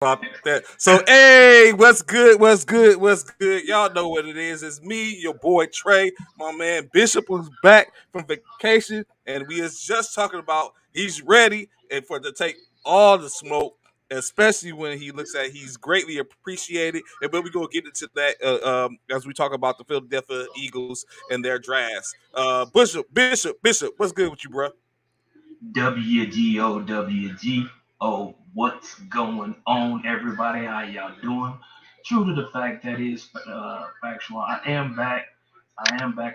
about that. So, hey, what's good? What's good? What's good? Y'all know what it is. It's me, your boy Trey. My man Bishop was back from vacation, and we is just talking about he's ready and for to take all the smoke, especially when he looks at he's greatly appreciated. And but we gonna get into that as we talk about the Philadelphia Eagles and their drafts. Bishop, what's good with you, bro? WGOWGO, what's going on, everybody? How y'all doing? True to the fact that is factual. I am back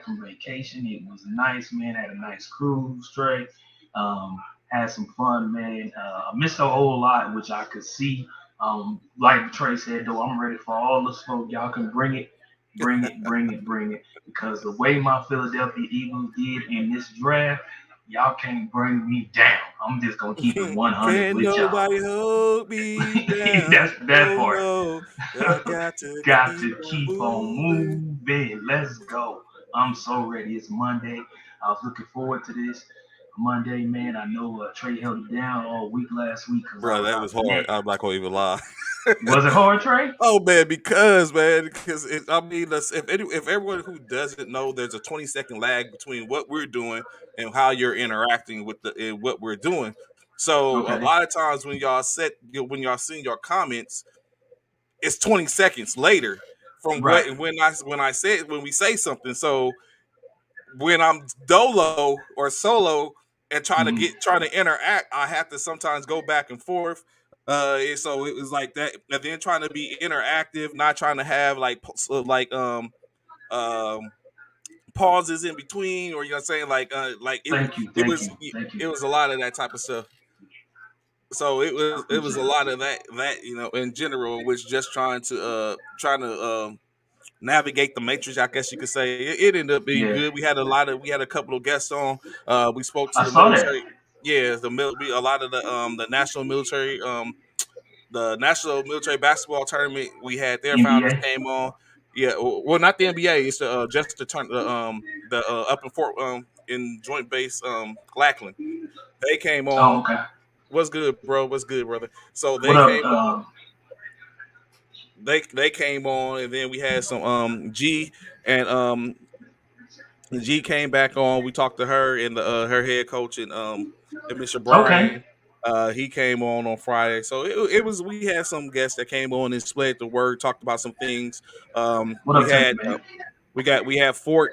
from vacation. It was nice, man. Had a nice cruise, straight. Um, had some fun, man. I missed a whole lot, which I could see. Like Trey said, though, I'm ready for all the smoke. Y'all can bring it, bring it. Because the way my Philadelphia Eagles did in this draft, y'all can't bring me down. I'm just gonna keep it 100 Can with y'all. nobody hold me down? That's that Oh part. no, I got to Got keep to on keep on moving. moving. Let's go. I'm so ready. It's Monday. I was looking forward to this Monday, man. I know Trey held it down all week last week because I Bro, was that out was the hard. net. I'm not gonna even lie. Was it hard, Trey? Oh because I mean, if everyone who doesn't know, there's a 20-second lag between what we're doing and how you're interacting with the what we're doing. So a Okay. lot of times when y'all send your comments, it's 20 seconds later from Right. when we say something. So when I'm dolo or solo and Mhm. trying to interact, I have to sometimes go back and forth. And so it was like that, and then trying to be interactive, not trying to have um pauses in between, or you know what I'm saying, like Thank you. it Thank was you. Thank you. it was a lot of that type of stuff. So I it was a appreciate it. lot of that in general, which just trying to navigate the matrix, I guess you could say. It ended up being Yeah. good. We had a couple of guests on. We spoke to I the saw that. military. Yeah, a lot of the national military basketball tournament we had. Their founders NBA. came on. Yeah, well, not the NBA. It's just the up in Fort in Joint Base Lackland. They came Oh, on. okay. What's good, bro? What's good, brother? So they What up? came on. They came on, and then we had some G and G came back on. We talked to her and the her head coach and Mr. Okay. Brian. He came on Friday, so it was we had some guests that came on and spread the word, talked about some things. What up, Tank man? We had Fort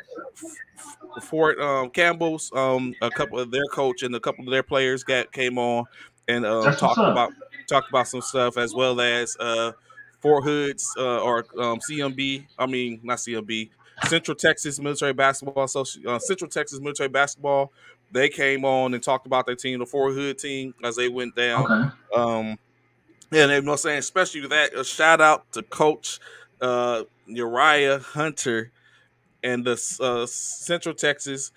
Campbell's a couple of their coach and a couple of their players got came on and That's what's up. talked about some stuff, as well as Fort Hood's or CMB. I mean, not CMB. Central Texas Military Basketball. They came on and talked about their team, the Fort Hood team, as they went down. Okay. Um, and they were saying, especially that, a shout out to Coach Uriah Hunter and the Central Texas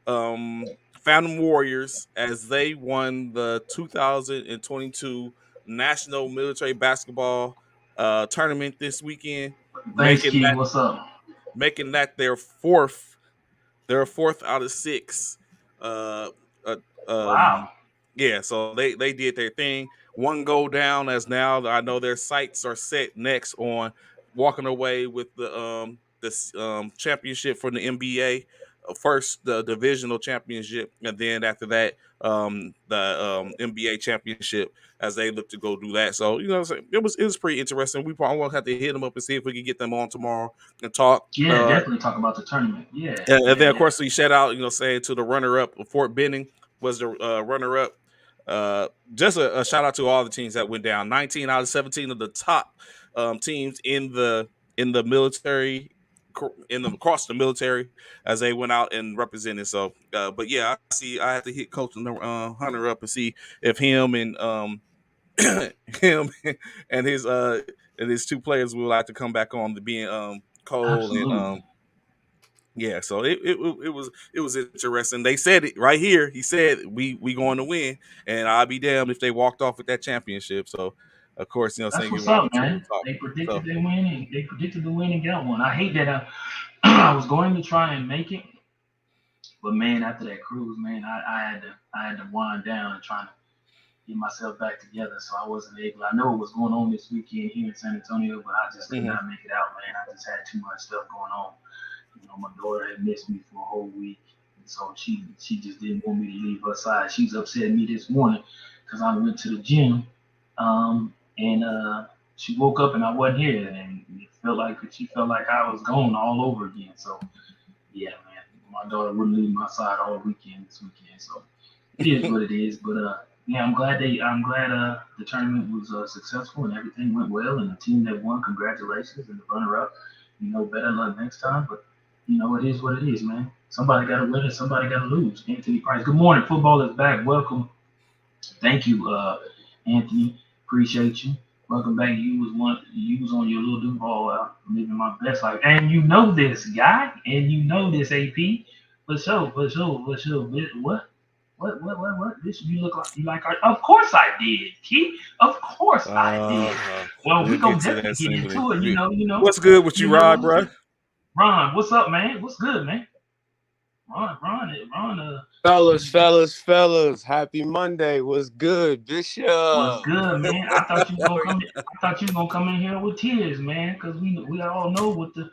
Phantom Warriors as they won the 2022 National Military Basketball tournament this weekend, Thanks, making Key. that What's up? their fourth out of six. Uh, uh, Wow. um, yeah, so they did their thing. One goal down, as now I know their sights are set next on walking away with the championship for the NBA. First the divisional championship, and then after that the NBA championship as they look to go do that. So you know what I'm saying? It was pretty interesting. We probably won't have to hit them up and see if we can get them on tomorrow and talk. Yeah, definitely talk about the tournament. Yeah, And yeah, then of yeah. course we shout out, saying to the runner up, Fort Benning was the runner up. Just a shout out to all the teams that went down. 19 out of 17 of the top teams in the military in the across the military as they went out and represented. So, but yeah, I have to hit Coach Hunter up and see if him and him and his two players would like to come back on to being Cole and Absolutely. yeah, so it was interesting. They said it right here. He said we going to win, and I'll be damned if they walked off with that championship. So, of course, That's saying give what's them an up, opportunity man. to talk. They predicted So they winning. They predicted the win and got one. I hate that I was going to try and make it, but man, after that cruise, man, I had to wind down and trying to get myself back together, so I wasn't able. I know what was going on this weekend here in San Antonio, but I just could Mm-hmm. not make it out, man. I just had too much stuff going on. My daughter had missed me for a whole week, and so she just didn't want me to leave her side. She's upset at me this morning because I went to the gym, and she woke up and I wasn't here, and it felt like she felt like I was gone all over again. So yeah, man, my daughter wouldn't leave my side all weekend this weekend. So it is what it is. But yeah, I'm glad the tournament was successful and everything went well, and the team that won, congratulations, and the runner up, better luck next time. But it is what it is, man. Somebody got to win and somebody got to lose. Anthony Price. Good morning. Football is back. Welcome. Thank you, Anthony. Appreciate you. Welcome back. You was on your little Duval, living my best life, and you know this guy, and you know this AP. For sure. What? This you look like you like art. Of course I did, Keith. Of course I did. Well, we We'll gonna get to definitely that get soon. into it. What's good with you, Rod, What's bro? good? Ron, what's up, man? What's good, man? Ron, Fellas, happy Monday. What's good, Bishop? what's good, man? I thought you was gonna come. I thought you was gonna come in here with tears, man, because we all know what the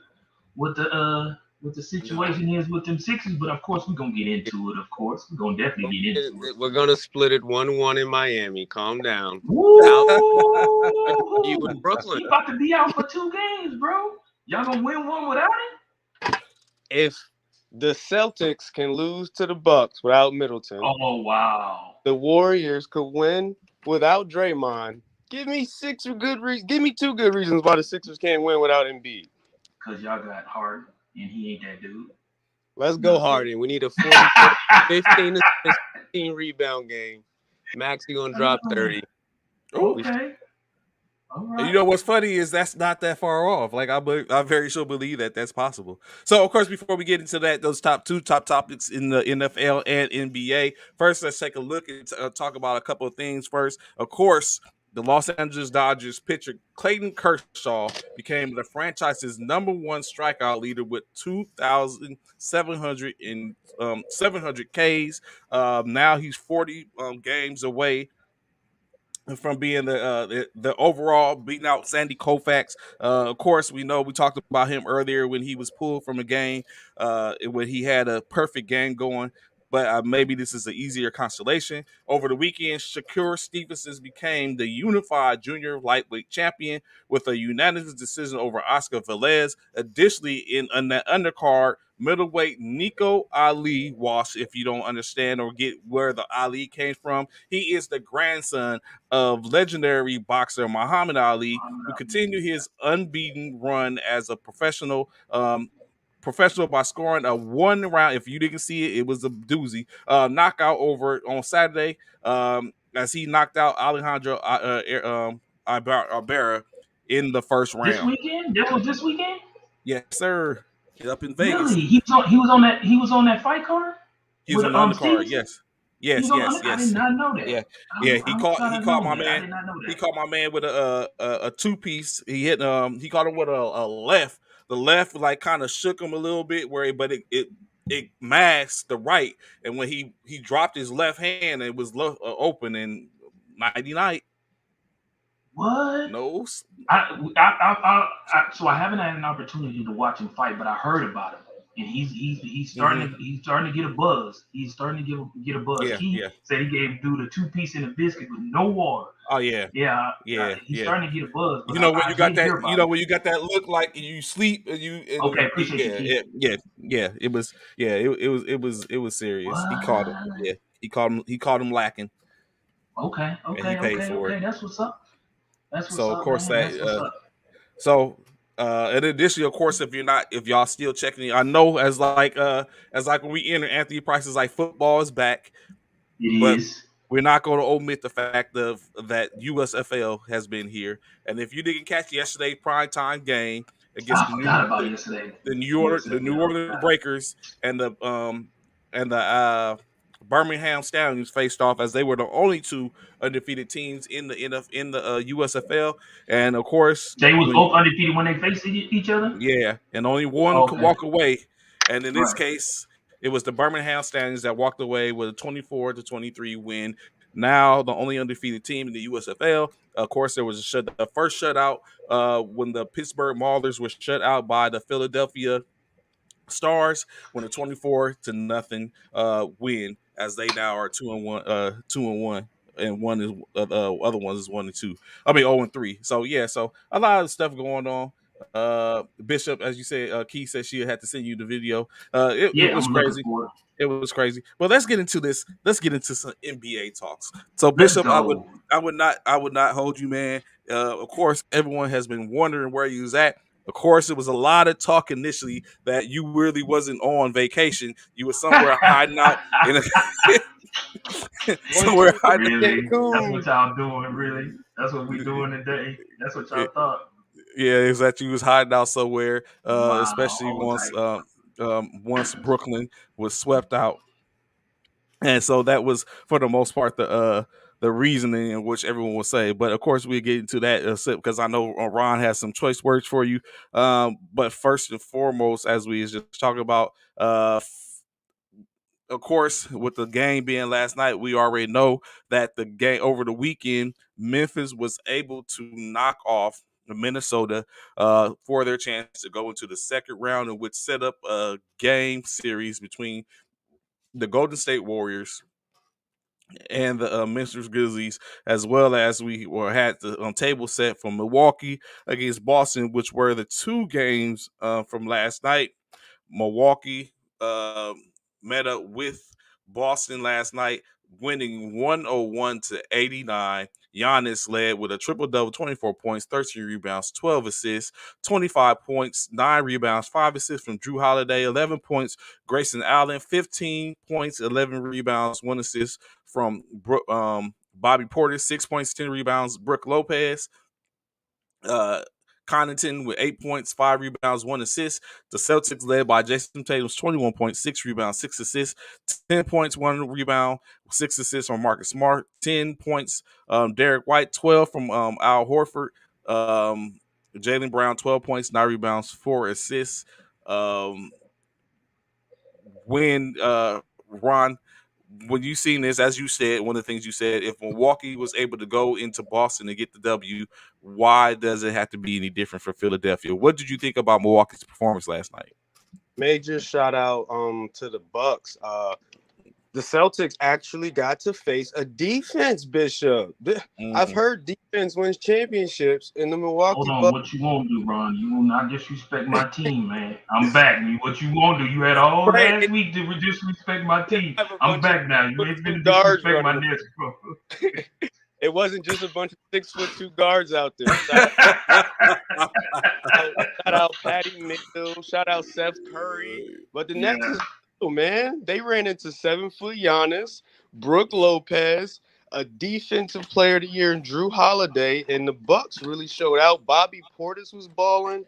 No, situation is with them Sixers. But of course, we're gonna get into it. Of course, we're gonna definitely get into it. we're gonna split it 1-1 in Miami. Calm down. How you in Woo! Brooklyn? He about to be out for 2 games, bro. Y'all gonna win one without him? If the Celtics can lose to the Bucks without Middleton, Oh wow! the Warriors could win without Draymond. Give me Give me 2 good reasons why the Sixers can't win without Embiid. Cause y'all got Harden and he ain't that dude. Let's go Enough said. Harden. We need a 40 point, 15 assist, 15 rebound game. Maxey gonna drop 30. Oh, We Okay. All and you right. know what's funny is that's not that far off. Like I very sure believe that that's possible. So of course, before we get into that, those top topics in the NFL and NBA. First, let's take a look and talk about a couple of things. First, of course, the Los Angeles Dodgers pitcher Clayton Kershaw became the franchise's #1 strikeout leader with 2,700 and 700 Ks. Now he's 40 games away from being the overall beating out Sandy Koufax. Of course, we know we talked about him earlier when he was pulled from a game, when he had a perfect game going. But maybe this is an easier constellation. Over the weekend, Shakur Stevenson became the unified junior lightweight champion with a unanimous decision over Oscar Velez. Additionally, in that undercard, middleweight Nico Ali Walsh, if you don't understand or get where the Ali came from, he is the grandson of legendary boxer Muhammad Ali, who continued his unbeaten run as a professional by scoring a 1 round. If you didn't see it, it was a doozy knockout over on Saturday, as he knocked out Alejandro Ibarra in the first This round. weekend? That was this weekend? Yes, sir. Up in Vegas. Really? He was on that fight card He was with on the undercard. Stevenson. Yes. He was Yes, on. yes, I did yes. not know that. Yeah, yeah. I'm He trying to caught know my that. I man. did not know He that. caught my man with a 2 piece. He caught him with a left. The left like kind of shook him a little bit, but it masked the right. And when he dropped his left hand, it was open and nighty night. What? No. So I haven't had an opportunity to watch him fight, but I heard about him, and Mm-hmm. he's starting to get a buzz. He's starting to get a buzz. Yeah, He yeah. said he gave dude a 2 piece and a biscuit with no water. Oh yeah, Yeah, yeah, he's yeah. starting to get a buzz, but You know when I you got did that, hear about him. when you got that look like you sleep and Okay, appreciate you, Keith. yeah. It was serious. He caught him. What? Yeah, he caught him lacking, Okay, and he okay, paid okay, for it. okay. That's what's up. That's what's So of up, course man. that That's what's up. so in addition, of course, if y'all still checking it, I know as like when we enter Anthony Price is like football is back, It but is. we're not going to omit the fact of that USFL has been here. And if you didn't catch yesterday's primetime game against I forgot about yesterday. The New USFL. Orleans Breakers and the Birmingham Stallions faced off, as they were the only two undefeated teams in the USFL, and of course, They was both undefeated when they faced each other. yeah, and only one could Okay, walk away, and in this right. case, it was the Birmingham Stallions that walked away with a 24-23 win. now the only undefeated team in the USFL. Of course, there was the first shutout when the Pittsburgh Maulers were shut out by the Philadelphia Stars, when a 24-0 win, as they now are 2-1, 2-1, and one is other ones is 1-2. I mean 0-3. So yeah, so a lot of stuff going on. Bishop, as you said, Key said she had to send you the video. It Yeah, was I'm looking crazy. for it. It was crazy. But let's get into this. Let's get into some NBA talks. So Let's Bishop, go. I would not hold you, man. Of course, everyone has been wondering where you was at. Of course, it was a lot of talk initially that you really wasn't on vacation. You were somewhere hiding out in a One, somewhere two, hiding. three, Really? That's what Cancun. y'all doing, really? That's what we doing today? That's what y'all thought? Yeah, it's that you was hiding out somewhere, Wow, especially hold tight. once Brooklyn was swept out. And so that was, for the most part, the reasoning in which everyone will say. But of course, we'll get into that because I know Ron has some choice words for you. But first and foremost, as we was just talking about, of course, with the game being last night, we already know that the game over the weekend, Memphis was able to knock off Minnesota for their chance to go into the second round, in which set up a game series between the Golden State Warriors and the Memphis Grizzlies, as well as had the table set from Milwaukee against Boston, which were the two games from last night. Milwaukee uh, met up with Boston last night, winning 101-89. Giannis led with a triple-double, 24 points, 13 rebounds, 12 assists, 25 points, 9 rebounds, 5 assists from Drew Holiday, 11 points, Grayson Allen, 15 points, 11 rebounds, 1 assist from Bobby Porter, 6 points, 10 rebounds, Brooke Lopez, uh, Connaughton with 8 points, 5 rebounds, 1 assist. The Celtics, led by Jason Tatum, 21 points, 6 rebounds, 6 assists, 10 points, 1 rebound, 6 assists from Marcus Smart, 10 points, Derek White, 12 from Al Horford, Jaylen Brown, 12 points, 9 rebounds, 4 assists. When Ron, when you seen this, as you said, one of the things you said, if Milwaukee was able to go into Boston and get the W, why does it have to be any different for Philadelphia? What did you think about Milwaukee's performance last night? Major shout out to the Bucks. The Celtics actually got to face a defense, Bishop. I've heard defense wins championships in the Hold Milwaukee on, Bucks. what you won't do, Ron? You will not disrespect my team, man. I'm back. What you won't do? You had all Right. last week to disrespect my team. Have a I'm bunch of back now. You ain't gonna guards disrespect my running. Nets, bro. It wasn't just a bunch of 6'2" guards out there. Shout out Patty Mills. Shout out Seth Curry. But the Nets is man. They ran into 7-foot Giannis, Brooke Lopez, a defensive player of the year in Drew Holiday, and the Bucks really showed out. Bobby Portis was balling.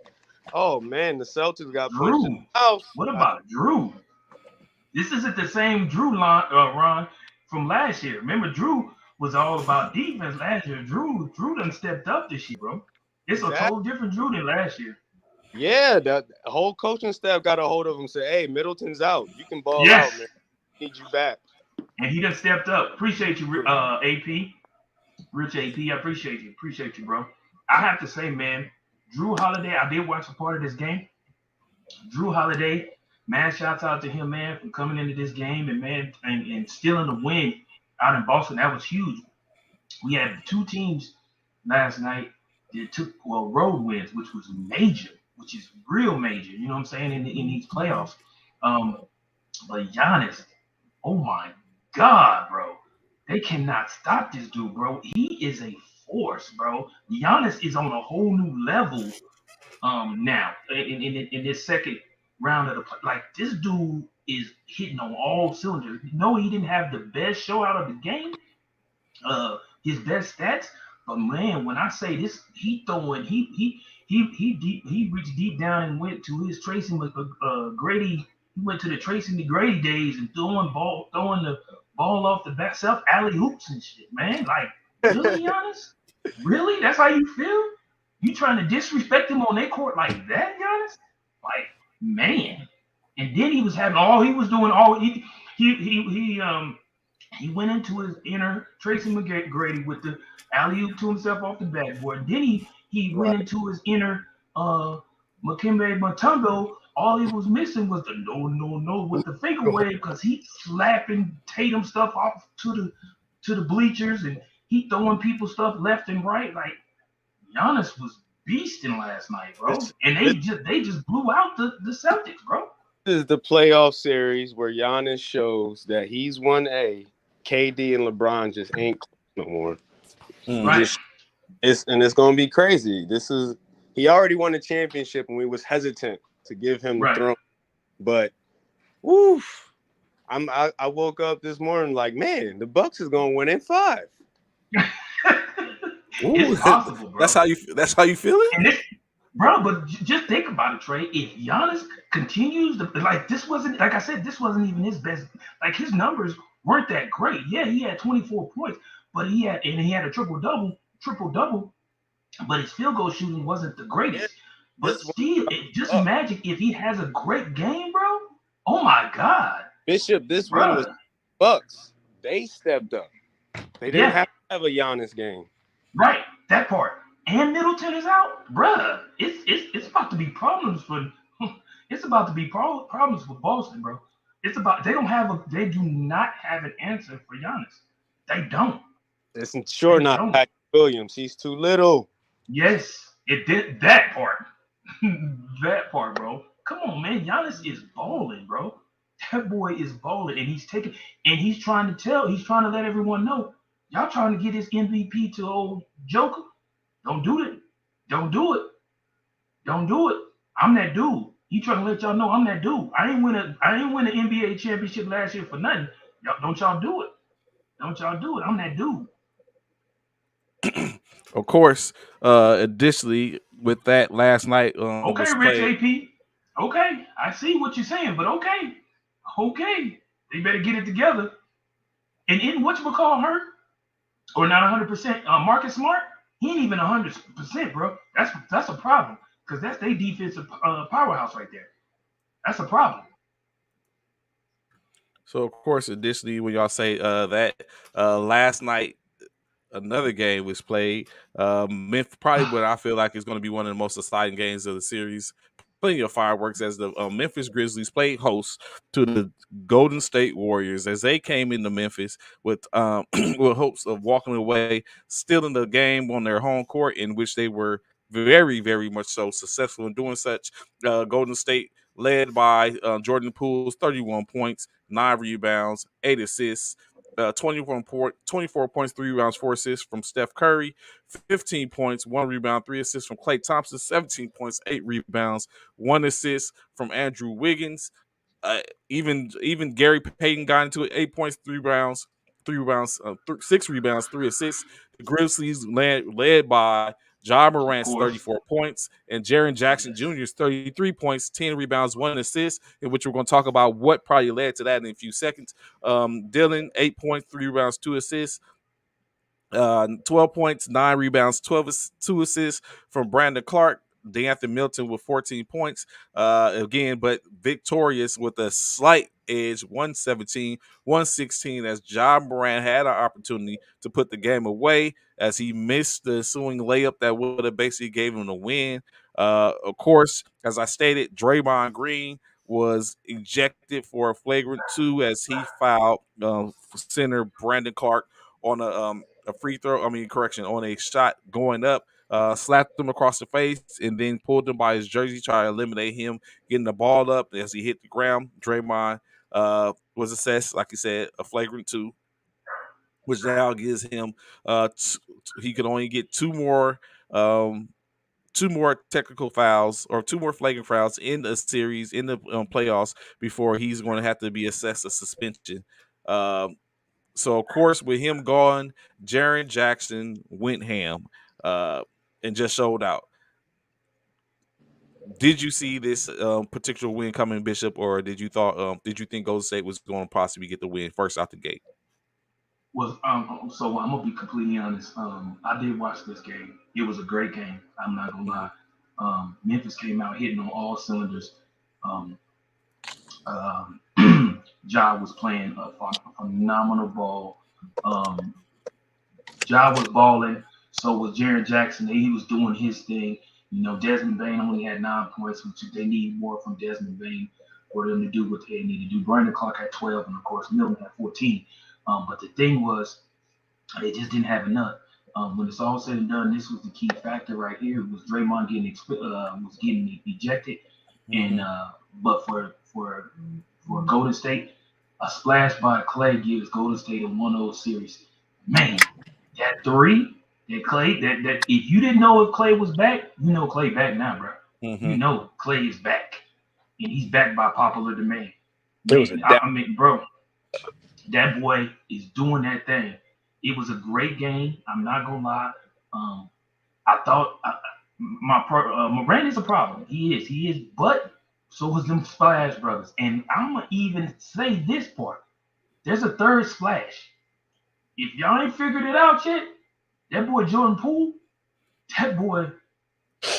Oh man, the Celtics got punched in Drew. the mouth. What about Drew? This isn't the same Drew, Ron, from last year. Remember, Drew was all about defense last year. Drew done stepped up this year, bro. It's a Exactly. total different Drew than last year. Yeah, the whole coaching staff got a hold of him. Said, "Hey, Middleton's out. You can ball Yes. out, man. Need you back." And he done stepped up. Appreciate you, AP. Rich AP. I appreciate you. Appreciate you, bro. I have to say, man, Drew Holiday, I did watch a part of this game. Drew Holiday, man, shouts out to him, man, for coming into this game and stealing the win out in Boston. That was huge. We had two teams last night that took road wins, which was major, which is real major. You know what I'm saying in these playoffs. But Giannis, oh my God, bro, they cannot stop this dude, bro. He is a force, bro. Giannis is on a whole new level now in this second round of the play. Like this dude is hitting on all cylinders. No, he didn't have the best show out of the game, his best stats. But man, when I say this, he reached deep down and went to his Tracy Grady. He went to the Tracy McGrady days and throwing the ball off the back, self alley hoops and shit. Man, like really, Giannis? Really? That's how you feel? You trying to disrespect him on their court like that, Giannis? Like man. And then he was having all he was doing all he He went into his inner Tracy McGrady with the alley oop to himself off the backboard. Then he went Right. into his inner Makembe Mutombo. All he was missing was the no with the finger wave because he slapping Tatum stuff off to the bleachers and he throwing people stuff left and right. Like Giannis was beasting last night, bro. This, And this they just blew out the Celtics, bro. is the playoff series where Giannis shows that he's 1A. KD and LeBron just ain't close no more. He Mm. Right. just it's gonna be crazy. This is he already won the championship and we was hesitant to give him the Right. throne. But woof. I woke up this morning like, man, the Bucks is gonna win in 5. Ooh, It's possible, bro. that's how you feeling? And this, bro, but just think about it, Trey. If Giannis continues to like this wasn't like I said, this wasn't even his best. Like his numbers weren't that great. Yeah, he had 24 points, but he had a triple double. But his field goal shooting wasn't the Yeah, greatest. But this one still, just up. imagine if he has a great game, bro. Oh my God, Bishop, this one was bro. Bucks. They stepped up. They didn't Yeah, have a Giannis game. right. That part. And Middleton is out, bruh. It's about to be problems for. It's about to be problems for Boston, bro. It's about they do not have an answer for Giannis. They don't. It's sure They not don't. Patrick Williams. He's too little. Yes, it did that part. That part, bro. Come on, man. Giannis is balling, bro. That boy is balling, and he's trying to let everyone know, y'all trying to get his MVP to old Joker. Don't do it. Don't do it. Don't do it. I'm that dude. He trying to let y'all know I'm that dude. I ain't win an NBA championship last year for nothing. Y'all do it. Don't y'all do it. I'm that dude. Of course. Additionally, with that, last night Okay, was Rich played. AP. Okay, I see what you're saying, but okay, okay, they better get it together. And in what you call hurt or not 100%, Marcus Smart, he ain't even 100%, bro. That's a problem because that's their defensive powerhouse right there. That's a problem. So of course, additionally, when y'all say that last night another game was played. Probably what I feel like is going to be one of the most exciting games of the series. Plenty of fireworks as the Memphis Grizzlies played host to the Golden State Warriors as they came into Memphis with with hopes of walking away, stealing the game on their home court, in which they were very, very much so successful in doing such. Golden State led by Jordan Poole's 31 points, 9 rebounds, 8 assists. 24 points, 3 rebounds, 4 assists from Steph Curry, 15 points, 1 rebound, 3 assists from Klay Thompson, 17 points, 8 rebounds, 1 assist from Andrew Wiggins. Uh, even Gary Payton got into it, 8 points, 3 rebounds, 3 rebounds, 6 rebounds, 3 assists. The Grizzlies led by Ja Of Morant's course, 34 points and Jaren Jackson Jr.'s 33 points, 10 rebounds, 1 assist, in which we're going to talk about what probably led to that in a few seconds. Dylan, 8 points, 3 rebounds, 2 assists. 12 points, 9 rebounds, 2 assists from Brandon Clark. DeAnthony Milton with 14 points. Again, but victorious with a slight edge, 116, as John Morant had an opportunity to put the game away as he missed the ensuing layup that would have basically gave him the win. Of course, as I stated, Draymond Green was ejected for a flagrant 2 as he fouled center Brandon Clark on a free throw. I mean, correction, on a shot going up, slapped him across the face, and then pulled him by his jersey, trying to eliminate him, getting the ball up as he hit the ground. Draymond was assessed, like you said, a flagrant 2, which now gives him he could only get um, 2 more technical fouls or 2 more flagrant fouls in the series in the playoffs before he's going to have to be assessed a suspension. Um, so of course, with him gone, Jaren Jackson went ham uh, and just showed out. Did you see this particular win coming, Bishop, or did you think Golden State was going to possibly get the win first out the gate? was so I'm gonna be completely honest. I did watch this game. It was a great game. I'm not gonna Mm-hmm. lie. Memphis came out hitting on all cylinders. Um, um, Ja was playing a phenomenal ball. Ja was balling. So was Jaren Jackson. He was doing his thing. Desmond Bain only had 9 points, which they need more from Desmond Bain for them to do what they need to do. Brandon Clark had 12, and of course Milton had 14. But the thing was, they just didn't have enough. When it's all said and done, this was the key factor right here. Was Draymond getting ejected, and but for Golden State, a splash by Clay gives Golden State a 1-0 series. Man, that three, that Clay, that if you didn't know if Clay was back, you know Clay back now, bro. You know Clay is back, and he's back by popular demand. Man, I mean, bro, that boy is doing that thing. It was a great game. I'm not gonna lie. I thought Moran is a problem. He is. But so was them Splash Brothers. And I'm gonna even say this part. There's a third Splash. If y'all ain't figured it out yet, that boy Jordan Poole, that boy,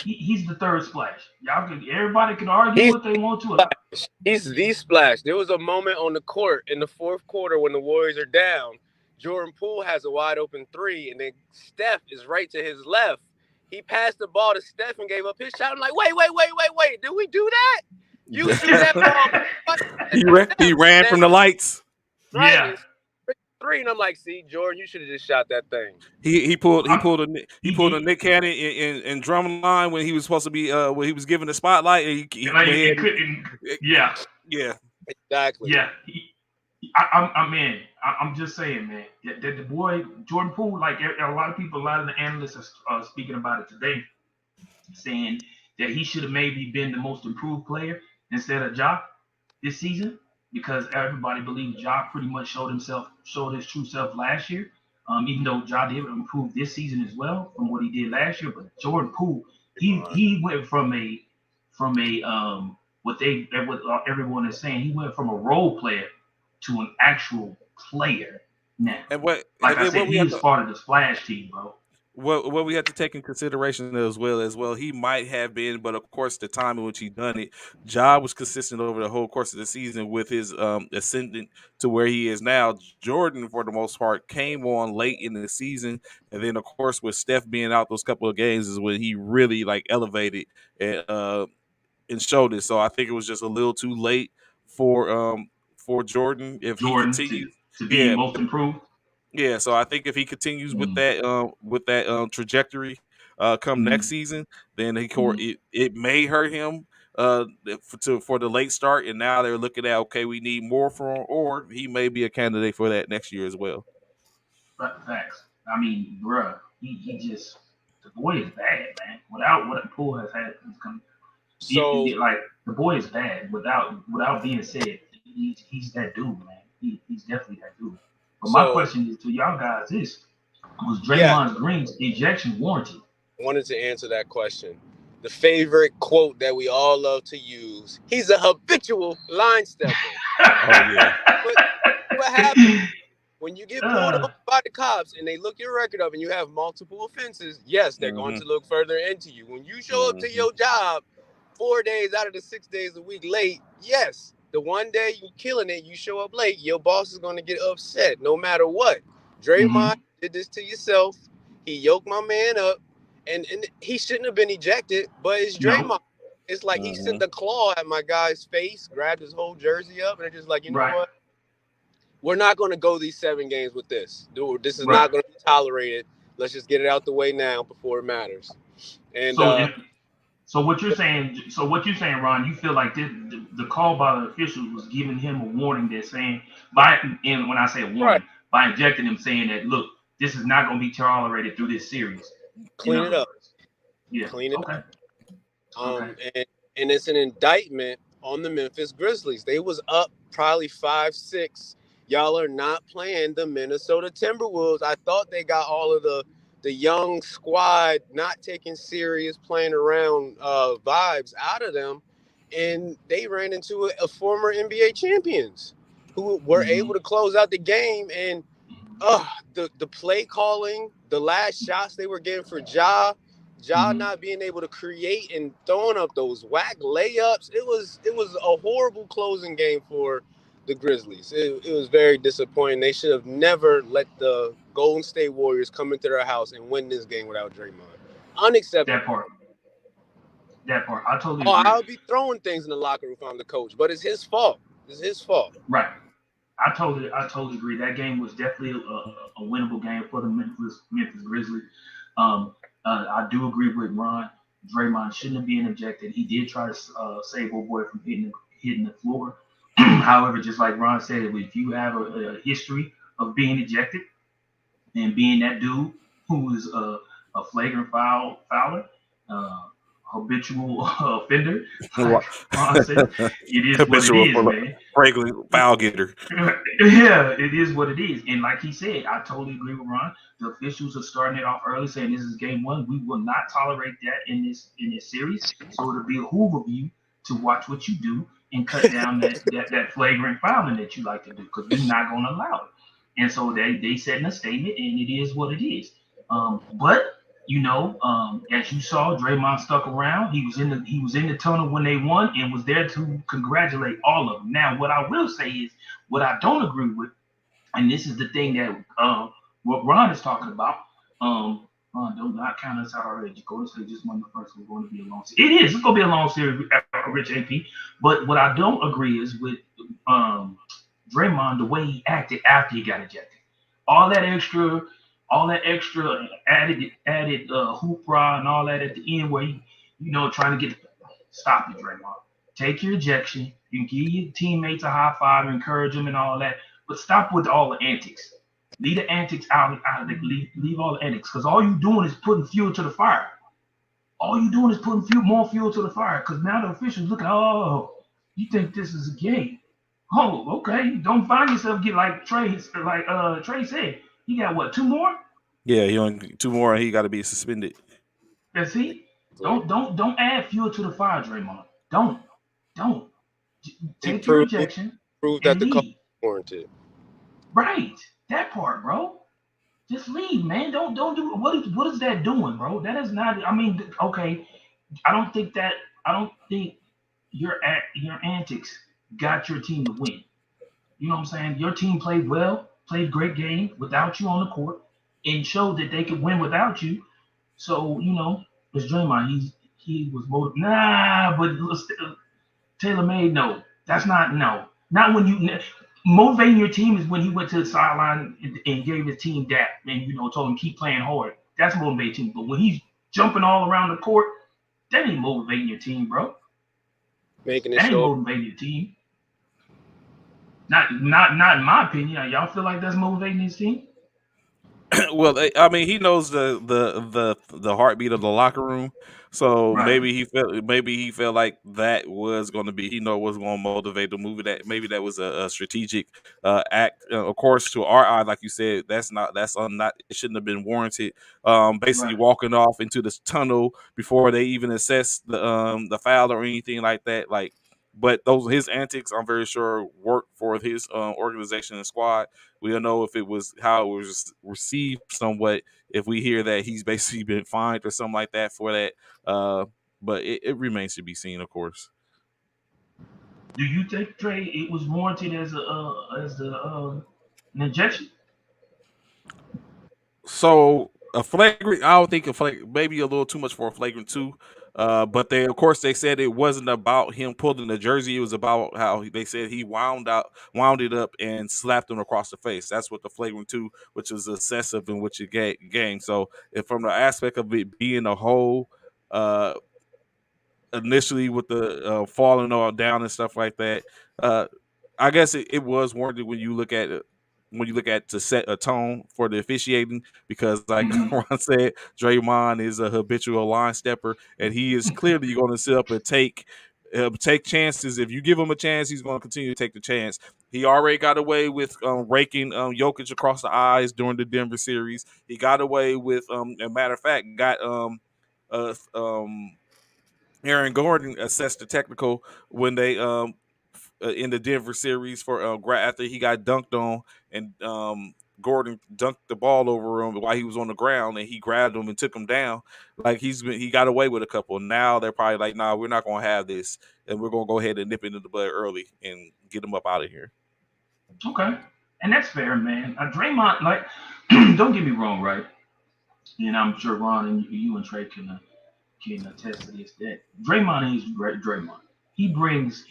he's the third Splash. Everybody can argue what they want to. He's the Splash. There was a moment on the court in the fourth quarter when the Warriors are down. Jordan Poole has a wide open three, and then Steph is right to his left. He passed the ball to Steph and gave up his shot. I'm like, wait. Did we do that? You threw that ball. he ran from the lights. Right. Yeah. Three, and I'm like, see, Jordan, you should have just shot that thing. He pulled a Nick Cannon in drum line when he was supposed to be when he was given the spotlight. And he couldn't. Yeah. Exactly. Yeah. I'm just saying, man, that the boy Jordan Poole, like a lot of the analysts are speaking about it today, saying that he should have maybe been the most improved player instead of Ja this season, because everybody believes Ja pretty much showed his true self last year. Even though Ja did improve this season as well from what he did last year, but Jordan Poole, he went from what everyone is saying, he went from a role player to an actual player now. He is part of the Splash team, bro. What we have to take in consideration as well, he might have been, but of course the time in which he done it, Ja was consistent over the whole course of the season with his ascendant to where he is now. Jordan, for the most part, came on late in the season, and then of course with Steph being out those couple of games is when he really elevated and showed it. So I think it was just a little too late for Jordan if he continues to be most improved. Yeah, so I think if he continues with that trajectory come next season, then it may hurt him for the late start. And now they're looking at, okay, we need more from him, or he may be a candidate for that next year as well. Facts. I mean, bruh, the boy is bad, man. Without what Poole has had, the boy is bad. Without being said, he's that dude, man. He's definitely that dude. But my question is to y'all guys: was Draymond Green's ejection warranted? Wanted to answer that question. The favorite quote that we all love to use: "He's a habitual line stepper." What happens when you get pulled up by the cops and they look your record up and you have multiple offenses? Yes, they're going to look further into you. When you show up to your job 4 days out of the 6 days a week late, yes. The one day you're killing it, you show up late, your boss is going to get upset no matter what. Draymond did this to yourself. He yoked my man up, and he shouldn't have been ejected, but it's Draymond. No. It's like he sent the claw at my guy's face, grabbed his whole jersey up, and they're just like, you know what? We're not going to go these 7 games with this. Dude, this is not going to be tolerated. Let's just get it out the way now before it matters. And So what you're saying, Ron, you feel like the call by the officials was giving him a warning that saying, and when I say a warning, by injecting him, saying that, look, this is not going to be tolerated through this series. Clean it up. Yeah. Clean it up. And it's an indictment on the Memphis Grizzlies. They was up probably 5-6. Y'all are not playing the Minnesota Timberwolves. I thought they got all of the young squad, not taking serious, playing around vibes out of them. And they ran into a former NBA champions who were able to close out the game. And the play calling, the last shots they were getting for Ja not being able to create and throwing up those whack layups. It was a horrible closing game for the Grizzlies. It was very disappointing. They should have never let the Golden State Warriors come into their house and win this game without Draymond. Unacceptable. That part, that part, I totally Oh, agree. I'll be throwing things in the locker room if I'm the coach, but it's his fault. It's his fault. Right. I totally agree. That game was definitely a winnable game for the Memphis Grizzlies. Um, I do agree with Ron. Draymond shouldn't have been ejected. He did try to save old boy from hitting the floor. However, just like Ron said, if you have a history of being ejected and being that dude who is a flagrant fouler, uh, habitual offender, like Ron said, it is what it Habitual is, man. regular foul getter. Yeah, it is what it is. And like he said, I totally agree with Ron. The officials are starting it off early, saying this is game one. We will not tolerate that in this series. So it'll be a behoove of you to watch what you do and cut down that flagrant fouling that you like to do because we're not going to allow it. And so they said in a statement, and it is what it is. But as you saw, Draymond stuck around. He was in the tunnel when they won and was there to congratulate all of them. Now, what I will say is what I don't agree with, and this is the thing that what Ron is talking about. Ron, don't not count us out already. Golden State just won the first. We're going to be a long series. It is. It's going to be a long series, Rich AP. But what I don't agree is with um, Draymond the way he acted after he got ejected. All that extra, all that extra added hoopla and all that at the end where he, trying to get stop it, Draymond. Take your ejection. You can give your teammates a high five, encourage them, and all that. But stop with all the antics. Leave the antics out of the leave all the antics because all you doing is putting fuel to the fire. All you doing is putting more fuel to the fire because now the officials looking. Oh, you think this is a game? Oh, okay. Don't find yourself get like Trey said. He got what, two more? Yeah, he only two more, and he got to be suspended. That's he. Don't add fuel to the fire, Draymond. Don't He take your proved ejection that and the call leave. was warranted. Right, that part, bro. Just leave, man. Don't do what is that doing, bro? That is not. I mean, okay. I don't think that. I don't think your antics got your team to win. You know what I'm saying? Your team played well, played great game without you on the court, and showed that they could win without you. So it's Draymond. He was motivated. Nah, but Taylor made no. That's not no. Not when you motivating your team is when he went to the sideline and gave his team that and told him keep playing hard. That's motivating. But when he's jumping all around the court, that ain't motivating your team, bro. Making it That ain't show. motivating your team. Not in my opinion. Y'all feel like that's motivating his team? Well, I mean, he knows the heartbeat of the locker room, so Right, maybe he felt like that was going to be was going to motivate the movie. That maybe that was a strategic act. Of course, to our eye, like you said, not it shouldn't have been warranted. Basically right. walking off into this tunnel before they even assess the foul or anything like that. Like, but those his antics, I'm very sure, worked for his organization and squad. We don't know if it was how it was received somewhat. If we hear that he's basically been fined or something like that for that, but it remains to be seen, of course. Do you think Trey it was warranted as an injection? So a flagrant, I don't think a maybe a little too much for a flagrant two. But they, of course, they said it wasn't about him pulling the jersey. It was about how they said he wound it up, and slapped him across the face. That's what the flagrant two, which is excessive in which you game. So, if from the aspect of it being a whole, uh, initially with the falling all down and stuff like that. Uh, I guess it was warranted when you look at it. When you look at to set a tone for the officiating, because like Mm-hmm. Ron said, Draymond is a habitual line stepper, and he is clearly going to sit up and take chances. If you give him a chance, he's going to continue to take the chance. He already got away with raking Jokic across the eyes during the Denver series. He got away with, a matter of fact, got uh, um, Aaron Gordon assessed the technical when they in the Denver series for after he got dunked on, and Gordon dunked the ball over him while he was on the ground, and he grabbed him and took him down. Like he got away with a couple. Now they're probably like, nah, we're not gonna have this, and we're gonna go ahead and nip it in the bud early and get him up out of here. Okay, and that's fair, man. Draymond, like, don't get me wrong, right? And I'm sure Ron and you and Trey can attest to this. That Draymond is great. Draymond, he brings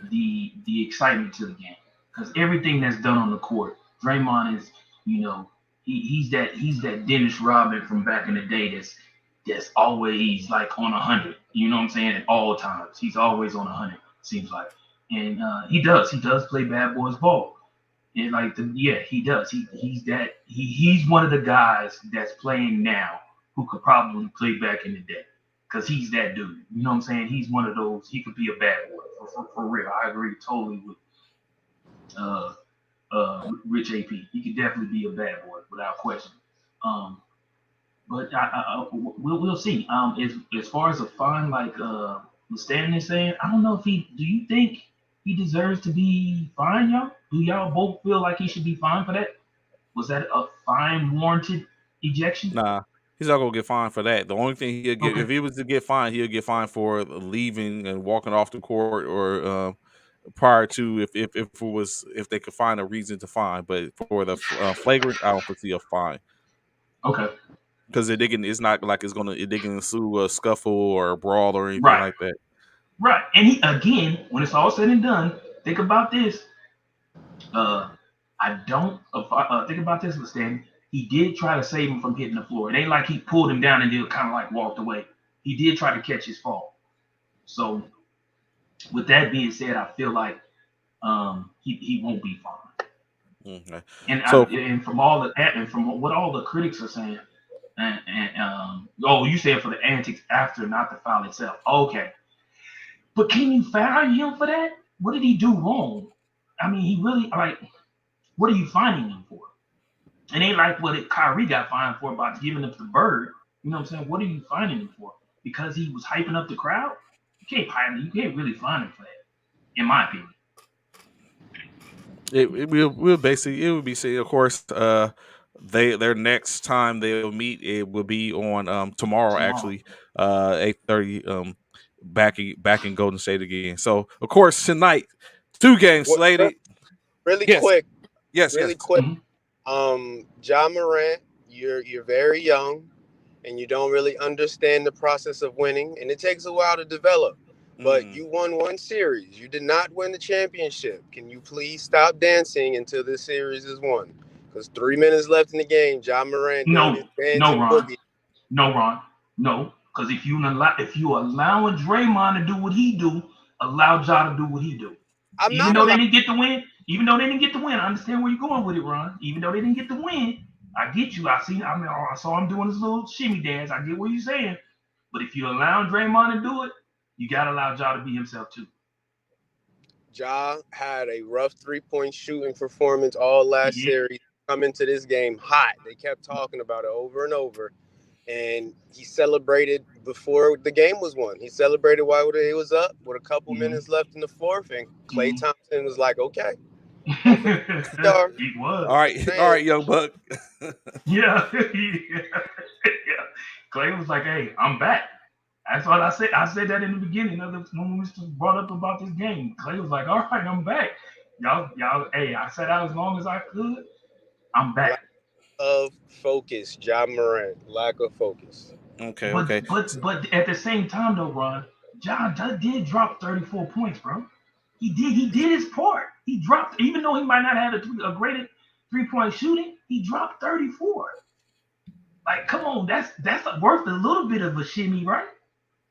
the excitement to the game because everything that's done on the court, Draymond is, you know, he's that Dennis Rodman from back in the day that's always like on 100. You know what I'm saying? At all times, he's always on 100. Seems like, and he does play bad boys ball. And like yeah, he does. He's one of the guys that's playing now who could probably play back in the day. Cause he's that dude. You know what I'm saying? He's one of those. He could be a bad boy for real. I agree totally with uh Rich AP. He could definitely be a bad boy without question. Um, but we'll see. As far as a fine, like Stan is saying, I don't know if he. Do you think he deserves to be fined, y'all? Do y'all both feel like he should be fined for that? Was that a fine warranted ejection? Nah, he's not gonna get fined for that. The only thing he'll get, Okay. if he was to get fined, he'll get fined for leaving and walking off the court, or prior to, if they could find a reason to fine. But for the flagrant, I don't foresee a fine, Okay. because it's not like they can ensue a scuffle or a brawl or anything Right. like that. Right. And he again, when it's all said and done, think about this. Uh, I don't think about this, Stan. He did try to save him from hitting the floor. It ain't like he pulled him down and then kind of like walked away. He did try to catch his fall. So with that being said, I feel like he won't be fine. Okay. So And from what all the critics are saying, oh, you said for the antics after, not the foul itself. Okay, but can you fire him for that? What did he do wrong? I mean, he really like. What are you fining him for? It ain't like what Kyrie got fined for about giving up the bird. You know what I'm saying? What are you fining him for? Because he was hyping up the crowd? You can't really fine him for that, in my opinion. it would be saying, of course, their next time they'll meet, it will be on tomorrow, Tomorrow. actually, 8:30, back in Golden State again. So of course tonight, 2 games What, slated. really Yes, quick, yes, really yes. quick. Mm-hmm. John Morant, you're very young, and you don't really understand the process of winning, and it takes a while to develop. But Mm. you won one series. You did not win the championship. Can you please stop dancing until this series is won? Because 3 minutes left in the game, John Morant doing his No, no, dancing Ron. boogie. No, Ron. No, because if you allowing Draymond to do what he do, allow Ja to do what he do. I'm Even not though they allowed. didn't get the win, I understand where you're going with it, Ron. Even though they didn't get the win, I get you. I saw him doing his little shimmy dance. I get what you're saying. But if you allow Draymond to do it, you gotta allow Ja to be himself too. Ja had a rough 3 point shooting performance all He last did. series. Come into this game hot. They kept talking about it over and over. And he celebrated before the game was won. He celebrated while it was up with a couple Mm-hmm. minutes left in the fourth. And Klay Mm-hmm. Thompson was like, okay, don't forget who we are. It was. All right, all Saying, right, young buck. Yeah. Yeah. Clay was like, "Hey, I'm back." That's what I said. I said that in the beginning of when we brought up about this game. Clay was like, "All right, I'm back." Y'all. Hey, I sat out as long as I could. I'm back. lack of focus, John Morant. Lack of focus. Okay, But okay. but at the same time though, Ron, John did drop 34 points, bro. He did his part. He dropped, even though he might not have a great 3-point shooting, he dropped 34. Like, come on, that's worth a little bit of a shimmy, right?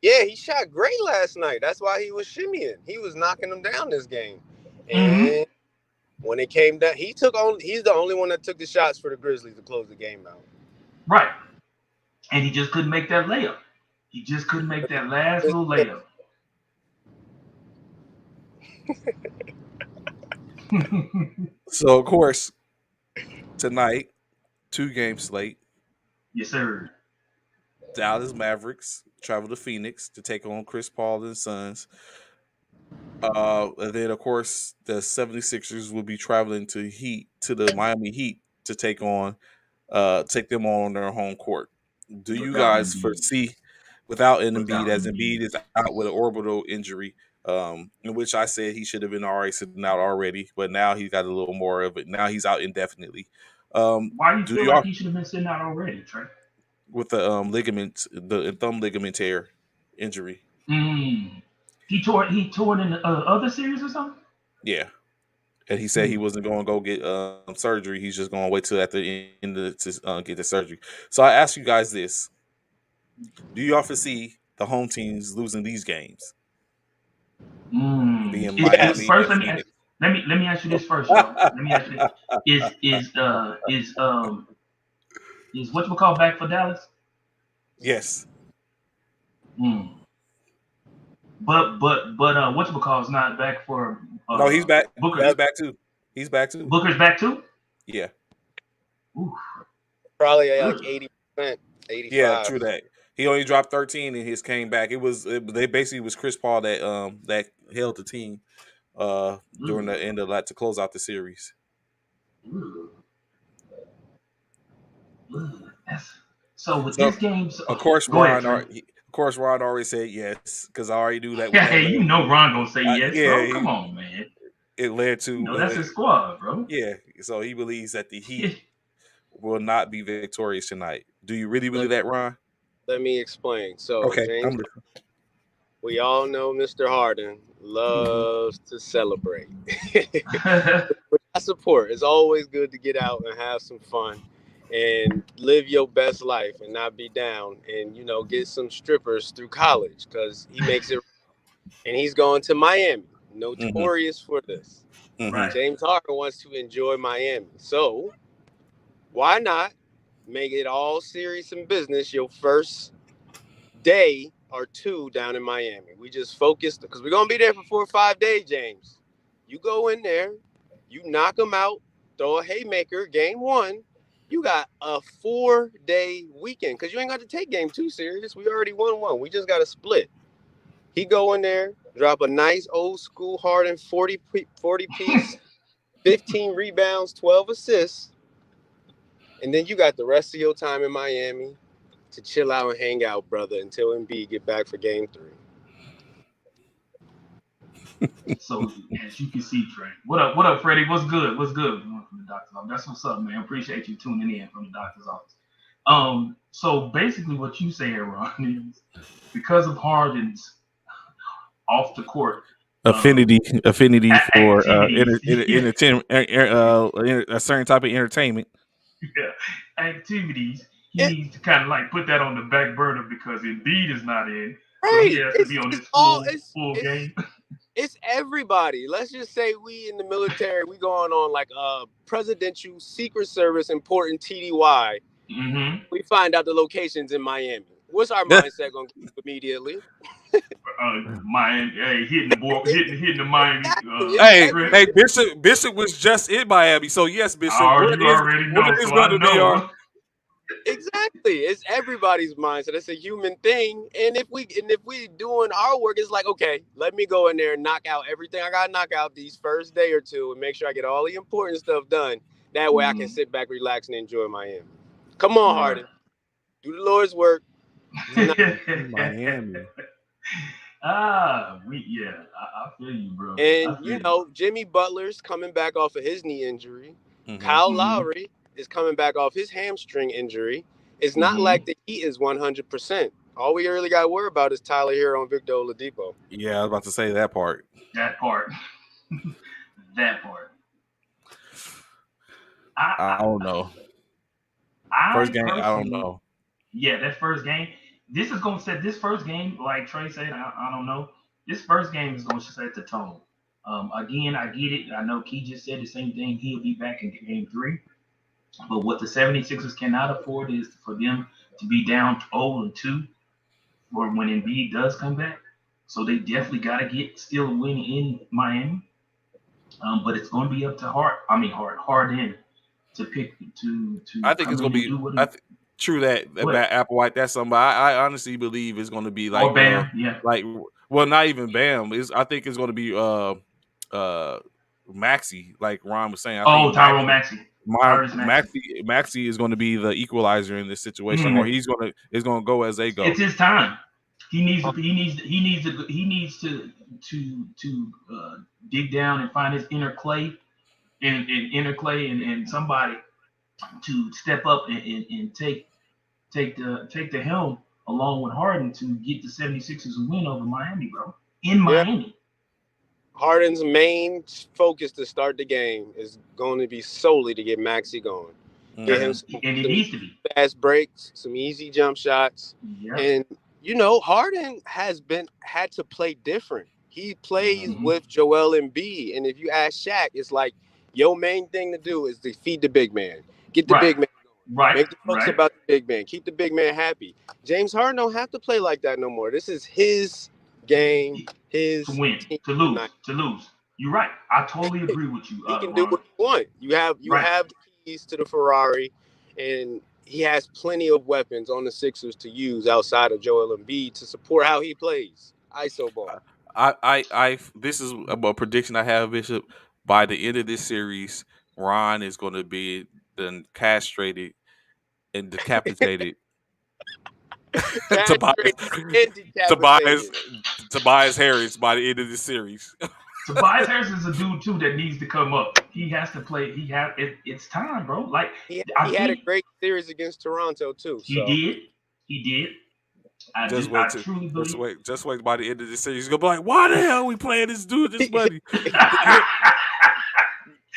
Yeah, he shot great last night. That's why he was shimmying. He was knocking them down this game. Mm-hmm. And when it came down, he's the only one that took the shots for the Grizzlies to close the game out. Right. And he just couldn't make that layup. He just couldn't make that last little layup. So of course tonight, 2 game slate. Yes, sir. Dallas Mavericks travel to Phoenix to take on Chris Paul and Suns. And then of course the 76ers will be traveling to the Miami Heat to take them on their home court. Do you Without guys Embiid. foresee, without an Embiid, Without as Embiid. Embiid is out with an orbital injury, in which I said he should have been already sitting out already, but now he's got a little more of it. Now he's out indefinitely. Why do you Do feel like y'all he should have been sitting out already, Trey? with the ligament, the thumb ligament tear injury? Mm. He tore it in the other series or something. Yeah, and he said he wasn't going to go get surgery. He's just going to wait till at the end to get the surgery. So I ask you guys this: do you all foresee the home teams losing these games, being Yes. Miami First, and Phoenix? let me ask you this first, y'all. Let me ask you this. Is what you call back for Dallas? Yes. Mm. But what you call is not back for No, he's back. Booker. He's back too. He's back too. Booker's back too. Yeah. Oof. Probably like 80%, 85. Yeah, true that. He only dropped 13 and his came back. They basically was Chris Paul that held the team during the end of that to close out the series. So with this game, of course, go Ron. ahead, Ron already said yes because I already knew that. Yeah, you know Ron gonna say yes, yeah, bro. Come on, man. It led to. You know, that's his squad, bro. Yeah, so he believes that the Heat will not be victorious tonight. Do you really believe that, Ron? Let me explain. So, Okay, James, we all know Mr. Harden loves to celebrate. I support. It's always good to get out and have some fun and live your best life and not be down and, get some strippers through college because he makes it. And he's going to Miami, notorious for this. Right. James Harden wants to enjoy Miami. So why not make it all serious and business your first day or two down in Miami? We just focused because we're going to be there for 4 or 5 days, James. You go in there, you knock them out, throw a haymaker, game 1. You got a 4-day weekend because you ain't got to take game 2 serious. We already won 1. We just got to split. He go in there, drop a nice old school Harden 40 piece, 15 rebounds, 12 assists. And then you got the rest of your time in Miami to chill out and hang out, brother, until Embiid get back for game 3. So as you can see, Trey. What up, Freddie? What's good? What's good? From the doctor's office. That's what's up, man. Appreciate you tuning in from the doctor's office. So basically what you saying, Ron, is because of Harden's off the court affinity for activities. a certain type of entertainment. Yeah, activities. He needs to kind of like put that on the back burner because Embiid is not in, so he has to be on this full game. It's everybody. Let's just say we in the military, we going on like a presidential Secret Service important TDY. Mm-hmm. We find out the locations in Miami. What's our mindset going to do immediately? Miami, hey, hitting the Miami. Hey, Bishop was just in Miami, so yes, Bishop. You already know. So I know. Exactly, it's everybody's mindset. It's a human thing, and if we doing our work, it's like, okay, let me go in there and knock out everything I got to knock out these first day or two, and make sure I get all the important stuff done. That way, I can sit back, relax, and enjoy Miami. Come on, Harden, do the Lord's work. Miami. I feel you, bro. And Jimmy Butler's coming back off of his knee injury. Kyle Lowry is coming back off his hamstring injury. It's not like the Heat is 100%. All we really got to worry about is Tyler Hero and Victor Oladipo. Yeah, I was about to say that part. That part. I don't know. First game, I don't know. Yeah, that first game. This is going to set this first game, like Trey said, I don't know. This first game is going to set the tone. Again, I get it. I know Key just said the same thing. He'll be back in game 3. But what the 76ers cannot afford is for them to be down 0-2 for when Embiid does come back. So they definitely got to still a win in Miami. But it's going to be up to Harden to pick to. I think it's going to be. True that Applewhite. That's something I honestly believe is going to be like Bam, not even Bam. I think it's going to be Maxey, like Ron was saying. Tyrone Maxey. Maxey is going to be the equalizer in this situation, or it's going to go as they go. It's his time. He needs to dig down and find his inner Clay and somebody to step up and take the helm along with Harden to get the 76ers a win over Miami, bro. In Yeah. Miami. Harden's main focus to start the game is going to be solely to get Maxey going. Get him And it some needs to be. fast breaks, some easy jump shots. Yeah. And, Harden had to play different. He plays Mm-hmm. with Joel Embiid. And if you ask Shaq, it's like, your main thing to do is to feed the big man. Get the big man going. Right. Make the folks about the big man. Keep the big man happy. James Harden don't have to play like that no more. This is his game, his to win, team to lose. You're right. I totally agree with you, He can do Ron. what you want. You have the keys to the Ferrari, and he has plenty of weapons on the Sixers to use outside of Joel Embiid to support how he plays. ISO ball. This is a prediction I have, Bishop. By the end of this series, Ron is going to be then castrated and decapitated. Tobias, and decapitated. Tobias Harris by the end of this series. Tobias Harris is a dude too that needs to come up. He has to play. It's time, bro. Like he had a great series against Toronto too. He did. I truly believe. Just wait by the end of this series. He's gonna be like, "Why the hell are we playing this dude this money?"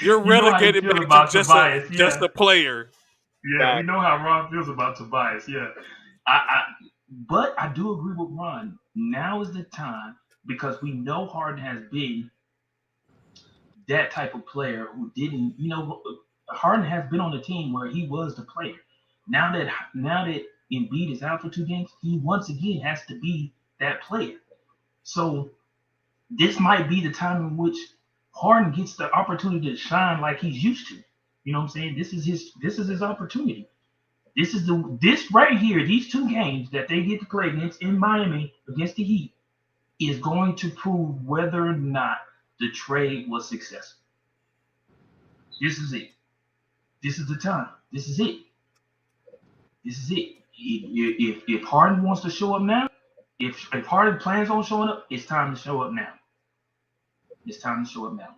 You're relegated back to just a player. Yeah, we know how Ron feels about Tobias. Yeah, but I do agree with Ron. Now is the time because we know Harden has been that type of player who didn't. Harden has been on the team where he was the player. Now that Embiid is out for 2 games, he once again has to be that player. So this might be the time in which Harden gets the opportunity to shine like he's used to. You know what I'm saying? This is his opportunity. This right here, these 2 games that they get to play against in Miami against the Heat is going to prove whether or not the trade was successful. This is it. This is the time. This is it. If Harden wants to show up now, if Harden plans on showing up, it's time to show up now. It's time to show up now.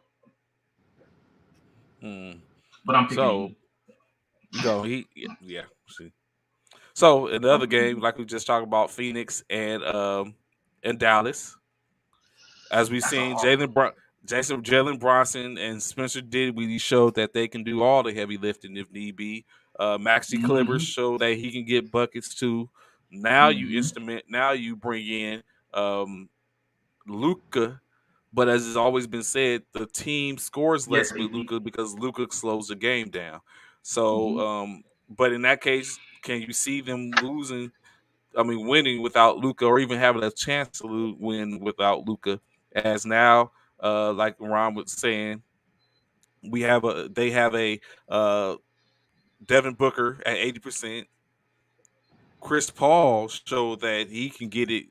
But I'm picking See. So in the other game, like we just talked about, Phoenix and Dallas, as we've seen, Jalen Bronson and Spencer Dinwiddie showed that they can do all the heavy lifting if need be. Maxi Kleber showed that he can get buckets too. Now you bring in Luka, but as has always been said, the team scores less with Luka because Luka slows the game down. So, but in that case, can you see them winning without Luka, or even having a chance to win without Luka? As now, like Ron was saying, they have a Devin Booker at 80%. Chris Paul showed that he can get it.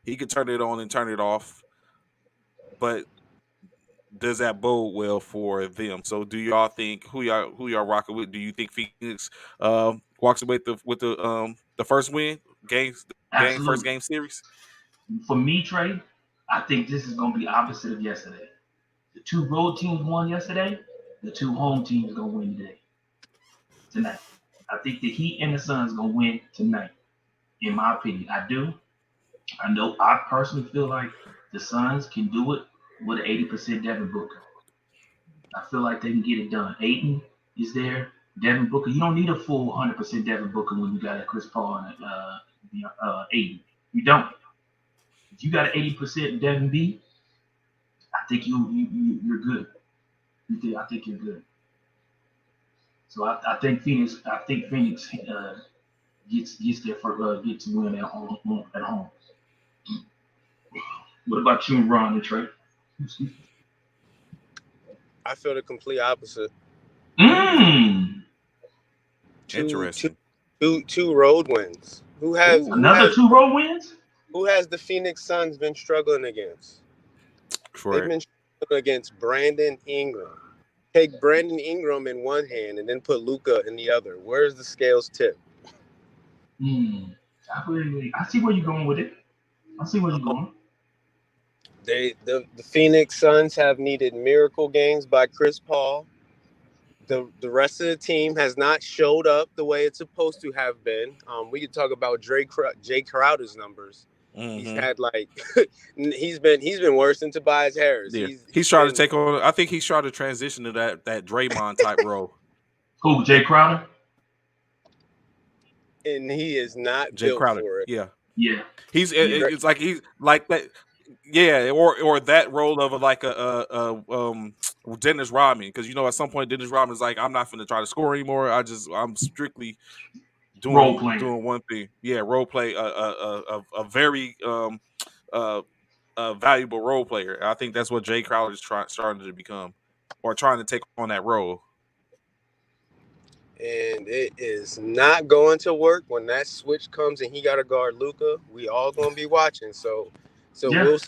He can turn it on and turn it off. But does that bode well for them? So, do y'all think who y'all rocking with? Do you think Phoenix walks away with the first win first game series? For me, Trey, I think this is going to be opposite of yesterday. The 2 road teams won yesterday. The 2 home teams are going to win tonight. I think the Heat and the Suns going to win tonight, in my opinion. I do. I personally feel like the Suns can do it with an 80% Devin Booker. I feel like they can get it done. Ayton is there. Devin Booker. You don't need a full 100% Devin Booker when you got a Chris Paul and Ayton. You don't. If you got an 80% Devin B, I think you're good. I think you're good. So I think Phoenix gets there for gets to win at home. What about you and Ron and Trey? I feel the complete opposite. Interesting. Two road wins. Another 2 road wins? Who has the Phoenix Suns been struggling against? They've been struggling against Brandon Ingram. Take Brandon Ingram in one hand and then put Luka in the other. Where's the scales tip? I see where you're going with it. I see where you're going. The Phoenix Suns have needed miracle games by Chris Paul. The rest of the team has not showed up the way it's supposed to have been. We could talk about Jay Crowder's numbers. He's had like he's been worse than Tobias Harris. Yeah, He's he's trying to been, take on. I think he's trying to transition to that Draymond type role. Who, Jay Crowder? and he is not Jay built Crowder. for it. Yeah. It's like he's like that. Yeah, or that role of like a Dennis Rodman, because you know at some point Dennis Rodman's like, I'm not going to try to score anymore. I'm strictly Role doing playing. one thing. Yeah, role play. A very valuable role player. I think that's what Jay Crowder is starting to become, or trying to take on that role. And it is not going to work when that switch comes and he got to guard Luka. We all gonna be watching. So Yeah. we'll.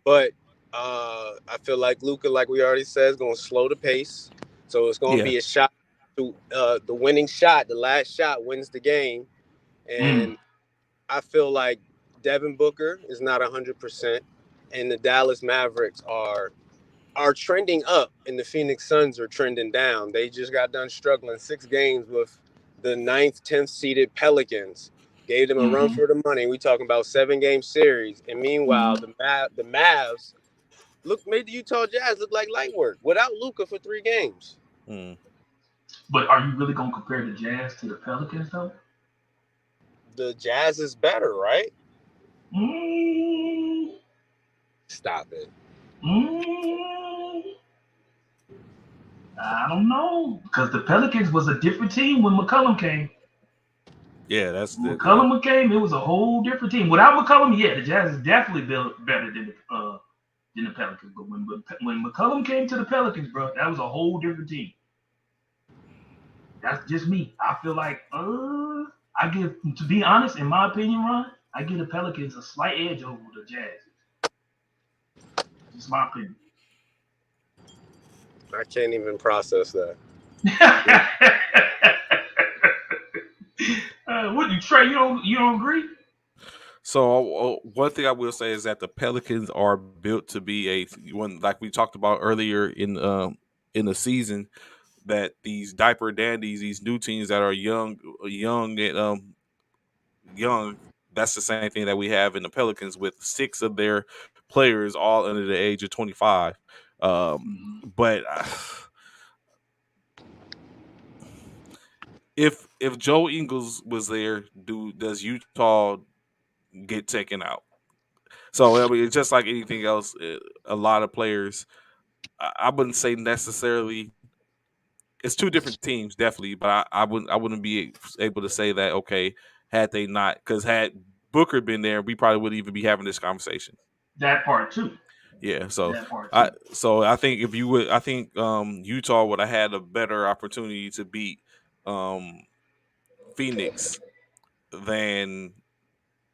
But I feel like Luka, like we already said, is gonna slow the pace. So it's gonna be a shot to the winning shot. The last shot wins the game, and I feel like Devin Booker is not 100%, and the Dallas Mavericks are trending up, and the Phoenix Suns are trending down. They just got done struggling 6 games with the 9th, 10th seeded Pelicans. Gave them a run for the money. We talking about 7-game series, and meanwhile, the Mavs made the Utah Jazz look like light work without Luka for 3 games. But are you really gonna compare the Jazz to the Pelicans though? The Jazz is better, right? Stop it. I don't know, because the Pelicans was a different team when McCollum came. Yeah, that's when McCollum came. It was a whole different team. Without McCollum, yeah, the Jazz is definitely better than the Pelicans. But when McCollum came to the Pelicans, bro, that was a whole different team. That's just me. I feel like I give, to be honest, in my opinion, Ron, I give the Pelicans a slight edge over the Jazz. Just my opinion. I can't even process that. What you, Trey? You don't agree? So one thing I will say is that the Pelicans are built to be like we talked about earlier in the season, that these diaper dandies, these new teams that are young, that's the same thing that we have in the Pelicans, with 6 of their players all under the age of 25. But if Joe Ingles was there, does Utah get taken out? So I mean, it's just like anything else. A lot of players, I wouldn't say necessarily. It's 2 different teams, definitely, but I wouldn't be able to say that, okay, had they not, because had Booker been there, we probably wouldn't even be having this conversation. That part too. Yeah, so I think if you would, I think Utah would have had a better opportunity to beat Phoenix than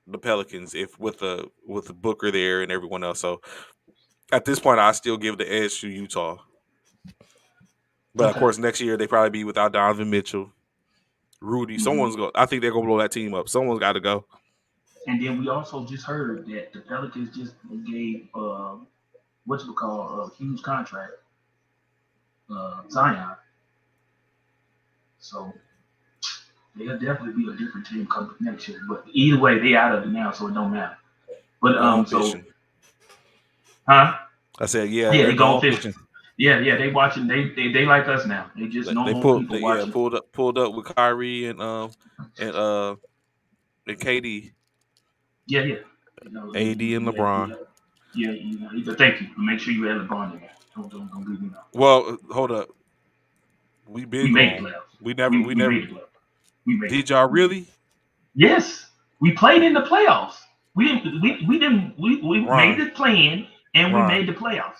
the Pelicans if with the Booker there and everyone else. So at this point, I still give the edge to Utah. But of course, next year they probably be without Donovan Mitchell, Rudy. Someone's going. I think they're gonna blow that team up. Someone's got to go. And then we also just heard that the Pelicans just gave a huge contract, Zion. So they'll definitely be a different team coming next year. But either way, they out of it now, so it don't matter. But I said, yeah, they go fishing. Yeah, they watching. They like us now. They just normal people watching. Pulled up with Kyrie and KD. Yeah. AD and LeBron. Yeah. But thank you. Make sure you add LeBron in there. Don't leave me out. Well, hold up. We made the playoffs. We never. We made the playoffs. We made. Did y'all really? Yes, we played in the playoffs. We made the plan and we made the playoffs.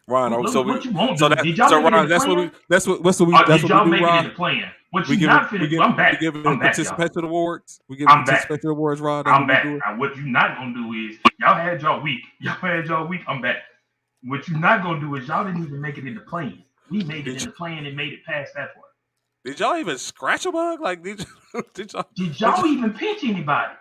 Ron, what you won't so do? that, did y'all so make Ron, it in the plan? that's what we did y'all do, make Ron. it in the plan? What you not finished? I'm back. We give I'm back, participation awards. We give I'm participation awards, Ron. I'm back. What you not gonna do is y'all had y'all week. I'm back. What you not gonna do is y'all didn't even make it in the plan. We made it in the plan and made it past that part. Did y'all even scratch a bug? Like did y'all even pinch anybody?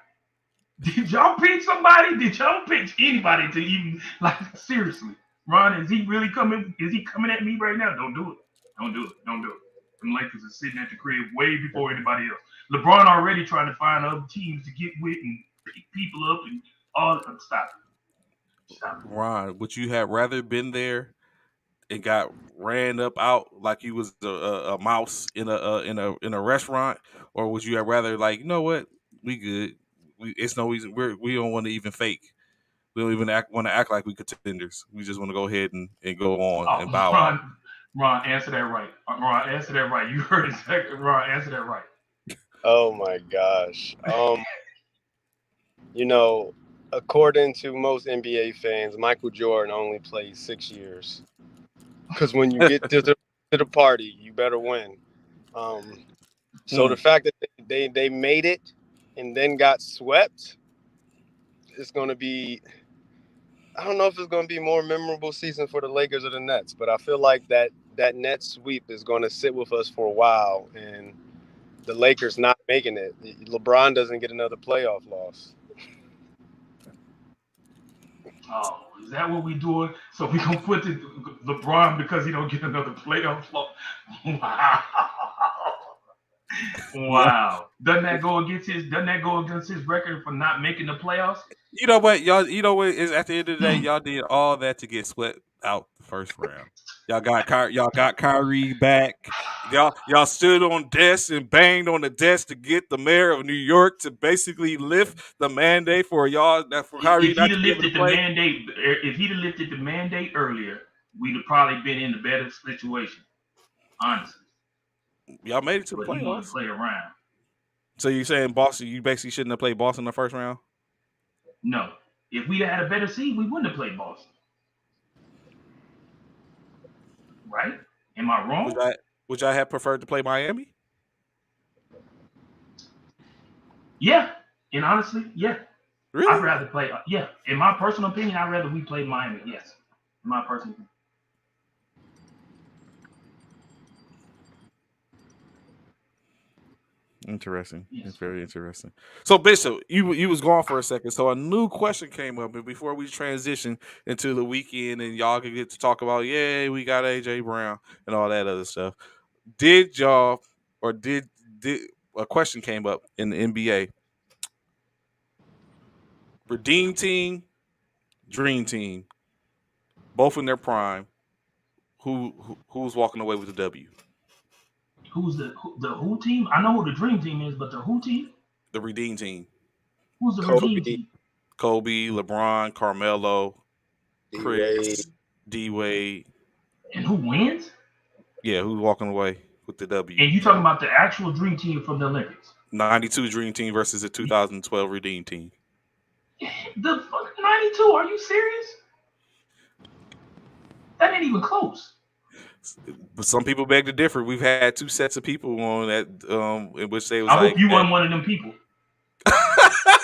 Did y'all pick somebody? Did y'all pick anybody to even like seriously? Ron, is he really coming? Is he coming at me right now? Don't do it. Don't do it. Don't do it. Them Lakers are sitting at the crib way before anybody else. LeBron already trying to find other teams to get with and pick people up and all. Stop it. Stop it. Ron, would you have rather been there and got ran up out like you was a mouse in a restaurant, or would you have rather like, you know what, we good, it's no reason, we don't want to even fake, we don't even want to act like we contenders, we just want to go ahead and go on Oh, and bow out. Ron, answer that right. Ron, answer that right. You heard exactly. Ron, answer that right. Oh my gosh. According to most NBA fans, Michael Jordan only played 6 years. Because when you get to the party, you better win. So the fact that they made it and then got swept, it's going to be. I don't know if it's going to be a more memorable season for the Lakers or the Nets, but I feel like that Nets sweep is going to sit with us for a while, and the Lakers not making it. LeBron doesn't get another playoff loss. Oh, is that what we doing? So we gonna put the LeBron because he don't get another playoff loss? Wow. Wow. Doesn't that go against his record for not making the playoffs? You know what, y'all? You know what is at the end of the day, y'all did all that to get swept out the first round. Y'all got Kyrie back. Y'all stood on desks and banged on the desk to get the mayor of New York to basically lift the mandate for y'all for Kyrie If he'd not to have be able to lifted the play. mandate, if he'd have lifted the mandate earlier, we'd have probably been in a better situation, honestly. Y'all made it to the But he wanted to playoffs. play around. So you saying Boston? You basically shouldn't have played Boston in the first round. No, if we'd had a better seed, we wouldn't have played Boston. Right? Am I Would wrong? I would I have preferred to play Miami? Yeah. And honestly, yeah. I'd Really? rather play. Yeah. In my personal opinion, I'd rather we play Miami. Yes. In my personal opinion. Interesting. It's Yes. very interesting. So Bishop, you was gone for a second. So a new question came up, and before we transition into the weekend, and y'all can get to talk about, yeah, we got AJ Brown and all that other stuff. Did y'all or did a question came up in the NBA? Redeem team, dream team, both in their prime. Who's walking away with the W? Who's the who team? I know who the dream team is, but the who team? The redeem team. Who's the redeem Kobe, team? Kobe, LeBron, Carmelo, D Wade. Chris, D Wade. And who wins? Yeah, who's walking away with the W? And you talking about the actual dream team from the Olympics? 92 Dream Team versus the 2012 Redeem Team. The fucking 92? Are you serious? That ain't even close. But some people beg to differ. We've had two sets of people on that, in which they was I hope like, you weren't one of them people. I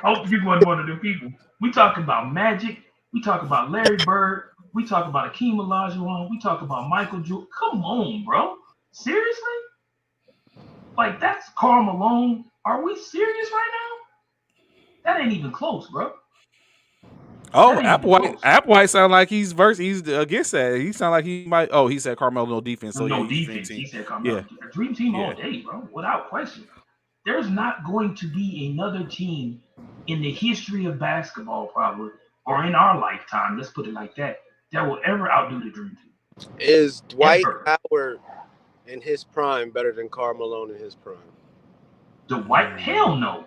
hope you weren't one of them people. We talk about Magic. We talk about Larry Bird. We talk about Akeem Olajuwon. We talk about Michael Jordan. Come on, bro. Seriously? Like that's Karl Malone. Are we serious right now? That ain't even close, bro. oh, That ain't even close. Applewhite sound like he's against that. He sound like he might. Oh, he said Carmelo no defense. So yeah, No he's Dream defense. Team. He said Yeah, Carmelo. Dream team all yeah. day, bro. Without question. There's not going to be another team in the history of basketball, probably, or in our lifetime, let's put it like that will ever outdo the Dream Team. Is Dwight Ever. Howard in his prime better than Karl Malone in his prime? Dwight? Hell no.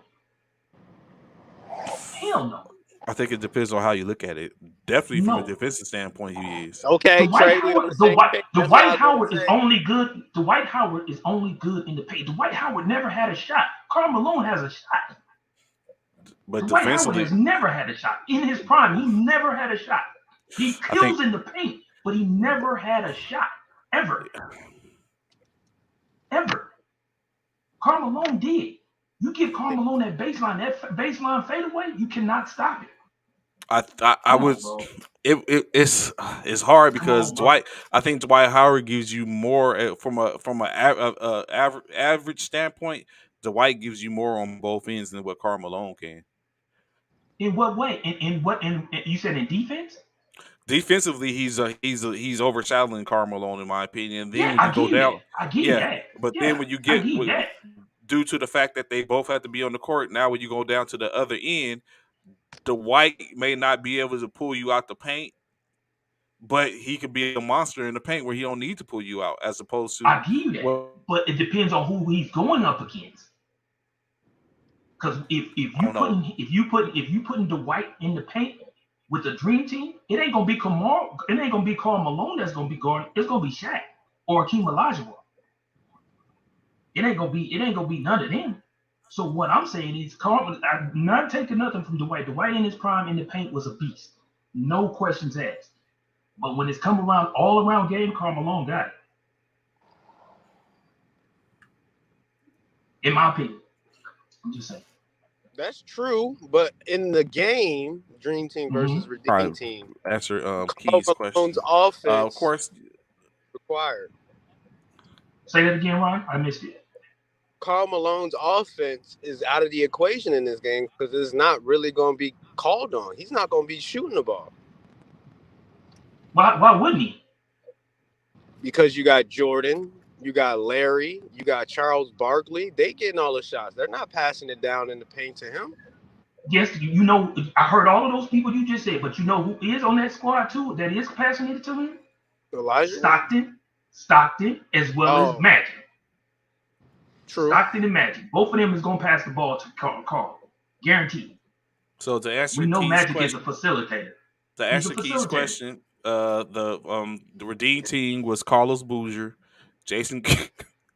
Hell no. I think it depends on how you look at it. Definitely from a defensive standpoint, he is. Okay, Dwight Trey, Howard, Dwight Howard is only good. Dwight Howard is only good in the paint. Dwight Howard never had a shot. Karl Malone has a shot. But Dwight Howard has never had a shot. In his prime, he never had a shot. He kills in the paint, but he never had a shot. Ever. Ever. Karl Malone did. You give Karl Malone that baseline fadeaway, you cannot stop it. It's hard because I think Dwight Howard gives you more from a average standpoint. Dwight gives you more on both ends than what Karl Malone can. In what way? In what? In you said in defense? Defensively, he's overshadowing Karl Malone in my opinion. Then Yeah, when I you go give you down, that. I give you yeah, that. but then Yeah, when you I get give you that. due to the fact that they both have to be on the court, now when you go down to the other end, Dwight may not be able to pull you out the paint, but he could be a monster in the paint where he don't need to pull you out, as opposed I to give you that. well, But it depends on who he's going up against. Because if I you don't know. putting Dwight in the paint with the dream team, it ain't gonna be Kamar, it ain't gonna be Karl Malone that's gonna be guarding. It's gonna be Shaq or Akeem Olajuwon. It ain't gonna be none of them. So what I'm saying is, I'm not taking nothing from Dwight. Dwight in his prime in the paint was a beast, no questions asked. But when it's come around all around game, Karl Malone got it. In my opinion, I'm just saying. That's true, but in the game, Dream Team Mm-hmm. versus All Redeem right, Team, answer Karl Key's Malone's question. Of offense course, required. Say that again, Ron. I missed it. Karl Malone's offense is out of the equation in this game because it's not really going to be called on. He's not going to be shooting the ball Why wouldn't he? because you got Jordan, you got Larry, you got Charles Barkley. They getting all the shots. They're not passing it down in the paint to him. Yes, you know, I heard all of those people you just said, but you know who is on that squad too that is passionate to him? Elijah? Stockton, as well as Oh, Magic. true. Stockton and Magic. Both of them is gonna pass the ball to Carl. Guaranteed. so to answer We know Key's Magic is a question, facilitator. He's a facilitator. the redeem team was Carlos Boozer, Jason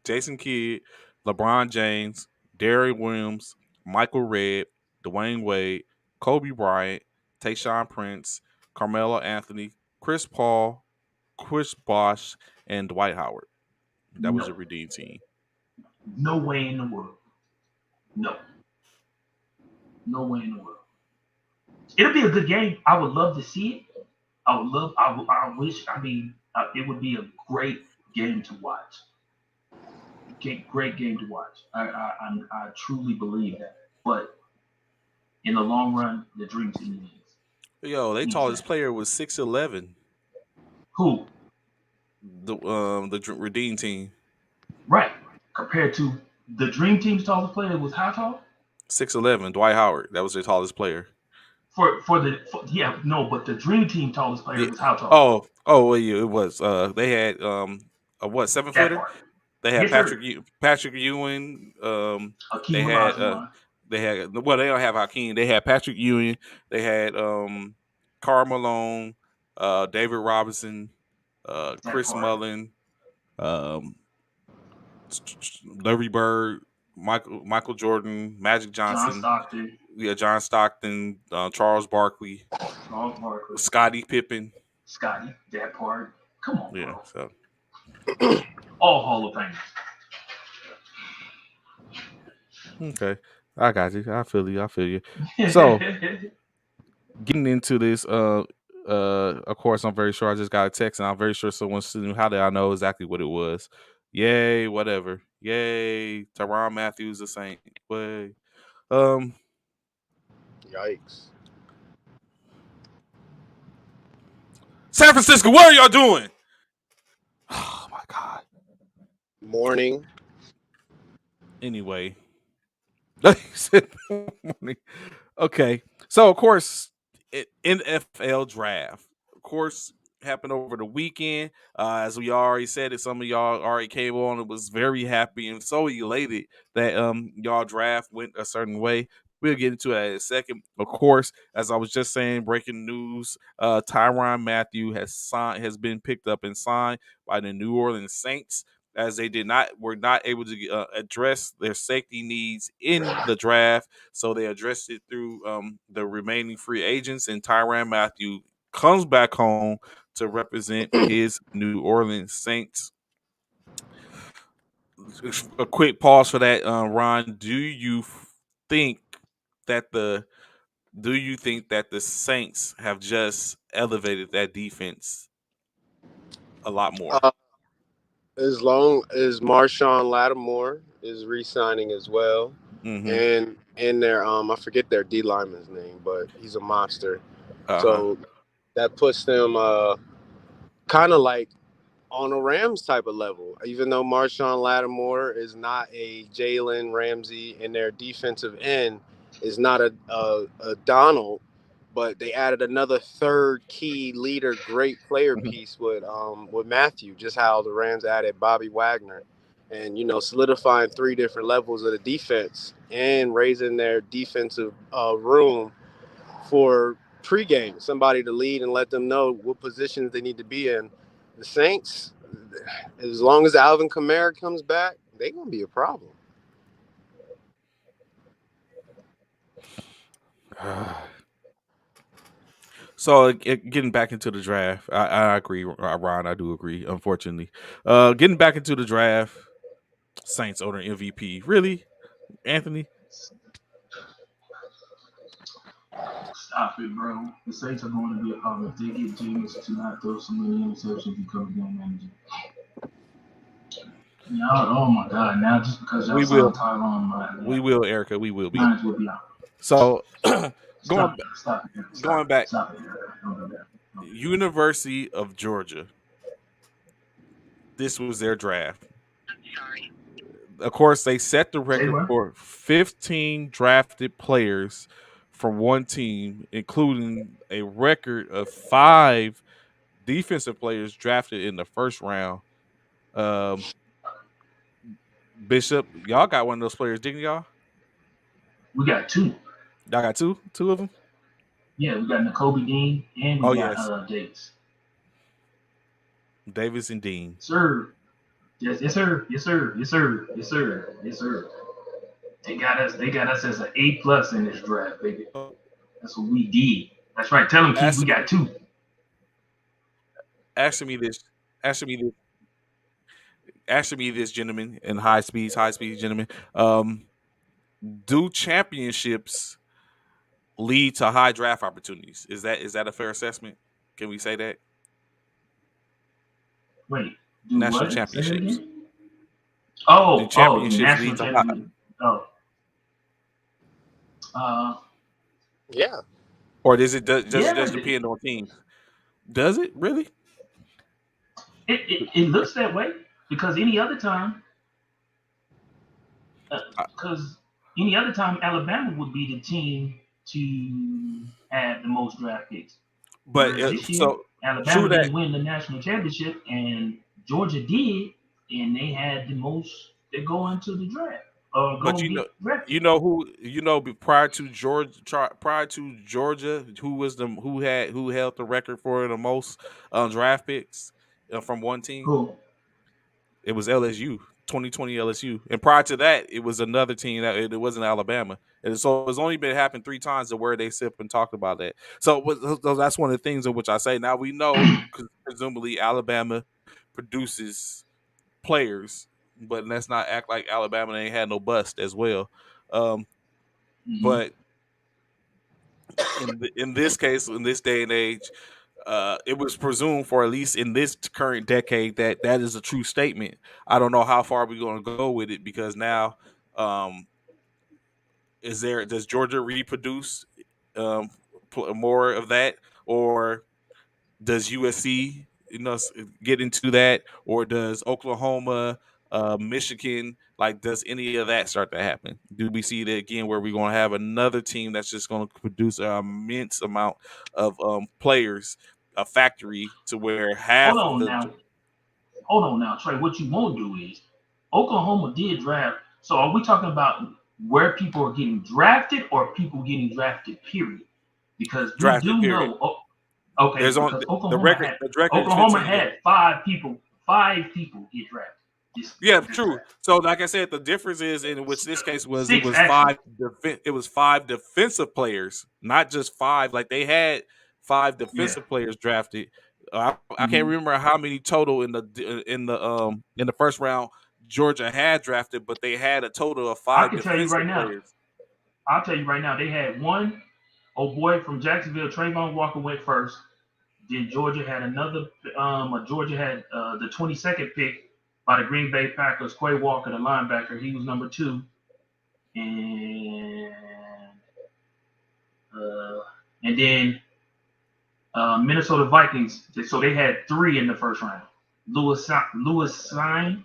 Jason Kidd, LeBron James, Derrick Williams, Michael Redd, Dwayne Wade, Kobe Bryant, Tayshaun Prince, Carmelo Anthony, Chris Paul, Chris Bosh, and Dwight Howard. That was No. the redeem team. No way in the world. No. No way in the world. It'll be a good game. I would love to see it. I wish, it would be a great game to watch. Great game to watch. I truly believe that. But in the long run, the dream team wins. Yo, they Hands tallest down. player was 6'11". Who? The redeem team Right. Compared to the dream team's tallest player was how tall? 6'11". Dwight Howard. That was their tallest player. Yeah, no, but the dream team tallest player Yeah. was how tall? Well, yeah, it was. They had a what 7 footer? That part. They had Yes, sir. Patrick Ewing. Akeem They had Olajuwon. well, they don't have Hakeem. They had Patrick Ewing. They had Karl Malone, David Robinson, That Chris part. Mullen, um, Larry Bird, Michael Jordan, Magic John Johnson, Stockton. yeah, John Stockton, Charles Barkley, Charles Barkley. Scottie Pippen. Scotty. That part. Come on, Yeah, bro. so All Hall of Famers. okay, I got you. I feel you. I feel you. So getting into this, of course, I'm very sure I just got a text, and I'm very sure someone knew. How did I know exactly what it was? Yay, whatever. Yay, Tyrann Matthews, the Saint. Way. Um, Yikes. San Francisco, what are y'all doing? Oh my God. Morning. Anyway, okay. So of course, NFL draft, of course, happened over the weekend. As we already said, it some of y'all already came on and was very happy and so elated that y'all draft went a certain way. We'll get into that in a second. Of course, as I was just saying, breaking news: Tyrann Matthew has been picked up and signed by the New Orleans Saints, as they were not able to address their safety needs in the draft, so they addressed it through the remaining free agents. And Tyrann Matthew comes back home to represent his New Orleans Saints. A quick pause for that, Ron. Think that the do you think that the Saints have just elevated that defense a lot more? Uh, as long as Marshawn Lattimore is re-signing as well, Mm-hmm. and their I forget their D lineman's name, but he's a monster. Uh-huh. So that puts them kind of like on a Rams type of level. Even though Marshawn Lattimore is not a Jalen Ramsey and their defensive end is not a Donald, but they added another third key leader, great player piece with Matthew. Just how the Rams added Bobby Wagner, and solidifying three different levels of the defense and raising their defensive room for pregame, somebody to lead and let them know what positions they need to be in. The Saints, as long as Alvin Kamara comes back, they're gonna be a problem. So getting back into the draft, I agree, Ron. I do agree. Unfortunately, getting back into the draft, Saints owner MVP. Really, Anthony? Stop it, bro. The Saints are going to be a problem if they get James to not throw so many interceptions become game manager. Y'all, oh my God! Now just because y'all We will. signed Tyron, We will, Erica. We will. might as well be out. So going Stop it! Stop it! Stop going it! back, Stop it! Don't do that. Don't do that. University of Georgia. This was their draft. Of course, they set the Say record what? for 15 drafted players from one team, including a record of 5 defensive players drafted in the first round. Um, Bishop, y'all got one of those players, didn't y'all? We got two. Y'all got two of them. Yeah, we got N'Kobe Dean and we Oh got yes, Davis. Davis and Dean. Sir. Yes, yes, sir. Yes, sir. Yes, sir. Yes, sir. Yes, sir. They got us. They got us as an A plus in this draft, baby. That's what we did. That's right. Tell them, Keith, we Asking got two. asking me this, asking me this, asking me this, gentlemen, and high speed gentlemen. Do championships lead to high draft opportunities? Is that a fair assessment? Can we say that Wait, do national what? Say that championships? again? Do Oh, the championships national lead to high? championship. Oh, uh, Yeah, Or does it yeah. just depend on teams? Does it really? It looks that way because any other time, Uh, because any other time, Alabama would be the team to have the most draft picks. But Whereas this year, so true Alabama that. didn't win the national championship, and Georgia did, and they had the most that go into the draft or But go get drafted. prior to Georgia, who held the record for the most draft picks from one team? Cool. It was LSU, 2020 LSU, and prior to that, it was another team that it wasn't Alabama, and so it's only been happened 3 times to where they sip and talked about that. So that's one of the things in which I say now we know because presumably Alabama produces players, but let's not act like Alabama ain't had no bust as well. Um, Mm-hmm. but in this case, in this day and age, it was presumed for at least in this current decade that that is a true statement. I don't know how far we're going to go with it because now, um, does Georgia reproduce um, more of that, or does USC get into that, or does Oklahoma, Michigan, like does any of that start to happen? Do we see that again where we're going to have another team that's just going to produce an immense amount of players, a factory to where Hold half of on the now. Hold on now, Trey. What you won't do is Oklahoma did draft. So are we talking about where people are getting drafted or people getting drafted? Period. Because we drafted do period? know. Oh, okay, There's on because the record is Oklahoma 15. had 5 people get drafted. Yeah, This true. draft. So, like I said, the difference is in which this case was it Six was actually. it was 5 defensive players, not just 5. Like they had 5 Yeah. defensive players drafted. I can't Mm-hmm. remember how many total in the first round Georgia had drafted, but they had a total of I 5 can tell you right defensive now. players. I'll tell you right now. They had one old boy from Jacksonville, Trayvon Walker went first. Then Georgia had another. Georgia had the 22nd pick by the Green Bay Packers, Quay Walker, the linebacker, he was number 2, and uh, then Minnesota Vikings. So they had 3 in the first round. Lewis Sine,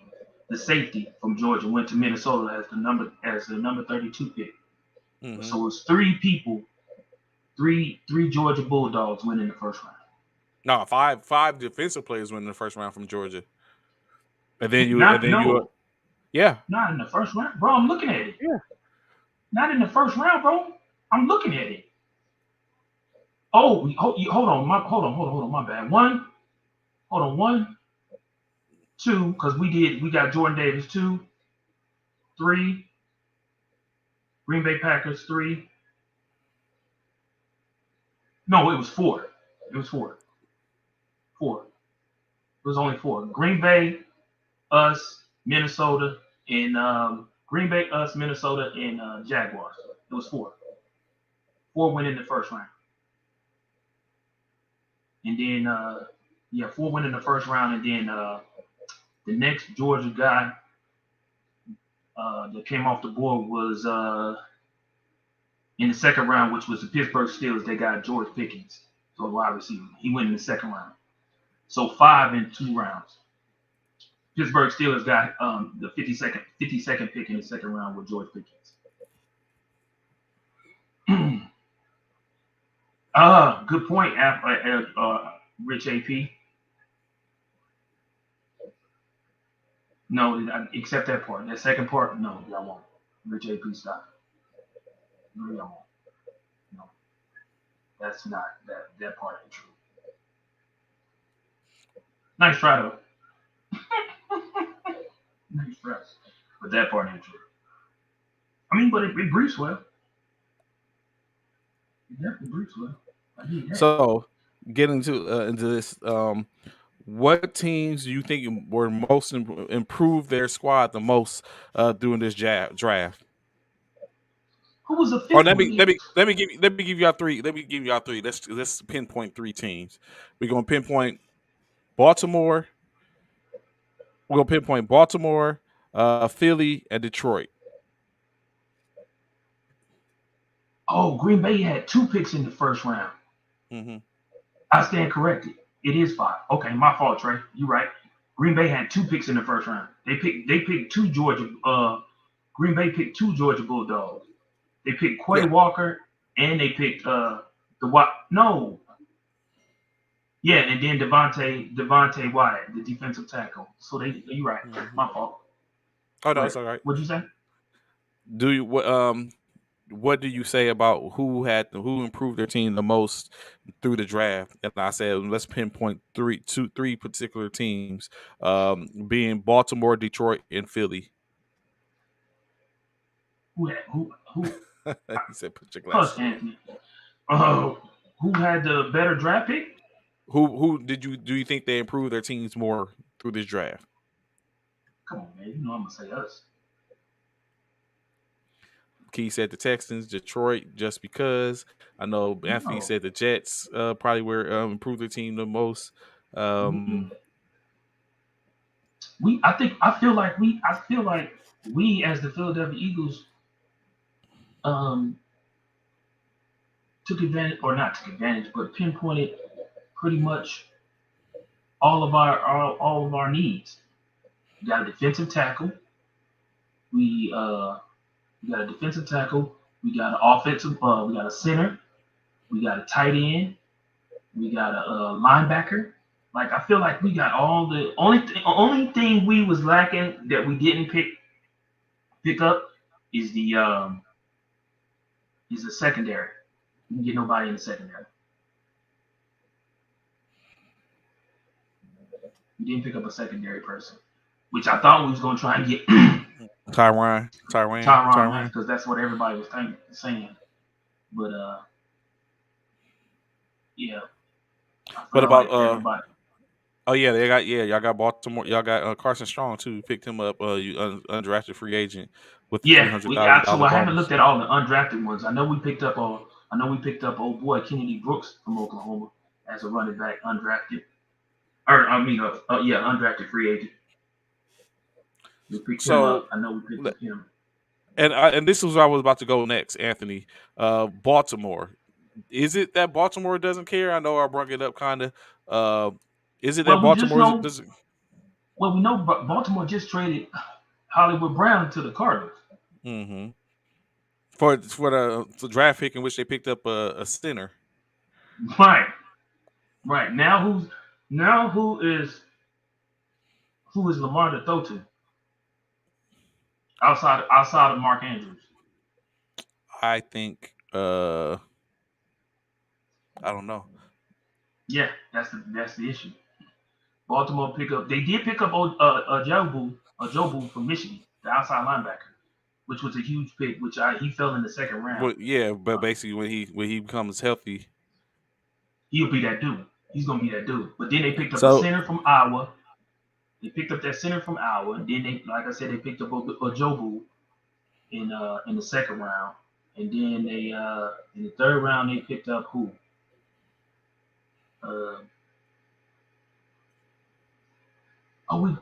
the safety from Georgia, went to Minnesota as the number 32 pick. Mm-hmm. So it was 3 people, three Georgia Bulldogs went in the first round. No, five defensive players went in the first round from Georgia, and then yeah, not in the first round, bro. I'm looking at it. Yeah. Not in the first round, bro. I'm looking at it. Oh, hold on, my bad. 1, 2, because we got Jordan Davis 2, 3, Green Bay Packers 3. No, it was 4. It was 4. 4. It was only 4. Green Bay, us, Minnesota, and Green Bay, us, Minnesota, and Jaguars. It was 4. 4 went in the first round. And then 4 went in the first round, and then the next Georgia guy that came off the board was in the second round, which was the Pittsburgh Steelers. They got George Pickens, so a wide receiver. He went in the second round. So 5 in 2 rounds. Pittsburgh Steelers got the 52nd pick in the second round with George Pickens. Good point, Rich AP. No, except that part. That second part, no, y'all won't. Rich AP, stop. No, y'all won't. No, that's not that part ain't true. Nice try though. Nice try, but that part ain't true. I mean, but it briefs well. It definitely briefs well. I need that. So, getting into this, what teams do you think were most improved their squad the most during this draft? Who was the fifth? Or let me give y'all 3. Let me give y'all 3. Let's pinpoint 3 teams. We're gonna pinpoint Baltimore. We're gonna pinpoint Baltimore, Philly, and Detroit. Oh, Green Bay had 2 picks in the first round. Mm-hmm. I stand corrected. It is 5. Okay, my fault, Trey. You're right. Green Bay had 2 picks in the first round. They picked 2 Georgia. Green Bay picked 2 Georgia Bulldogs. They picked Quay Walker and they picked No. Yeah, and then Devontae Wyatt, the defensive tackle. So you're right. Mm-hmm. My fault. Oh no, it's all right. What'd you say? What do you say about who improved their team the most through the draft? And I said let's pinpoint 3 particular teams, being Baltimore, Detroit, and Philly. Who? He said, "Put your glasses on." Anthony. Who had the better draft pick? Who do you think they improved their teams more through this draft? Come on, man. You know I'm gonna say us. Key said the Texans, Detroit, just because. I know Anthony said the Jets probably were improved their team the most. I feel like we as the Philadelphia Eagles took advantage, or not took advantage, but pinpointed pretty much all of our needs. We got a defensive tackle. We got a defensive tackle. We got an offensive. We got a center. We got a tight end. We got a linebacker. Like I feel like we got all the only thing we was lacking that we didn't pick up is the secondary. We didn't get nobody in the secondary. We didn't pick up a secondary person, which I thought we was gonna try and get Tyron, because that's what everybody was saying. But yeah. What about everybody? Oh yeah, y'all got Baltimore. Y'all got Carson Strong too. Picked him up. Undrafted free agent with $300,000. I haven't looked at all the undrafted ones. I know we picked up old boy Kennedy Brooks from Oklahoma as a running back, undrafted. Undrafted free agent. We picked him So, up. I know we picked up him. and this is where I was about to go next, Anthony. Baltimore. Is it that Baltimore doesn't care? I know I brought it up kind of. Is it that Well, we just Baltimore know. doesn't? Well, we know Baltimore just traded Hollywood Brown to the Cardinals. Mm-hmm. For the draft pick in which they picked up a center. Right. Right. Now who is Lamar to throw to outside of Mark Andrews? I think. I don't know. Yeah, that's the issue. Baltimore they did pick up Jobu from Michigan, the outside linebacker, which was a huge pick, he fell in the second round. Well, yeah, but Uh, basically when he becomes healthy, he'll be that dude. He's gonna be that dude. But then they picked up a so center from Iowa. They picked up that center from Iowa, and then like I said, they picked up Jobu in the second round, and then they in the third round they picked up who? Uh, oh we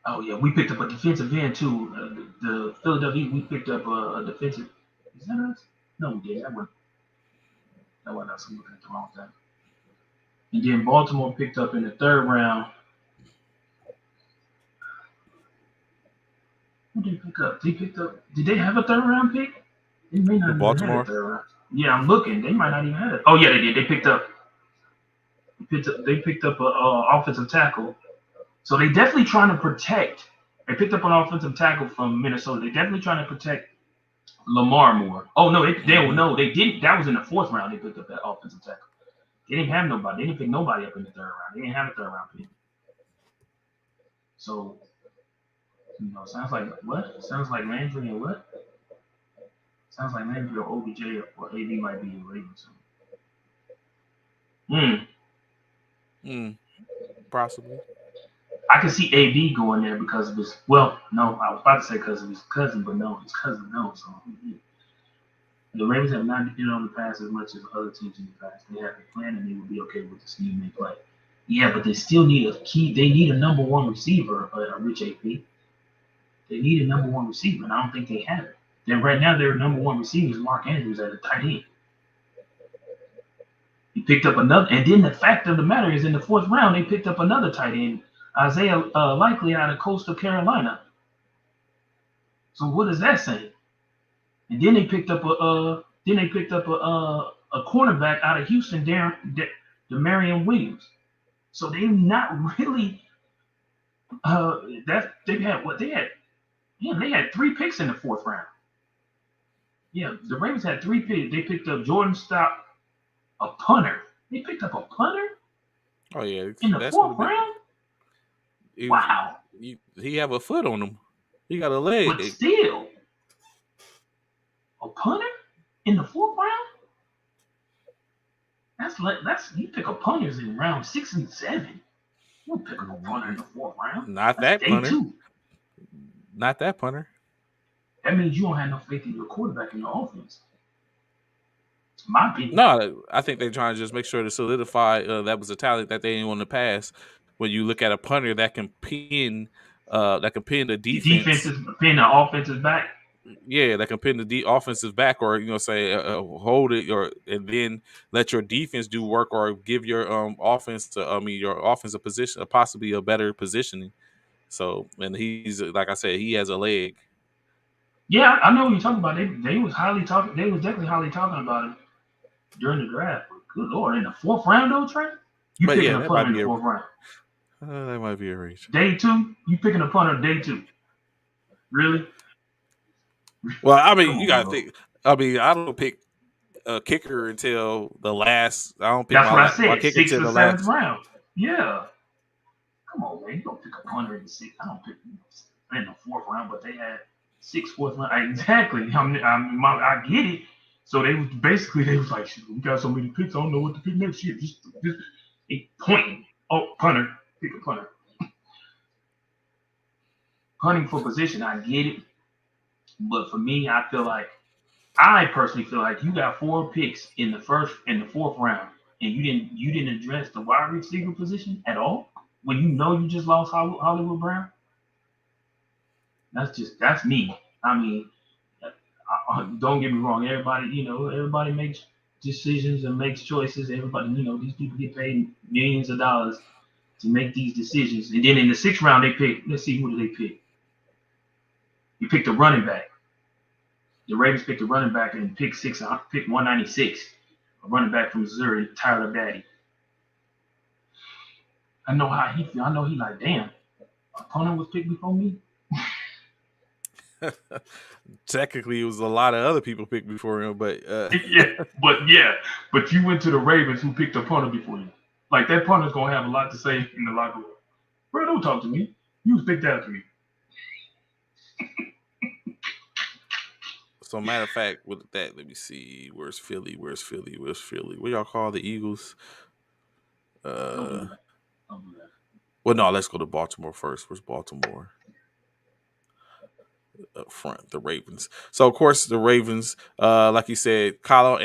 Oh yeah, we picked up a defensive end too. The Philadelphia, we picked up a defensive. Is that us? No, we did. That wasn't us. I'm looking at the wrong thing. And then Baltimore picked up in the third round. Who did they pick up? They picked up. Did they have a third round pick? They may not even have a Baltimore. third round. Yeah, I'm looking. They might not even have it. Oh yeah, they did. They picked up. They picked up a offensive tackle. So they definitely trying to protect. They picked up an offensive tackle from Minnesota. They definitely trying to protect Lamar Moore. Oh no, they didn't. That was in the fourth round. They picked up that offensive tackle. They didn't have nobody. They didn't pick nobody up in the third round. They didn't have a third round pick. So, sounds like what? Sounds like Landry and what? Sounds like Landry or OBJ or AB might be in Ravens. Possibly. I can see AB going there because of his. Well, no, I was about to say because of his cousin, but no, his cousin no. So the Ravens have not been on the pass as much as other teams in the past. They have a plan and they will be okay with the scheme they play. Yeah, but they still need a key. They need a number one receiver, Rich AP. They need a number one receiver, and I don't think they have it. Then right now, their number one receiver is Mark Andrews at a tight end. He picked up another, and then the fact of the matter is, in the fourth round, they picked up another tight end, Isaiah Likely out of Coastal Carolina. So what does that say? And then they picked up a cornerback out of Houston, Demarion Williams. So they're not really they had. Yeah, they had 3 picks in the fourth round. Yeah, the Ravens had 3 picks. They picked up Jordan Stout, a punter. They picked up a punter. Oh yeah, in the fourth round. Wow. He have a foot on him. He got a leg. But still, a punter in the fourth round. That's you pick up punters in round 6 and 7. You don't pick up a punter in the fourth round. Not that's that punter. 2. Not that punter. That means you don't have no faith in your quarterback in your offense. My opinion. No, I think they're trying to just make sure to solidify that was a talent that they didn't want to pass. When you look at a punter that can pin the defense, pin the offensive back. Yeah, that can pin the offensive back, or say hold it, and then let your defense do work, or give your your offensive position possibly a better positioning. So, and he's like I said, he has a leg. Yeah, I know what you're talking about. They was definitely highly talking about it during the draft. But good Lord, in the fourth round though, Trey? You picking a punter in the fourth round? That might be a reach. Day 2, you picking a punter day 2? Really? Well, I mean, you gotta think. I mean, I don't pick a kicker until the last. I don't pick my kicker until the last round. Yeah. Come on, man. You don't pick a punter in the 6th. I don't pick in the fourth round, but they had 6 fourth round. Exactly. I get it. So they was like, we got so many picks. I don't know what to pick next year. Just pointing. Oh, punter. Pick a punter. Punting for position, I get it. But for me, I personally feel like you got 4 picks in the fourth round, and you didn't address the wide receiver position at all when you know you just lost Hollywood Brown. That's me. I mean, don't get me wrong. Everybody, everybody makes decisions and makes choices. Everybody, these people get paid millions of dollars to make these decisions. And then in the sixth round, they pick. Let's see, who did they pick? You picked a running back. The Ravens picked a running back and pick 196, a running back from Missouri, Tyler Batty. I know how he feel. I know he like, damn, opponent was picked before me. Technically, it was a lot of other people picked before him, but but you went to the Ravens who picked a punter before you. Like that punter's gonna have a lot to say in the locker room. Bro, don't talk to me. You was picked after me. so matter of fact, with that, let me see. Where's Philly? Where's Philly? Where's Philly? What y'all call the Eagles? Don't do Uh, that. Don't do that. well, no, let's go to Baltimore first. Where's Baltimore? Up front, the Ravens. So of course the Ravens, like you said, Kyle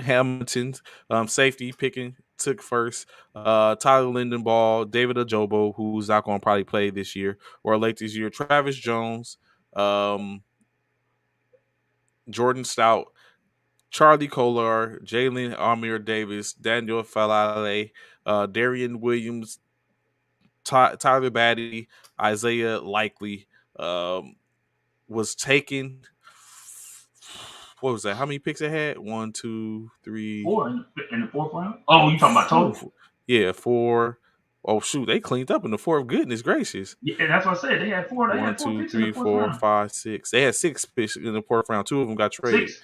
Hamilton's safety picking took first. Tyler Lindenball, David Ajobo, who's not going to probably play this year or late this year. Travis Jones, um, Jordan Stout, Charlie Kolar, Jalen Amir Davis, Daniel Falale, Darian Williams, Tyler Batty, Isaiah Likely. Um, was taken. What was that? How many picks it had? One, two, three, Four in the fourth round. Oh, you talking about total? Yeah, four. Oh shoot, they cleaned up in the fourth. Goodness gracious. Yeah, that's what I said. They had four. They One, had four two, picks in the three, fourth four, round. five, six. They had six picks in the fourth round. Two of them got traded. Six.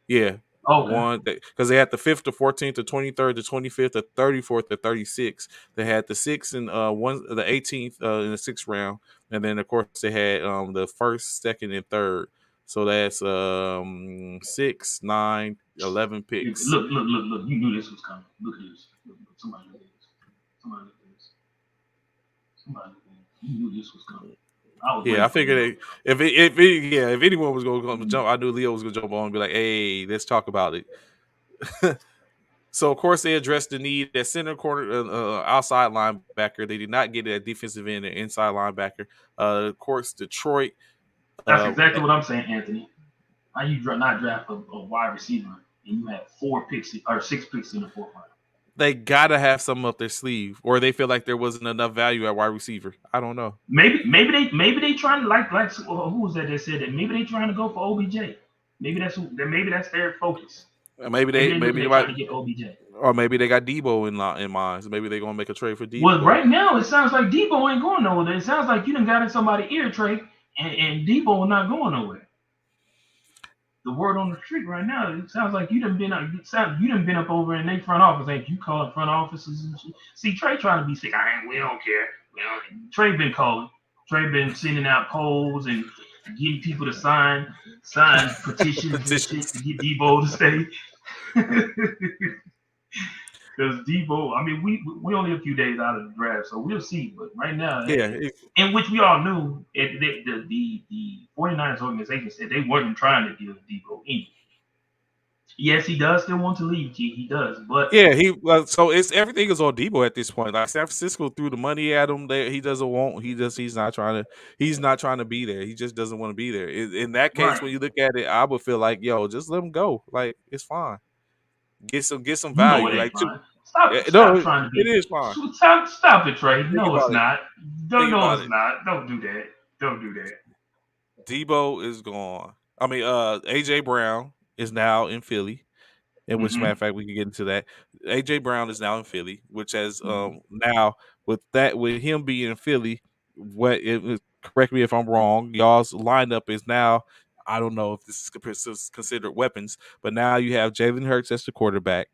Yeah. Okay. One because they had the 5th, the 14th, the 23rd, the 25th, the 34th, the 36th. They had the 6th and the 18th in the 6th round, and then of course they had the 1st, 2nd, and 3rd. So that's 6, 9, 11 picks. Look. You knew this was coming. Look at this. Look. Somebody look at this. Somebody look at this. Somebody look at this. You knew this was coming. I was Yeah, waiting I for you. figured if anyone was going to come jump, I knew Leo was going to jump on and be like, "Hey, let's talk about it." So of course they addressed the need at center, corner, outside linebacker. They did not get it at defensive end and inside linebacker. Of course, Detroit. That's Uh, exactly what I'm saying, Anthony. How you not draft a wide receiver and you have 4 picks or 6 picks in the fourth round? they gotta have something up their sleeve, or they feel like there wasn't enough value at wide receiver. I don't know. Maybe they trying to like who was that said that maybe they trying to go for OBJ. Maybe that's their focus. Maybe Maybe they they maybe looking they at might, trying to get OBJ. or maybe they got Debo in mind. So maybe they're gonna make a trade for Well, Debo. right now it sounds like Debo ain't going nowhere. It sounds like you done got in somebody's ear, Trey, and Debo not going nowhere. The word on the street right now, it sounds like you done been up over in their front office, ain't you? Calling front offices and shit. See, Trey trying to be sick. We don't care. Trey been calling. Trey been sending out polls and getting people to sign petitions and shit to Petitions. get Debo to stay. Because Debo, I mean, we only a few days out of the draft, so we'll see. But right now, Yeah, in which we all knew, the 49ers organization said they weren't trying to give Debo any. Yes, he does still want to leave, G. He does, but yeah. So it's everything is on Debo at this point. Like San Francisco threw the money at him. He doesn't want. He's not trying to. He's not trying to be there. He just doesn't want to be there. In that case, right, when you look at it, I would feel like, yo, just let him go. Like it's fine. Get some you know it value. ain't Like fine. no, Stop trying to it be. is fine. Stop it, Trey. Think No, it's about it. not. Don't. Think No, about it's it. not. Don't do that. Don't do that. Debo is gone. I mean, AJ Brown is now in Philly. In which matter Mm-hmm. of fact, we can get into that. AJ Brown is now in Philly, which has Mm-hmm. now with him being in Philly, correct me if I'm wrong. Y'all's lineup is now. I don't know if this is considered weapons, but now you have Jalen Hurts as the quarterback,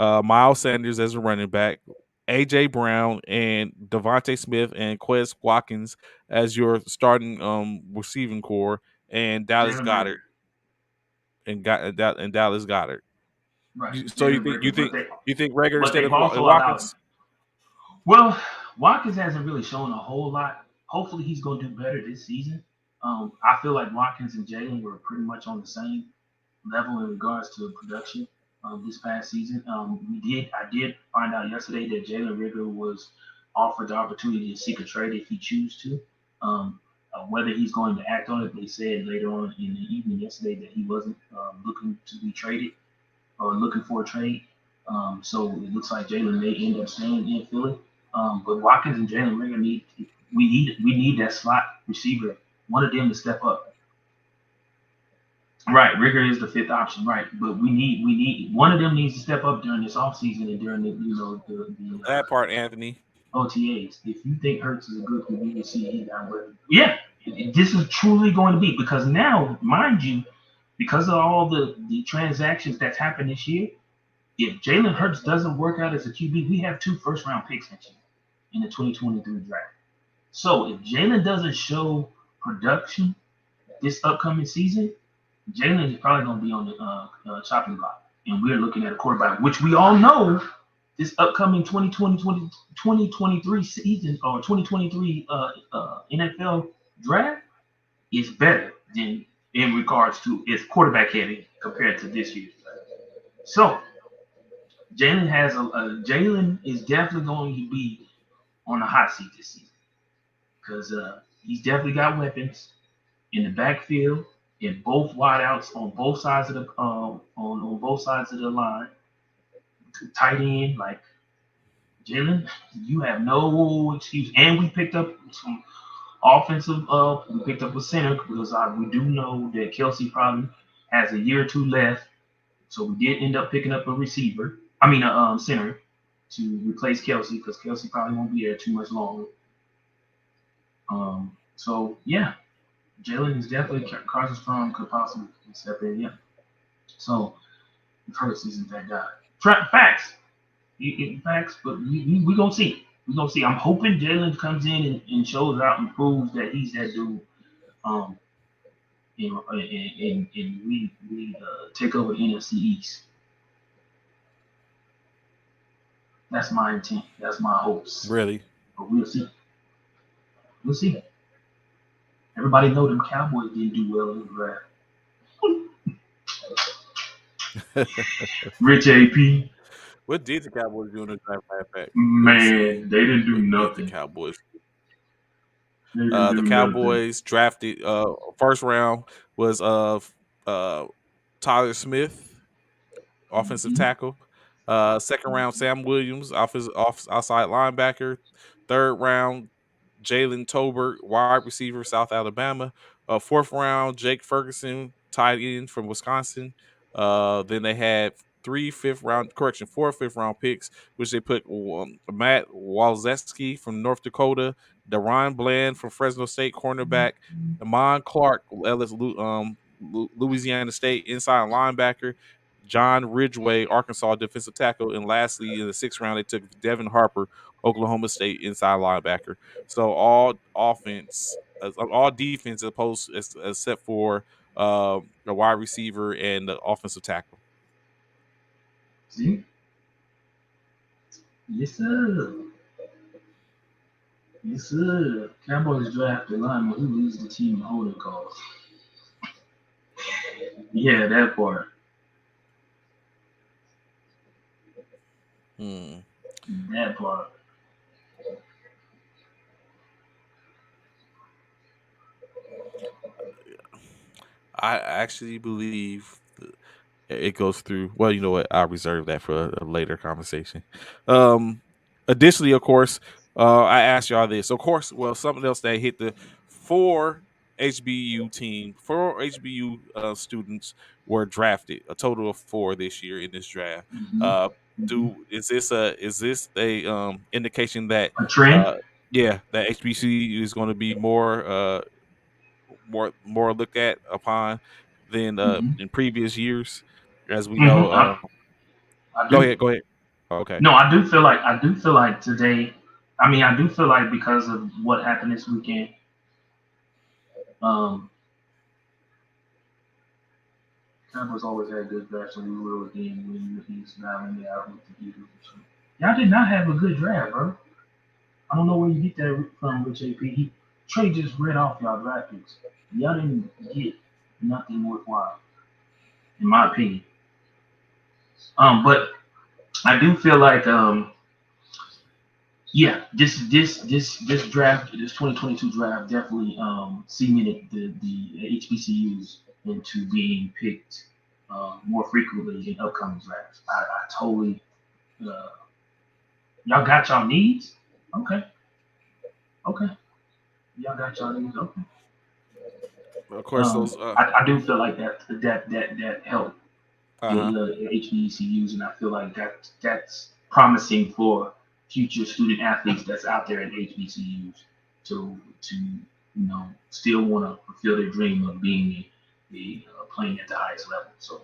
Miles Sanders as a running back, AJ Brown and Devontae Smith and Quez Watkins as your starting receiving core, and Dallas Jalen Goddard Rager. and Dallas Goddard. Right, So Jalen Rager. you think Rager But instead they've of also allowed. Watkins? Well, Watkins hasn't really shown a whole lot. Hopefully, he's going to do better this season. I feel like Watkins and Jalen were pretty much on the same level in regards to production this past season. I did find out yesterday that Jalen Rigger was offered the opportunity to seek a trade if he choose to. Um, Whether he's going to act on it, they said later on in the evening yesterday that he wasn't looking to be traded or looking for a trade. So it looks like Jalen may end up staying in Philly. But Watkins and Jalen Ringer we need that slot receiver, one of them to step up. Right, Rigger is the fifth option, right? But we need one of them needs to step up during this offseason and during the That part, Anthony. OTAs. If you think Hurts is a good QB, you see he's not ready. Yeah, this is truly going to be because now, mind you, because of all the transactions that's happened this year, if Jalen Hurts doesn't work out as a QB, we have 2 first-round picks next year in the 2023 draft. So if Jalen doesn't show production this upcoming season, Jalen is probably going to be on the chopping block. And we're looking at a quarterback, which we all know this upcoming 2023 season or 2023 NFL draft is better than in regards to its quarterback heavy compared to this year's draft. So Jalen is definitely going to be on the hot seat this season because he's definitely got weapons in the backfield, in both wideouts on both sides of the on both sides of the line, tight end. Like Jalen, you have no excuse. And we picked up some offensive. We picked up a center because we do know that Kelsey probably has a year or two left. So we did end up picking up a receiver. I mean, a center to replace Kelsey because Kelsey probably won't be there too much longer. So yeah, Jalen is definitely Carson Strong could possibly step in. Yeah. So Hurts isn't that guy. Facts. Facts, but we gonna see. We gonna see. I'm hoping Jalen comes in and shows out and proves that he's that dude. Um, and we take over the NFC East. That's my intent. That's my hopes. Really? But we'll see. We'll see. Everybody know them Cowboys didn't do well in the draft. Rich AP. What did the Cowboys do in the draft? Man, they didn't do What did the nothing. Cowboys? They didn't The do nothing. Cowboys drafted first round was Tyler Smith, offensive Mm-hmm. tackle. Second round, Sam Williams, outside linebacker. Third round, Jalen Tolbert, wide receiver, South Alabama. Fourth round, Jake Ferguson, tight end from Wisconsin. Then they had four fifth round picks, which they put Matt Walzeski from North Dakota, Deron Bland from Fresno State, cornerback, Amon Clark, Louisiana State, inside linebacker, John Ridgway, Arkansas defensive tackle, and lastly in the sixth round they took Devin Harper, Oklahoma State inside linebacker. So all defense opposed except for the wide receiver and the offensive tackle. See? Yes, sir. Yes, sir. Cowboys draft a lineman who leads the team in holding calls. Yeah, that part. That part. I actually believe it goes through. Well, you know what? I'll reserve that for a later conversation. Additionally, of course, I asked y'all this. Of course, well, something else that hit the four HBU students were drafted. A total of 4 this year in this draft. Mm-hmm. Uh, Mm-hmm. is this a indication that A trend? that HBC is going to be more looked at upon than Mm-hmm. in previous years, as we know. Mm-hmm. I Go do. ahead. Go ahead. Okay. No, I do feel like today. I mean, I do feel like because of what happened this weekend, um, Cowboys always had good drafts, and we will again when he's battling it out with the Eagles. Y'all did not have a good draft, bro. I don't know where you get that from, Rich AP. Trey just read off y'all draft picks. Y'all didn't get nothing worthwhile, in my opinion. But I do feel like Yeah, this draft, this 2022 draft definitely cemented the HBCUs into being picked more frequently in upcoming drafts. I totally uh, y'all got y'all needs. Okay, okay, y'all got y'all needs. Okay. Of course, those. I do feel like that helped Uh-huh. the HBCUs, and I feel like that's promising for future student athletes that's out there at HBCUs to still want to fulfill their dream of being playing at the highest level. So,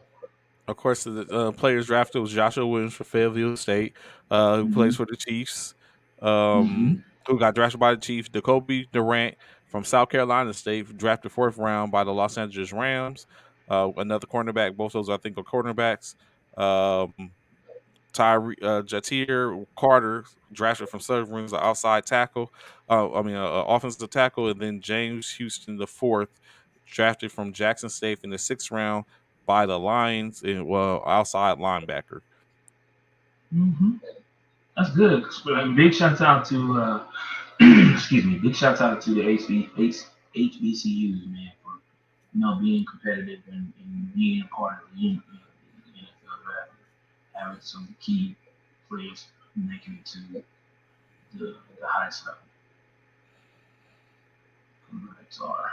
Of course, the players drafted was Joshua Williams for Fayetteville State, who plays hmm for the Chiefs. hmm Who got drafted by the Chiefs? Jacoby Durant from South Carolina State, drafted fourth round by the Los Angeles Rams. Another cornerback. Both those I think are cornerbacks. Um, Jatir Carter, drafted from Southern Rings, an outside tackle. Offensive tackle, and then James Houston the fourth, drafted from Jackson State in the sixth round by the Lions, and outside linebacker. hmm that's good. Big shout out to excuse me. Big shout out to the HBCUs, man, for being competitive and being a part of the NFL draft, having some key players making it to the highest level. Congrats are,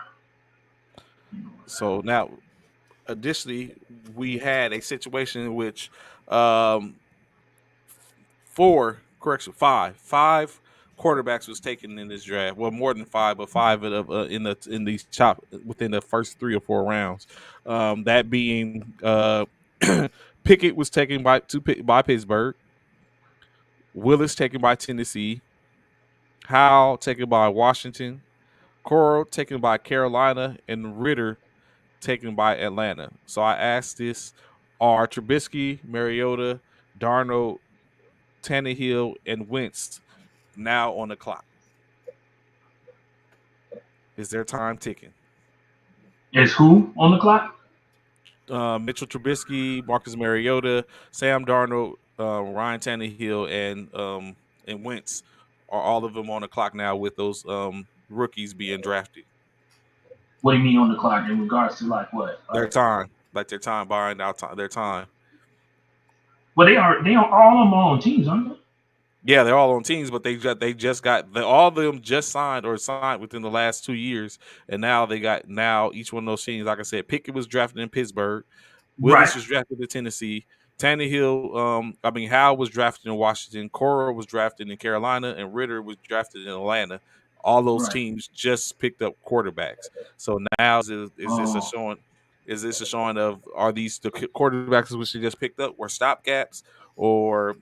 So now, additionally, we had a situation in which um, five quarterbacks was taken in this draft. Well, more than five, but five of in these chop within the first 3 or 4 rounds. That being Pickett was taken by Pittsburgh, Willis taken by Tennessee, Howell taken by Washington, Coral taken by Carolina, and Ritter taken by Atlanta. So I asked this: are Trubisky, Mariota, Darnold, Tannehill, and Wentz now on the clock? Is their time ticking? is who on the clock? Mitchell Trubisky, Marcus Mariota, Sam Darnold, Ryan Tannehill, and Wentz are all of them on the clock now with those rookies being drafted. What do you mean on the clock in regards to like what? Their time, like their time, buying out time, their time. Well, they are all on my own teams, aren't they? Yeah, they're all on teams, but all of them just signed within the last 2 years, and now each one of those teams. Like I said, Pickett was drafted in Pittsburgh, Right. Willis was drafted in Tennessee, Tannehill, Howell was drafted in Washington, Cora was drafted in Carolina, and Ritter was drafted in Atlanta. All those Right. teams just picked up quarterbacks. So now is this a Oh, showing? Is this a showing of are these the quarterbacks which they just picked up were stopgaps, or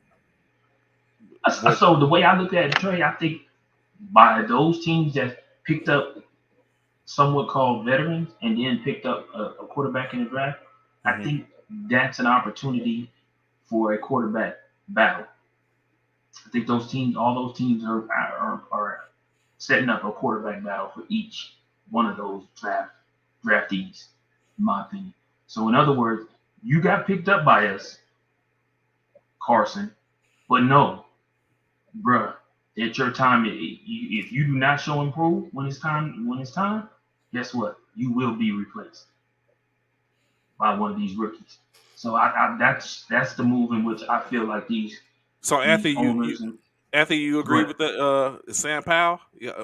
what? so the way I look at it, Trey, I think by those teams that picked up somewhat called veterans and then picked up a quarterback in the draft, I Mhm. think that's an opportunity for a quarterback battle. I think all those teams are setting up a quarterback battle for each one of those draftees, in my opinion. So in other words, you got picked up by us, Carson, but no, bruh, at your time, if you do not show improve when it's time, guess what? You will be replaced by one of these rookies. So that's the move in which I feel like So these Anthony, owners and Anthony, you go agree ahead. with the Sam Powell? Yeah,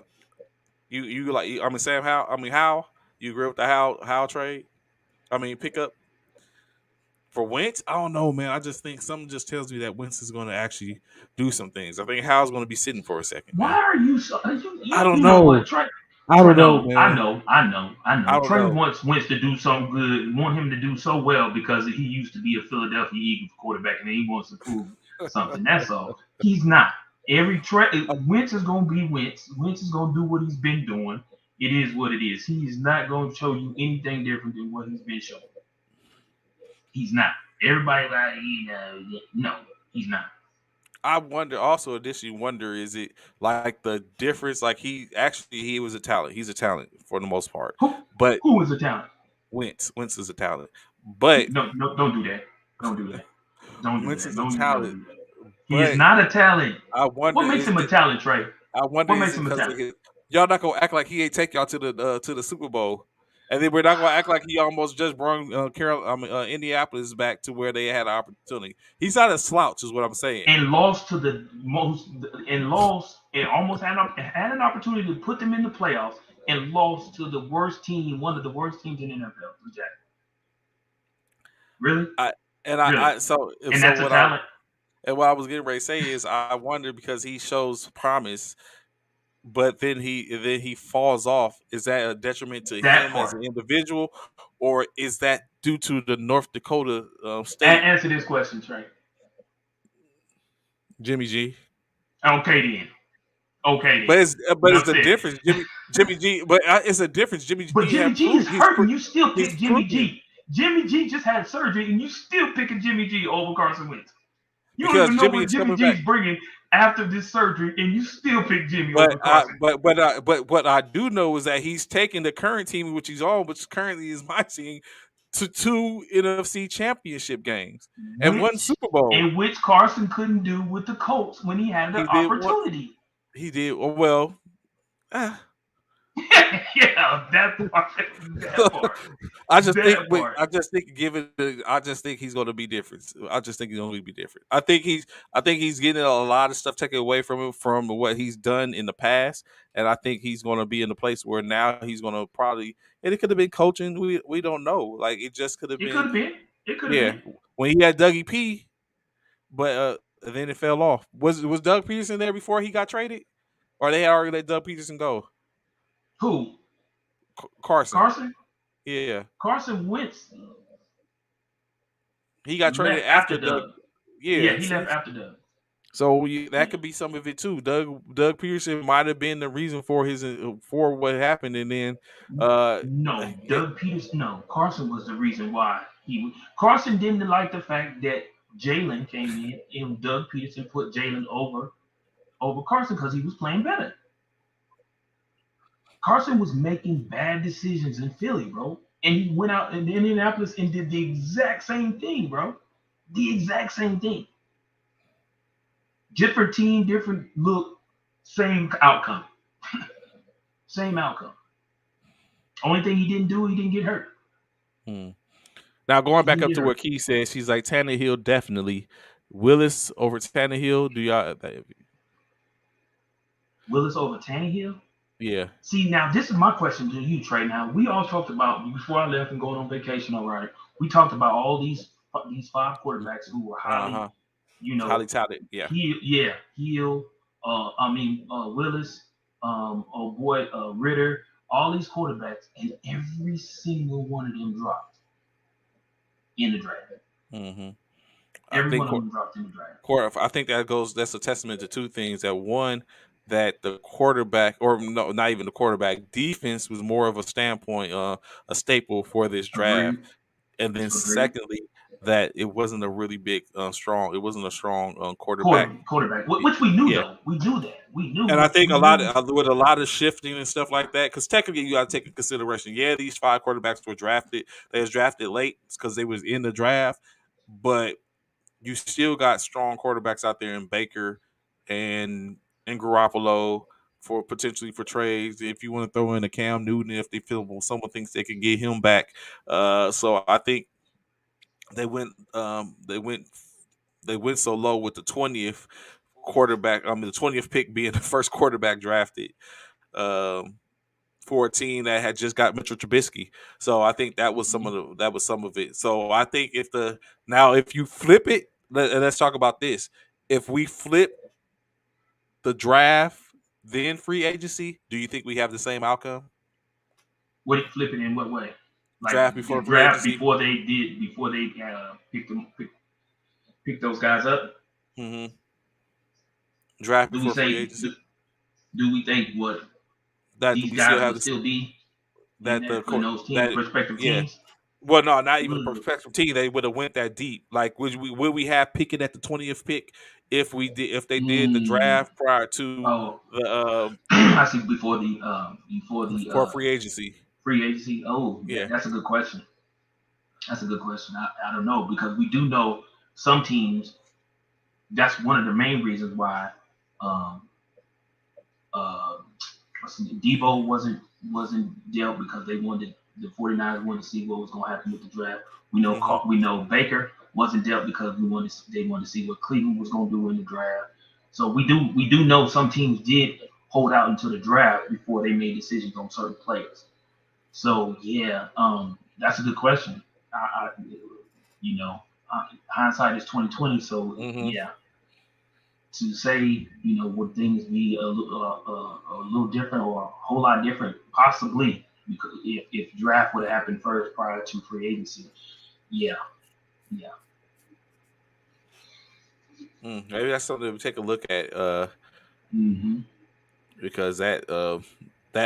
you like? I mean Sam Howell. I mean Howell. You agree with the Howell trade? I mean pickup for Wentz. I don't know, man. I just think something just tells me that Wentz is going to actually do some things. I think Howell's going to be sitting for a second, Why man. are you so? You, I you, don't you know know. what, Trey? I Trey, don't know, no, I man. know, I know, I I know. don't Trey know. wants to do something good, want him to do so well because he used to be a Philadelphia Eagles quarterback and he wants to prove something. That's all. He's not. Wentz is gonna be Wentz. Wentz is gonna do what he's been doing. It is what it is. He is not gonna show you anything different than what he's been showing. He's not. Everybody like, no, he's not. I wonder. Also, additionally, wonder is it like the difference? Like he was a talent. He's a talent for the most part, Who but who is a talent? Wentz is a talent, but No, no, don't do that. Don't do that. Don't do Wentz that. is a Don't talent, do that. He is but not a talent. I wonder What makes is him a it talent, Trey? I wonder What is makes it him a because of talent? his y'all not gonna act like he ain't take y'all to the Super Bowl, and then we're not gonna act like he almost just brought Indianapolis back to where they had an opportunity. He's not a slouch, is what I'm saying. And lost to the most, and lost, and almost had an opportunity to put them in the playoffs, and lost to the worst team, one of the worst teams in the NFL, the Jack. Really, I really, and so that's a talent. what I was getting ready to say is I wonder because he shows promise, but then he falls off. Is that a detriment to That him as part. an individual, or is that due to the North Dakota state Answer this question, Trey. Jimmy G? Okay then. Okay then. But it's Enough the said. difference, Jimmy G. But it's a difference. Jimmy But G Jimmy have G is proved hurting. You still he's pick Jimmy proven G. Jimmy G just had surgery, and you still picking Jimmy G over Carson Wentz. You don't because even know Jimmy what is Jimmy coming G back. is bringing after this surgery, and you still pick Jimmy over Carson. But what I do know is that he's taking the current team which he's on, which currently is my team, to two NFC championship games and one Which Super Bowl. in which Carson couldn't do with the Colts when he had the He did what opportunity. he did. Well, ah, Yeah, that part. That part. That part. I just think he's going to be different. I just think he's going to be different. I think he's getting a lot of stuff taken away from him from what he's done in the past, and I think he's going to be in a place where now he's going to probably. And it could have been coaching. We don't know. Like it just could have It could been. have been. It could have Yeah, been. when he had Dougie P, but then it fell off. Was Doug Peterson there before he got traded, or they had already let Doug Peterson go? Who? Carson. Carson? Yeah, Carson Wentz he got traded left after after Doug. Doug. Yeah, Yeah, he see, left after Doug. so that Yeah. could be some of it too. Doug Peterson might have been the reason for his for what happened, and then uh, No, it, Doug Peters. No, Carson was the reason why he. Carson didn't like the fact that Jalen came in and Doug Peterson put Jalen over Carson because he was playing better. Carson was making bad decisions in Philly, bro, and he went out in Indianapolis and did the exact same thing, bro. The exact same thing. Different team, different look, same outcome. Same outcome. Only thing he didn't do, he didn't get hurt. hmm. Now going He back didn't up get to what hurt. Key said, she's like Tannehill definitely. Willis over Tannehill. Do y'all? Willis over Tannehill. Yeah. See, now this is my question to you, Trey. Now we all talked about before I left and going on vacation. All right, we talked about all these five quarterbacks who were Uh highly, huh. you Highly know, touted. Yeah. Hill. Willis. Oh boy, Ritter. All these quarterbacks, and every single one of them dropped in the draft. Mm-hmm. I Every think one of them dropped in the draft. I think that's a testament to two things. That one, that the quarterback, or no, not even the quarterback, defense was more of a standpoint, a staple for this draft. Agreed. And then Agreed. secondly, that it wasn't a really big, it wasn't a strong quarterback. Quarterback, which we knew Yeah. though. We knew that. We knew. And I think We knew. with a lot of shifting and stuff like that, because technically you got to take in consideration. Yeah, these five quarterbacks were drafted. They was drafted late because they was in the draft, but you still got strong quarterbacks out there in Baker and Garoppolo for potentially for trades. If you want to throw in a Cam Newton, if they feel someone thinks they can get him back, so I think they went they went so low with the 20th quarterback. I mean, the 20th pick being the first quarterback drafted. Um, for a team that had just got Mitchell Trubisky. So I think that was some of it. So I think if you flip it, let's talk about this. If we flip the draft, then free agency, do you think we have the same outcome? What flip it in what way? Like Draft the before free draft agency. before they pick those guys up. Mm-hmm. Draft Do we before free say agency. do we think what That these we still guys have would still be in that there in those respective yeah. teams? Well, no, not even a Mm, prospective team. They would have went that deep. Like, would we have picking at the 20th pick if they did the mm, draft prior to oh, the I see before the for free agency? free agency. Oh, Yeah. that's a good question. That's a good question. I don't know because we do know some teams that's one of the main reasons why um, uh, Debo wasn't dealt because they wanted the 49ers wanted to see what was going to happen with the draft. Mm-hmm. We know Baker wasn't dealt because they wanted to see what Cleveland was going to do in the draft. So we do know some teams did hold out until the draft before they made decisions on certain players. So yeah, that's a good question. I you know, hindsight is 2020. So Mm-hmm. yeah, to say, would things be a little different or a whole lot different? Possibly, because if draft would have happened first prior to free agency. Yeah, yeah. Maybe that's something to take a look at. Mm-hmm. Because that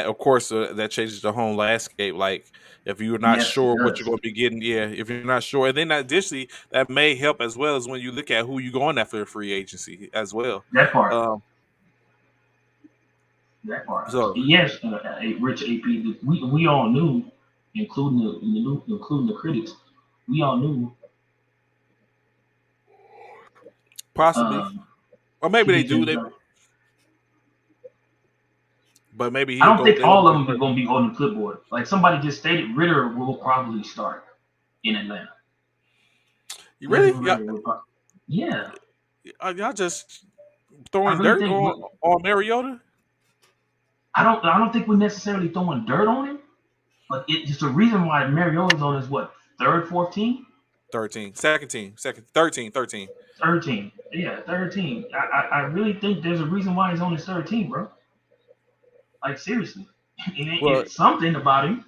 of course that changes the home landscape. Like if you're not Yes, it sure what you're does. going to be getting, yeah. If you're not sure, and then additionally, that may help as well as when you look at who you're going after free agency as well. That part. Um, That part. so Yes, Rich AP. We all knew, including the critics, we all knew possibly, um, or maybe they TD do. Jakes. But maybe I he'll don't go. think They all won't of go them are first. going to be holding the clipboard. Like somebody just stated, Ritter will probably start in Atlanta. You really? Desmond Yeah, Ritter will probably. Yeah, y'all just I throwing really dirt think. on Mariota. I don't think we're necessarily throwing dirt on him, but it's the reason why Mariota's on his what third, fourth team, 13, second team, second, 13, 13. third team. Yeah, third team. I really think there's a reason why he's on his third team, bro. Like seriously, Well, it's something about him.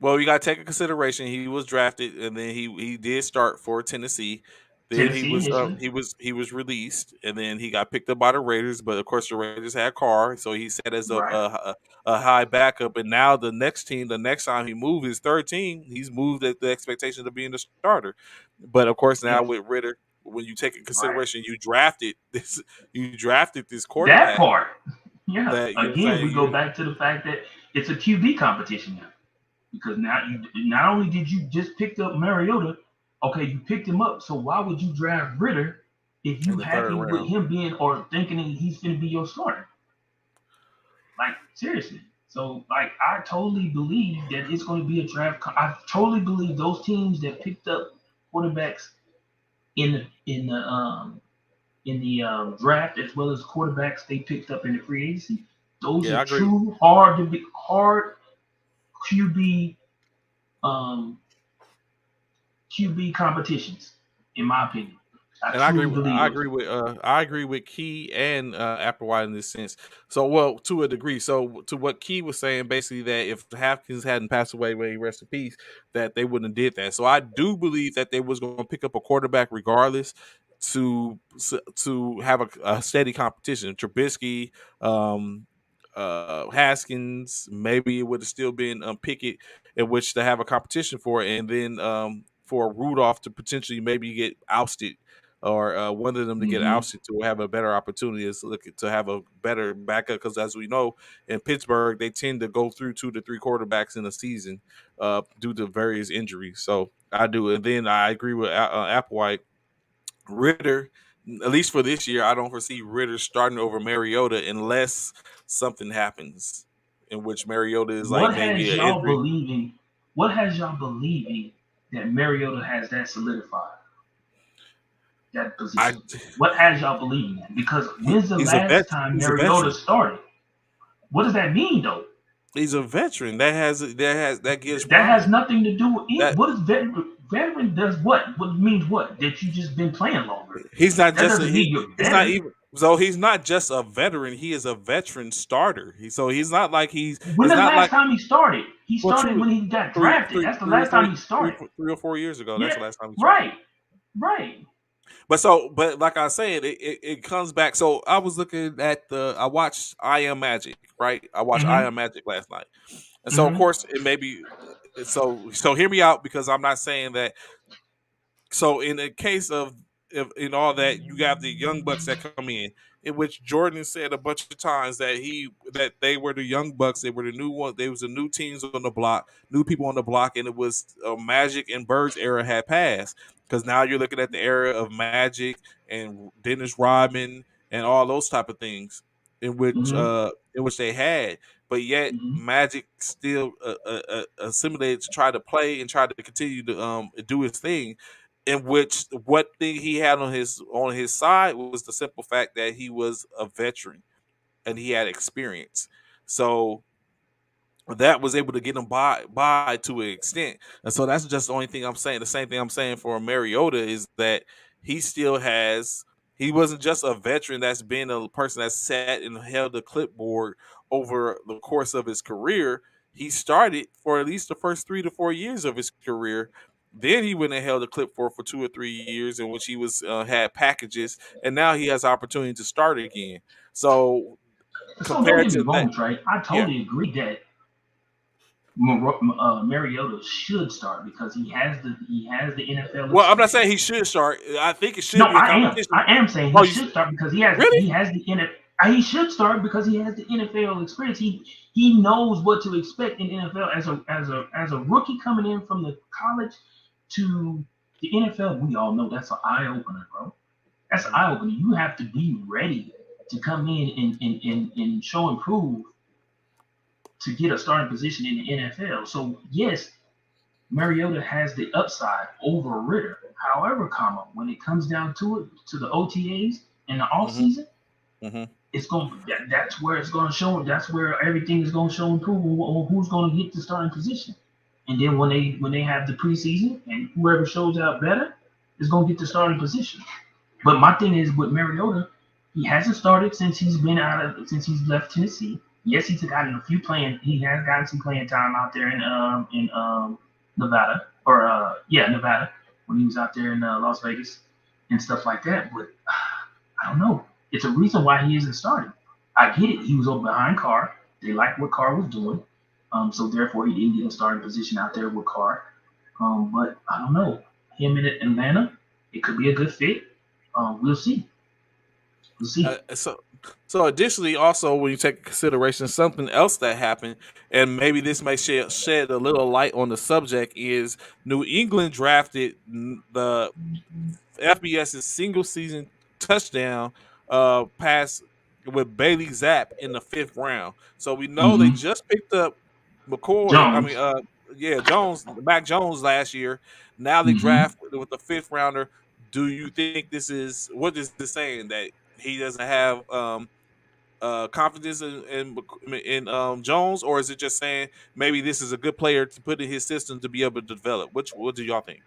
Well, you got to take into consideration he was drafted, and then he did start for Tennessee. Then Tennessee initially, he was released, and then he got picked up by the Raiders. But of course, the Raiders had Carr, so he set as right? a high backup. And now the next team, the next time he moved his third team, he's moved at the expectation of being the starter. But of course, now Yes, with Ritter, when you take in right. consideration you drafted this That quarterback part. Yeah. that you know what I'm Again, we saying go you back to the fact that it's a QB competition now. Because now you not only did you just picked up Mariota, okay, you picked him up. So why would you draft Ritter if in you the third happy with round. him being or thinking that he's going to be your starter? Like seriously. So like I totally believe that it's going to be a draft. I totally believe those teams that picked up quarterbacks in the draft as well as quarterbacks they picked up in the free agency. Those Yeah, are I agree. true hard QB um, QB competitions, in my opinion. I And I agree. truly believe I those. agree with. I agree with Key and Applewhite in this sense. So, well, to a degree. So, to what Key was saying, basically that if Hopkins hadn't passed away, may he rest in peace, that they wouldn't have did that. So, I do believe that they was going to pick up a quarterback regardless to have a steady competition. Trubisky, um, Haskins, maybe it would have still been Pickett in which to have a competition for, and then for Rudolph to potentially maybe get ousted or one of them to get Mm-hmm. ousted to have a better opportunity to have a better backup. Because as we know, in Pittsburgh, they tend to go through 2 to 3 quarterbacks in a season due to various injuries. So I do, and then I agree with Applewhite. Ritter, at least for this year, I don't foresee Ritter starting over Mariota unless something happens in which Mariota is like What maybe has an y'all injury. believing? What has y'all believing that Mariota has that solidified that I position? What has y'all believing that? Because when's the he's a last time he's a Mariota veteran. started? What does that mean though? He's a veteran that gives That has pride. nothing to do with it. That What is veteran? Veteran does what? What means what? That you just been playing longer. he's not That just doesn't mean you're he's not better. even so he's not just a veteran. He is a veteran starter. So he's not like When it's the not last like time he started? He well started true when he got three drafted. three That's the three or last four time he started. 3 or 4 years ago. That's Yeah, the last time he started. right, right. But like I said, it comes back. So I was looking at I watched I Am Magic, right? I watched I Mm-hmm. Am Magic last night. And so of Mm-hmm. course it may be so hear me out because I'm not saying that. So in the case of in all that, you got the young bucks that come in which Jordan said a bunch of times that they were the young bucks, they were the new one, they was the new teams on the block, new people on the block, and it was Magic and Bird's era had passed because now you're looking at the era of Magic and Dennis Rodman and all those type of things Mm-hmm. in which they had, but yet Mm-hmm. Magic still assimilated to try to play and try to continue to do his thing. In which what thing he had on his side was the simple fact that he was a veteran and he had experience. So that was able to get him by to an extent. And so that's just the only thing I'm saying. The same thing I'm saying for Mariota is that he still has he wasn't just a veteran that's been a person that sat and held the clipboard over the course of his career. He started for at least the first 3 to 4 years of his career. Then he went and held the clipboard for 2 or 3 years in which he was had packages, and now he has opportunity to start again. So So don't compared get me to that, wrong, Trey. I yeah. totally agree that Mariota should start because he has the NFL Well, I'm not saying he experience. should start. I think it No, should be a I am. competition. I am saying Oh, he you should start because he has really? he has the NFL. He should start because he has the NFL experience. He knows what to expect in NFL as a rookie coming in from the college to the NFL. We all know that's an eye opener, bro. That's an Mhm. eye opener. You have to be ready to come in and show and prove to get a starting position in the NFL. So yes, Mariota has the upside over Ritter. However, when it comes down to it, to the OTAs in the Mhm. offseason, Mhm. that's where it's going to show. That's where everything is going to show and prove on who's going to get the starting position. And then when they have the preseason and whoever shows out better is going to get the starting position. But my thing is with Mariota, he hasn't started since he's left Tennessee. Yes, he took out a few playing. He has gotten some playing time out there in Nevada Nevada when he was out there in Las Vegas and stuff like that. But I don't know. It's a reason why he isn't starting. I get it. He was over behind Carr. They liked what Carr was doing. So therefore he didn't get a starting position out there with Carr. But I don't know. Him in Atlanta, it could be a good fit. We'll see. We'll see. So additionally, also when you take into consideration something else that happened, and maybe this may shed a little light on the subject, is New England drafted the FBS's single season touchdown pass with Bailey Zapp in the 5th round. So we know they Mm-hmm. just picked up McCoy. I mean, Jones. yeah, Mac Jones last year. Now they Mm-hmm. draft with the 5th rounder. Do you think what is this saying that he doesn't have confidence in Jones, or is it just saying maybe this is a good player to put in his system to be able to develop? What do y'all think?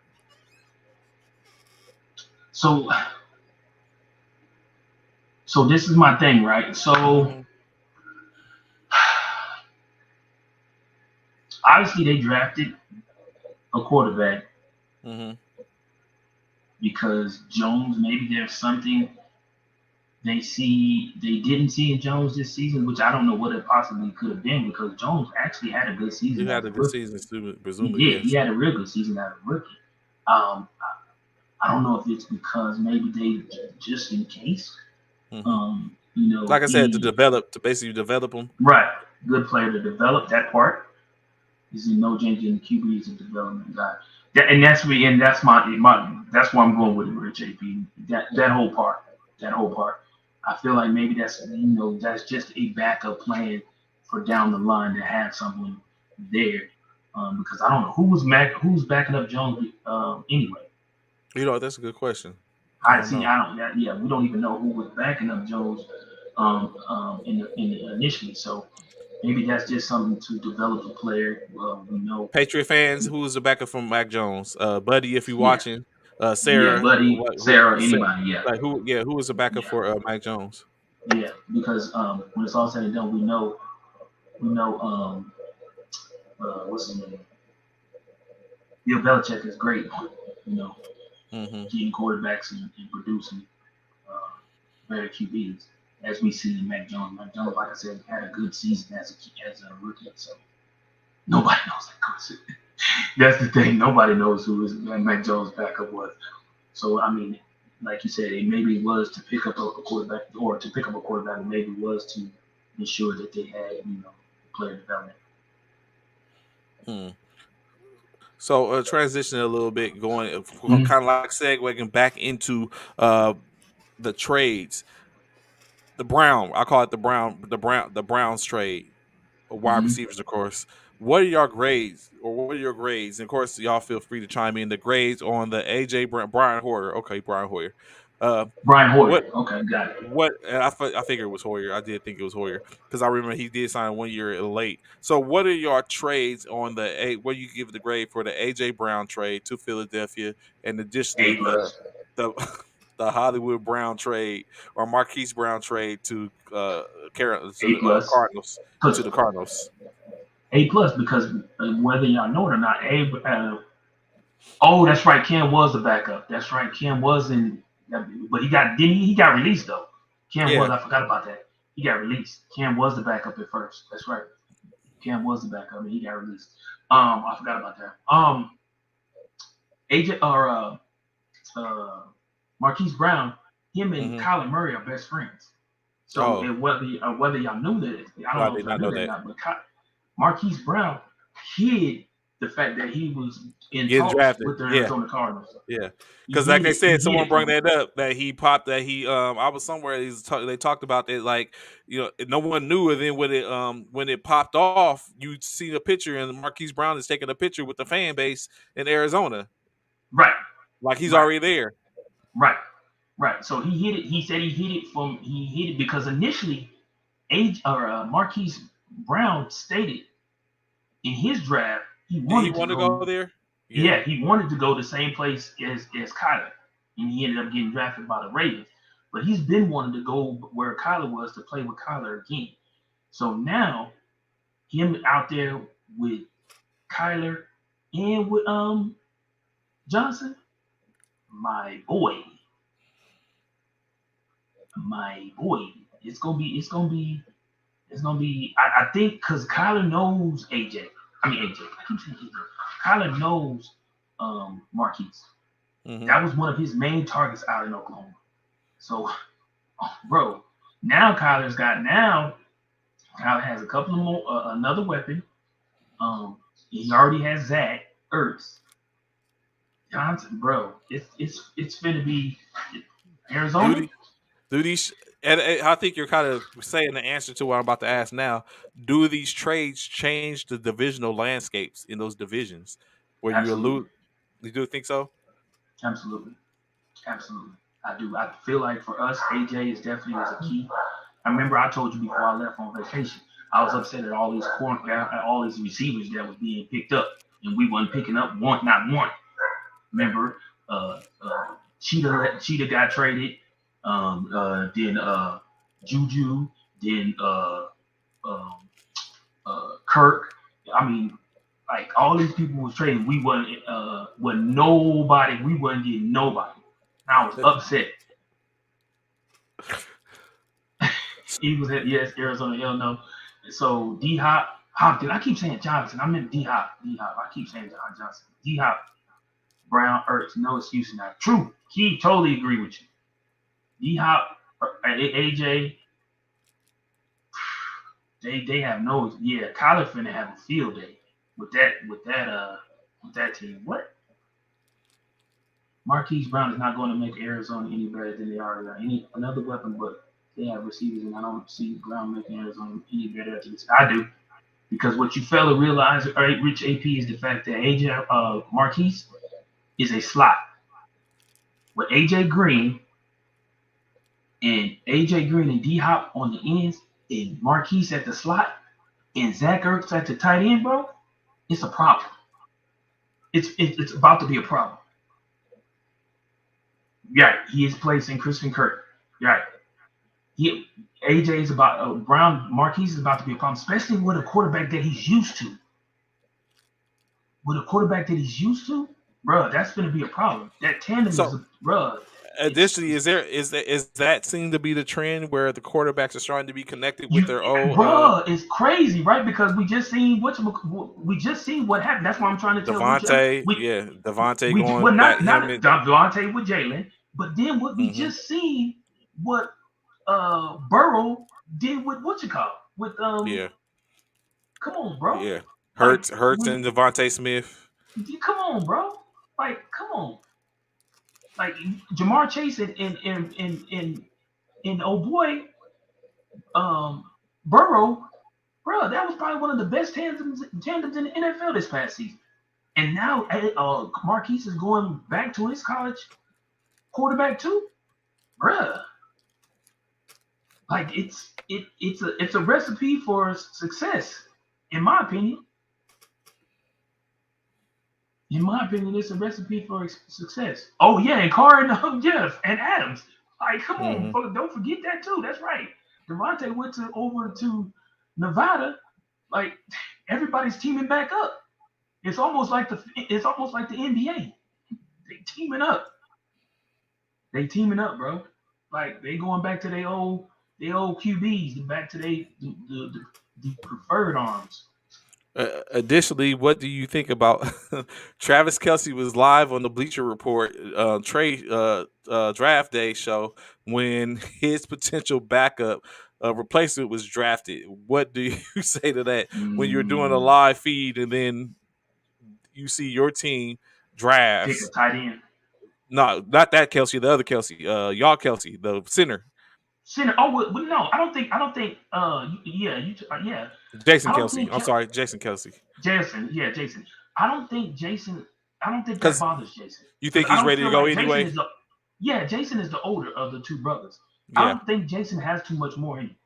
So so this is my thing, right? So Hmm. obviously they drafted a quarterback Hmm. because Jones, maybe there's something they didn't see in Jones this season, which I don't know what it possibly could have been because Jones actually had a good He season had as a a good rookie. season, He presumably, did. He yes. had a real good season as a rookie. Um, I don't know if it's because maybe they just in case, Hmm. Like I said, he to basically develop him. right good player to develop that part. He's in no change in the QB. He's a development guy. And that's me. And that's my that's where I'm going with it, Rich AP. That whole part. That whole part. I feel like maybe that's just a backup plan for down the line to have someone there. Because I don't know who's backing up Jones anyway. That's a good question. I I don't see. know. I don't. Yeah, we don't even know who was backing up Jones initially. So maybe that's just something to develop a player. We know. Patriot fans, who is the backup from Mac Jones? Buddy, if you're Yeah, watching, yeah, Sarah, Buddy, Sarah, anybody. Yeah, like who? Yeah, who is the backup yeah, for Mac Jones? yeah. Because when it's all said and done, we know what's his name? Bill Belichick is great. You know, Hmm. getting quarterbacks and producing uh, better QBs, as we see in Mac Jones. Mac Jones, like I said, had a good season as a rookie. So nobody knows that person. That's the thing. Nobody knows who Mac Jones' backup was. So I mean, like you said, it maybe was to pick up a quarterback, or to pick up a quarterback, and maybe was to ensure that they had, player development. Hmm. So transitioning a little bit, going Mm-hmm. kind of like segueing back into uh, the trades. The Brown, I call it the Browns trade. Wide Mm-hmm. receivers, of course. What are your grades, or what are your grades? And of course, y'all feel free to chime in. The grades on the AJ Brian Hoyer. Okay, Brian Hoyer. Uh, Brian Hoyer. what Okay, got it. and I figured it was Hoyer. I did think it was Hoyer because I remember he did sign 1 year late. So what are your trades on the what you give the grade for the AJ Brown trade to Philadelphia, and A additionally plus. the the Hollywood Brown trade or Marquise Brown trade to A plus. Cardinals to Because the Cardinals. A plus, because whether y'all know it or not, oh, that's right. Cam was the backup. That's right. Cam was in, but he got released though. Cam was. Yeah. I forgot about that. He got released. Cam was the backup at first. That's right. Cam was the backup, and he got released. I forgot about that. AJ or uh, Marquise Brown, him and Mm-hmm. Kyler Murray are best friends. So Oh, whether y'all knew that, I no, don't I know if did y'all not knew know that or that. not, but Marquise Brown hid the fact that he was in Getting talks drafted. with the Yeah. Arizona Cardinals. Yeah, He because like hid they it. He said, hid someone it brought from. that up that he popped that he I was somewhere they talked about that, like, no one knew, and then when it popped off, you see the picture, and Marquise Brown is taking a picture with the fan base in Arizona, Right, like he's right, already there. right, right. So he hid it. He said he hid it because initially, Marquise Brown stated in his draft he Did he wanted to want to go go. there? Yeah. Yeah, he wanted to go the same place as Kyler, and he ended up getting drafted by the Ravens. But he's been wanting to go where Kyler was to play with Kyler again. So now him out there with Kyler and with Johnson, my boy, my boy, it's gonna be. I think because Kyler knows AJ. I mean AJ. I keep saying AJ. Kyler knows Marquise. Mm-hmm. That was one of his main targets out in Oklahoma. So, bro, now Kyler has a couple of more, another weapon. He already has Zach Ertz Johnson, bro. It's gonna be Arizona. Duty, these, and I think you're kind of saying the answer to what I'm about to ask now. Do these trades change the divisional landscapes in those divisions where you Absolutely, allude? You do think so? absolutely, absolutely. I do. I feel like for us, AJ is definitely was a key. I remember I told you before I left on vacation, I was upset at all these receivers that was being picked up, and we wasn't picking up one, not one. Remember, Cheetah got traded. Then Juju. Then um, Kirk. I mean, like all these people was trading. We wasn't with nobody. We wasn't getting nobody. And I was upset. He was at, yes, Arizona. Hell no. So D Hop, Hopkins. I keep saying Johnson. I meant D Hop. D Hop. I keep saying John Johnson. D Hop. Brown, Ertz, no excuse now. True. He totally agree with you. D Hop, AJ, they have no, yeah. Kyler finna have a field day with that team. What? Marquise Brown is not going to make Arizona any better than they already are. Any another weapon, but they have receivers, and I don't see Brown making Arizona any better after this. I do, because what you fail to realize, right, Rich AP, is the fact that AJ Marquise is a slot with AJ Green and D Hop on the ends, and Marquise at the slot, and Zach Ertz at the tight end, bro. It's a problem. It's about to be a problem. Yeah, he is placing Christian Kirk. Right. He AJ is about Brown Marquise is about to be a problem, especially with a quarterback that he's used to. With a quarterback that he's used to, bro, that's going to be a problem. That tandem is, So, bro. additionally, is that seem to be the trend where the quarterbacks are starting to be connected with You, their old bro, it's crazy, right? Because we just seen what happened. That's why I'm trying to tell Rich. Devontae, yeah, Devontae We going well back not him and Devontae with Jalen. But then what we Mm-hmm. just seen, what Burrow did with what you call with Yeah. come on, bro. Yeah. Like Hurts when and Devontae Smith. come on, bro. Like come on. Like Jamar Chase and oh boy, um Burrow, bro, that was probably one of the best tandems in the NFL this past season. And now Marquise is going back to his college quarterback too, bruh. Like it's a recipe for success, in my opinion. In my opinion, it's a recipe for success. Oh yeah, and Carr and Jeff and Adams. Like, come on, Mm-hmm. don't forget that too. That's right. Devontae went over to Nevada. Like, everybody's teaming back up. It's almost like the NBA. They teaming up. They teaming up, bro. Like they going back to their old QBs, back to the preferred arms. Additionally, what do you think about Travis Kelsey was live on the Bleacher Report draft day show when his potential backup replacement was drafted? What do you say to that when you're doing a Mm, live feed and then you see your team pick a drafts? tight end. No, not that Kelsey, the other Kelsey, y'all Kelsey, the center, Center. Oh well, no, I don't think. I don't think. Yeah, yeah. Jason I don't Kelsey. think I'm sorry, Jason Kelsey. Jason. Yeah, Jason. I don't think Jason. I don't think that Because bothers Jason you because think I he's don't ready to feel go like Jason anyway? is the. Yeah, Jason is the older of the two brothers. I Yeah. don't think Jason has too much more in him.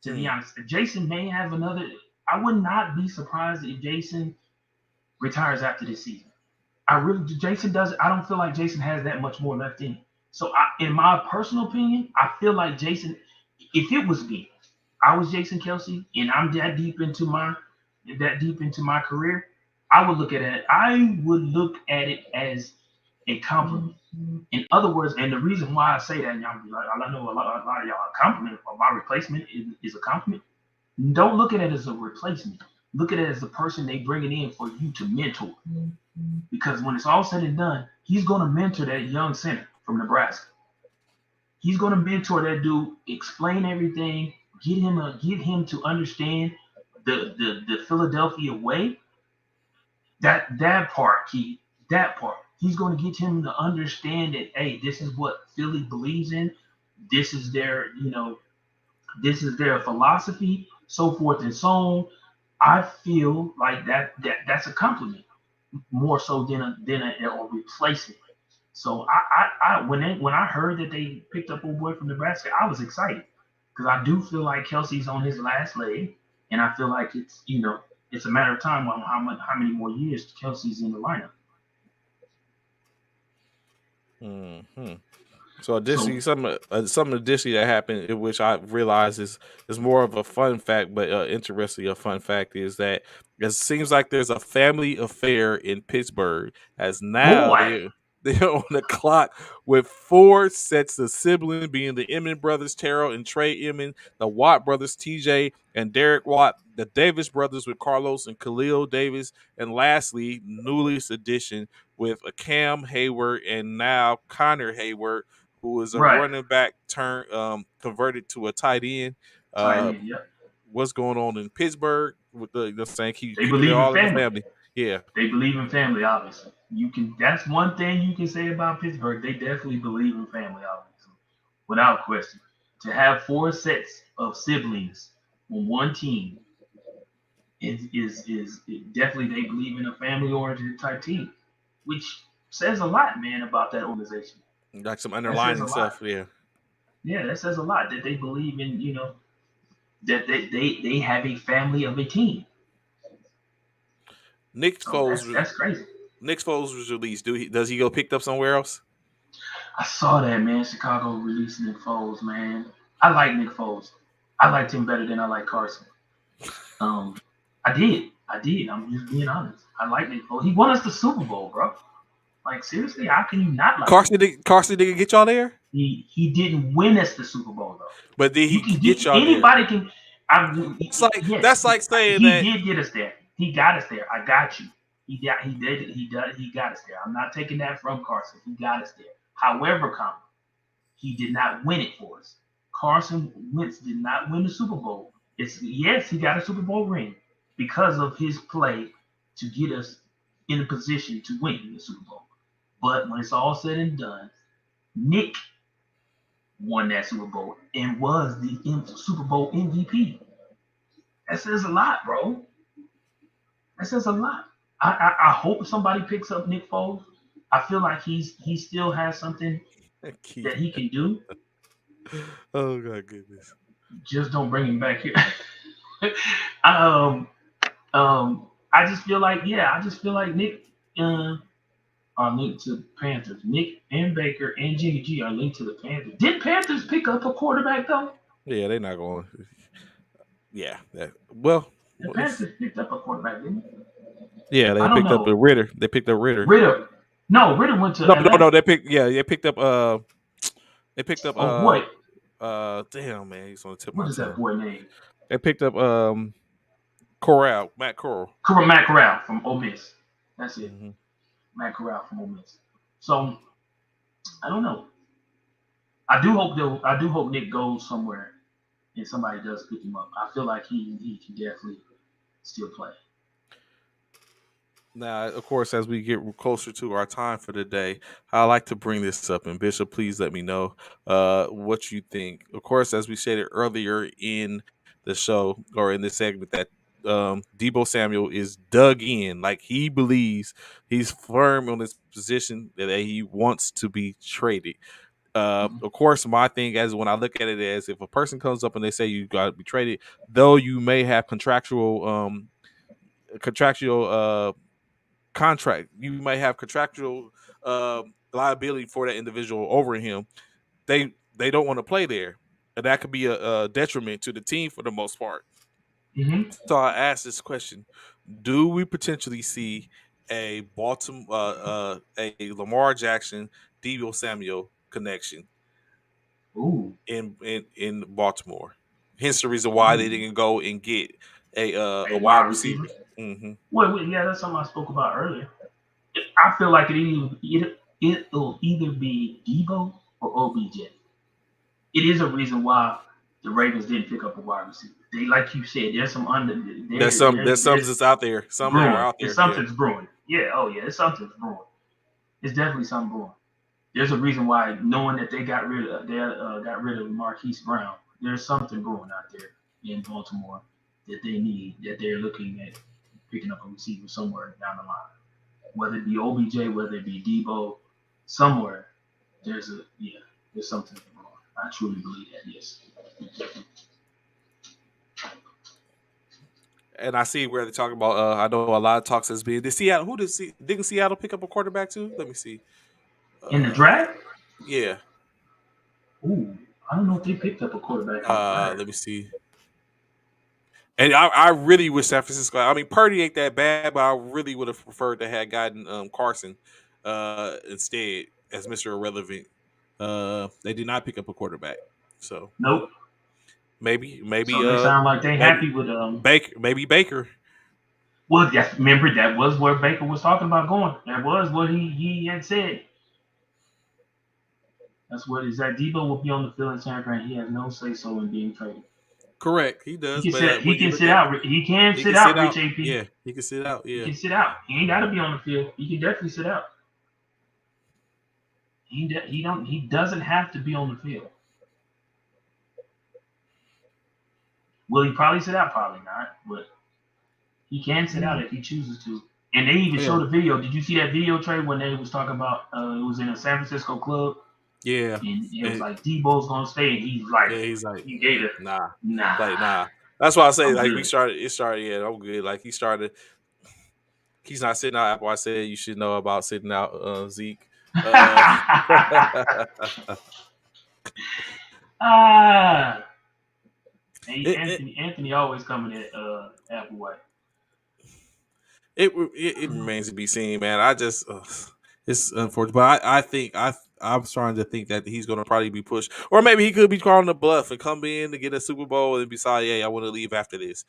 To be Hmm. honest, Jason may have another. I would not be surprised if Jason retires after this season. Jason does. I don't feel like Jason has that much more left in him. So, in my personal opinion, I feel like Jason. If it was me, I was Jason Kelsey, and I'm that deep into my career. I would look at it. I would look at it as a compliment. In other words, and the reason why I say that, and y'all be like, I know a lot of y'all a compliment, or my replacement is a compliment. Don't look at it as a replacement. Look at it as the person they bring it in for you to mentor. Because when it's all said and done, he's going to mentor that young center from Nebraska. He's going to mentor that dude, explain everything, get him to understand the Philadelphia way. That part, Key, that part. He's going to get him to understand that, hey, this is what Philly believes in. This is their philosophy, so forth and so on. I feel like that's a compliment more so than a replacement. So when I heard that they picked up old boy from Nebraska, I was excited because I do feel like Kelsey's on his last leg, and I feel like it's a matter of time on how many more years Kelsey's in the lineup. Hmm. So additionally, So some additionally that happened, which I realize is more of a fun fact, but interestingly, a fun fact is that it seems like there's a family affair in Pittsburgh, as now boy, they're on the clock with four sets of siblings, being the Emmon brothers, Terrell and Trey Emmon, the Watt brothers, TJ and Derek Watt, the Davis brothers with Carlos and Khalil Davis, and lastly, newest addition with a Cam Hayward and now Connor Hayward, who is a right, running back converted to a tight end. tight Uh, end. Yep. what's going on in Pittsburgh with the saying They keeping it believe in all in the family. family? Yeah. They believe in family, obviously. That's one thing you can say about Pittsburgh. They definitely believe in family, obviously, without question. To have four sets of siblings on one team is definitely they believe in a family oriented type team, which says a lot, man, about that organization. Like some That says a underlining lot. stuff. Yeah. Yeah, that says a lot that they believe in, that they have a family of a team. Nick So Foles. that's crazy. Nick Foles was released. Does he go picked up somewhere else? I saw that, man. Chicago released Nick Foles, man. I like Nick Foles. I liked him better than I like Carson. Um, I did. I did. I'm just being honest. I like Nick Foles. He won us the Super Bowl, bro. Like seriously, how can you not like him? Carson didn't get y'all there, He didn't win us the Super Bowl though. but did he You can get get y'all there? anybody can. Yes, That's like saying he that. did get us there. He got us there. I got you. He got us there. I'm not taking that from Carson. He got us there. However, he did not win it for us. Carson Wentz did not win the Super Bowl. Yes, he got a Super Bowl ring because of his play to get us in a position to win the Super Bowl. But when it's all said and done, Nick won that Super Bowl and was the Super Bowl MVP. That says a lot, bro. That says a lot. I hope somebody picks up Nick Foles. I feel like he still has something that he can do. Oh my goodness. Just don't bring him back here. um, I just feel like Nick are linked to Panthers. Nick and Baker and Jimmy G are linked to the Panthers. Did Panthers pick up a quarterback though? Yeah, they're not going. Yeah. The Well, Panthers picked up a quarterback, didn't they? yeah, they I don't picked up know. Ritter. They picked up Ritter. Ritter. No, Ritter went to Atlanta. No. They picked up. They picked up. Oh boy, Damn man, he's on the tip of what my is that tongue. boy name? They picked up Matt Corral. Matt Corral from Ole Miss. That's it. Mm-hmm. Matt Corral from Ole Miss. So I don't know. I do hope Nick goes somewhere and somebody does pick him up. I feel like he can definitely still play. Now, of course, as we get closer to our time for the day, I like to bring this up, and Bishop, please let me know what you think. Of course, as we stated earlier in the show or in this segment, that Deebo Samuel is dug in, like he believes he's firm on his position that he wants to be traded. Of course, my thing as when I look at it as if a person comes up and they say you got to be traded, though you may have contractual contract. You might have contractual liability for that individual over him. They don't want to play there, and that could be a detriment to the team for the most part. Mm-hmm. So I asked this question: do we potentially see a a Lamar Jackson, Deebo Samuel connection Ooh. in Baltimore? Hence the reason why they didn't go and get a wide receiver. Mm-hmm. Well, yeah, that's something I spoke about earlier. I feel like it'll either be Deebo or OBJ. It is a reason why the Ravens didn't pick up a wide receiver. They, like you said, there's some There's some that's out there. Some brewing. are out there. Something's brewing. Yeah. Oh yeah. It's something's brewing. It's definitely something brewing. There's a reason why, knowing that they got rid of Marquise Brown. There's something brewing out there in Baltimore that they need. That they're looking at picking up a receiver somewhere down the line. Whether it be OBJ, whether it be Deebo, somewhere there's something brewing. I truly believe that. Yes. And I see where they're talking about. I know a lot of talks has been. Did Seattle? Didn't Seattle pick up a quarterback too? Let me see. In the draft? Yeah. Ooh, I don't know if they picked up a quarterback. Let me see. And I really wish San Francisco. I mean, Purdy ain't that bad, but I really would have preferred to have gotten Carson instead as Mr. Irrelevant. They did not pick up a quarterback, so nope. Maybe. So they sound like they happy with Baker. Maybe Baker. Well, yes. Remember that was where Baker was talking about going. That was what he had said. That's what is that Deebo will be on the field in San Fran. He has no say so in being traded. Correct, he does. He can sit out. He can sit out. Rich AP. Yeah, he can sit out. Yeah, he can sit out. He ain't got to be on the field. He can definitely sit out. He doesn't have to be on the field. Will he probably sit out? Probably not. But he can sit out if he chooses to. And they even showed a video. Did you see that video, Trey, when they was talking about it was in a San Francisco club? Yeah. And it was like Deebo's gonna stay, and he's like, he gave it. Nah. Like, nah. That's why I say, I'm like, good. it started, yeah, I'm good. Like, he's not sitting out after I said you should know about sitting out Zeke. Anthony always coming at Applewhite. It remains to be seen, man. I just it's unfortunate, but I think I'm starting to think that he's going to probably be pushed, or maybe he could be calling the bluff and come in to get a Super Bowl and decide, hey, I want to leave after this.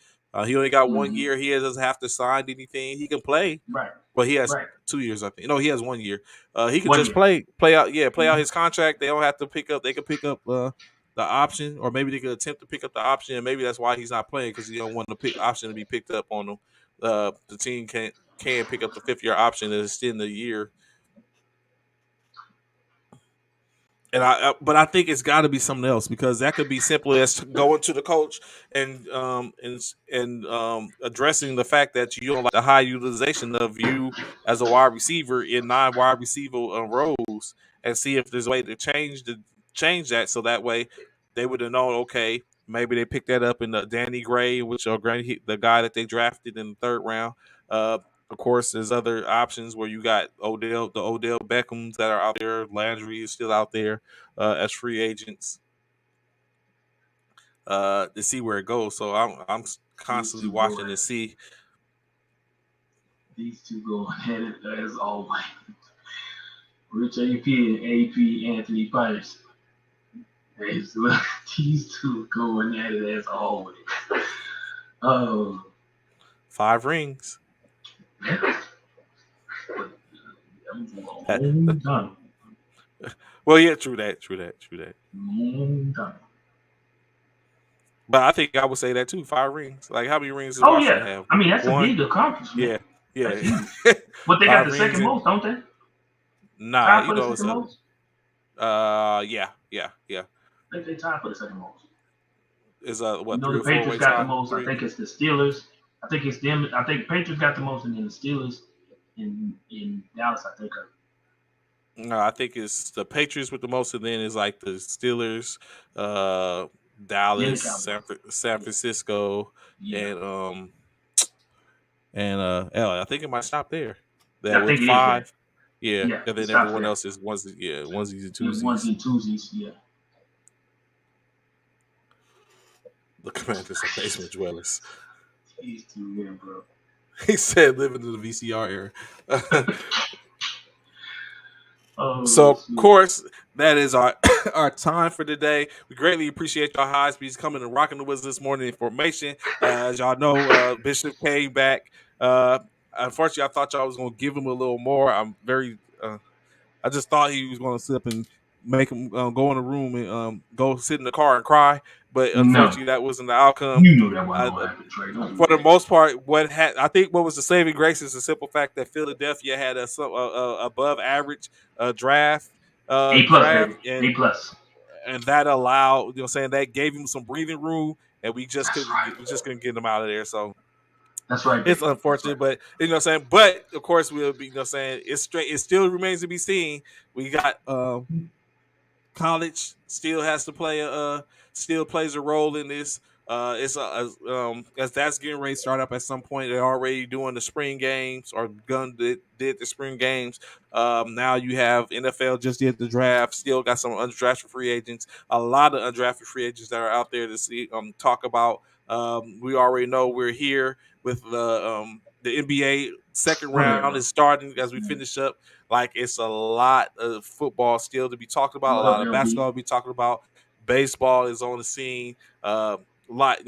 He only got 1 year. He doesn't have to sign anything. He can play. Right. Well, he has Right. 2 years, I think. No, he has 1 year. He could 1 just year. play out. Yeah, play out his contract. They don't have to pick up. They could pick up the option, or maybe they could attempt to pick up the option, and maybe that's why he's not playing because he don't want the option to be picked up on him. The team can pick up the 5th-year option and extend the year. And but I think it's got to be something else because that could be simply as going to the coach and addressing the fact that you don't like the high utilization of you as a wide receiver in non-wide receiver roles, and see if there's a way to change that so that way they would have known, okay, maybe they picked that up in the Danny Gray, which are the guy that they drafted in the 3rd round. Of course, there's other options where you got the Odell Beckhams that are out there. Landry is still out there as free agents to see where it goes. So I'm constantly watching to see. These two go ahead as always. Rich AP and AP Anthony Pierce. These two going at it as always. Oh. 5 rings. Yeah. That was a long time. Well, yeah, true that. Long time. But I think I would say that too. 5 rings. Like, how many rings does Washington have? I mean, that's One? a big accomplishment. Yeah. But they got the second most, don't they? Nah, tied for the second most? Yeah. I think they tied for the second most. Is what? You know, the Patriots got the most. I think it's the Steelers. I think it's them. I think Patriots got the most, and then the Steelers in Dallas, I think. No, I think it's the Patriots with the most, and then it's like the Steelers, Dallas, San Francisco, and LA. I think it might stop there. That with 5. Yeah, and then everyone else is onesies and twosies. Onesies and twosies, yeah. The Commanders are basement dwellers. He's too weird, bro. He said living in the VCR era. So, of course, that is our time for today. We greatly appreciate y'all Highspeeds coming and rocking with us this morning. Information, as y'all know, Bishop came back. Unfortunately, I thought y'all was going to give him a little more. I just thought he was going to sit up and make him go in the room and go sit in the car and cry. But unfortunately, that wasn't the outcome. You knew that wasn't going to happen, Trey. For the most part, I think what was the saving grace is the simple fact that Philadelphia had a above average draft. A+, draft, baby. A+. And that allowed, that gave him some breathing room, and we just couldn't get him out of there. So that's right. It's unfortunate, but But of course, we'll be, it's straight. It still remains to be seen. We got college still has to play still plays a role in this. As that's getting ready to start up at some point. They're already doing the spring games, or did the spring games. Now you have NFL just did the draft. Still got some undrafted free agents. A lot of undrafted free agents that are out there to see talk about. We already know we're here with the NBA second round is starting as we finish up. Like, it's a lot of football still to be talked about, a lot of basketball to be talking about. Baseball is on the scene. A lot,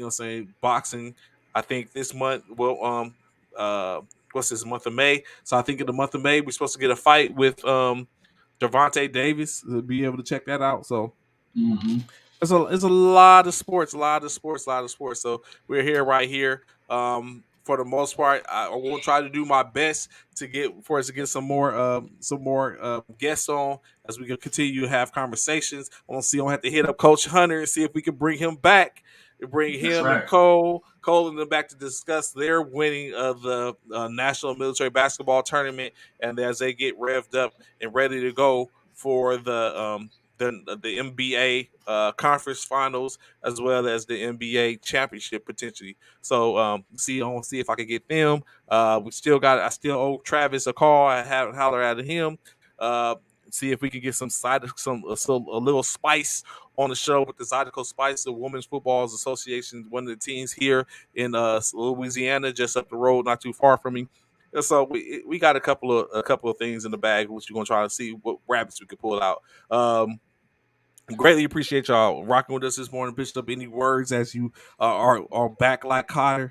boxing. I think this month will what's this month of May? So I think in the month of May we're supposed to get a fight with Gervonta Davis to be able to check that out. So it's a lot of sports, So we're here right here. For the most part, I will try to do my best to get some more guests on as we can continue to have conversations. I want to see. I have to hit up Coach Hunter and see if we can bring him back. And Cole and them back to discuss their winning of the National Military Basketball Tournament, and as they get revved up and ready to go for the NBA conference finals, as well as the NBA championship potentially. So I want to see if I can get them. I still owe Travis a call. I haven't hollered at him. See if we can get a little spice on the show with the Zydeco Spice, the Women's Football Association, one of the teams here in Louisiana, just up the road, not too far from me. So we got a couple of things in the bag, which we're gonna try to see what rabbits we can pull out. Greatly appreciate y'all rocking with us this morning. Bishop, any words as you are back like Cotter?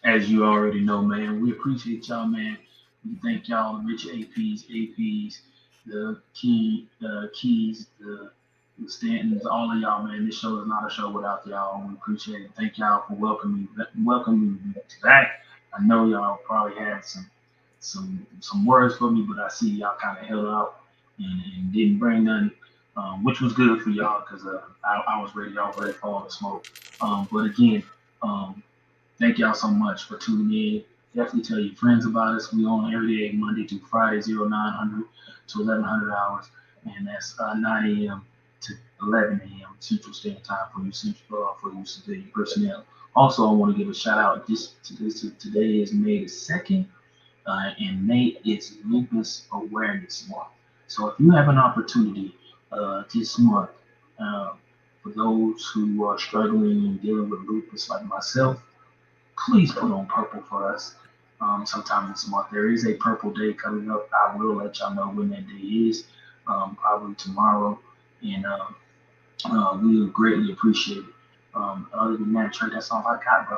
As you already know, man, we appreciate y'all, man. We thank y'all, the rich APs, the keys, the Stantons, all of y'all, man. This show is not a show without y'all. We appreciate it. Thank y'all for welcoming me back. I know y'all probably had some words for me, but I see y'all kind of held out and didn't bring none, which was good for y'all because I was ready. Y'all ready for all the smoke. But again, um, thank y'all so much for tuning in. Definitely tell your friends about us. We on every day, Monday through Friday, 0900 to 1100 hours, and that's 9 a.m. to 11 a.m. Central Standard Time for you civilian personnel. Also, I want to give a shout out. Today is May the 2nd, and May is Lupus Awareness Month. So if you have an opportunity this month, uh, for those who are struggling and dealing with lupus like myself, please put on purple for us. Sometime this month, there is a purple day coming up. I will let y'all know when that day is, probably tomorrow, and we would greatly appreciate it. Other than that, Trey, that's all I got,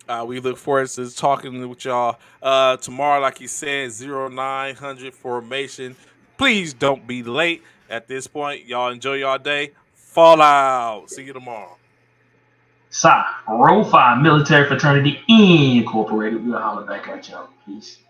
bro. We look forward to talking with y'all tomorrow. Like you said, 0900 formation. Please don't be late at this point. Y'all enjoy y'all day. Fall out. See you tomorrow. Roll 5 Military Fraternity Incorporated. We'll holler back at y'all. Peace.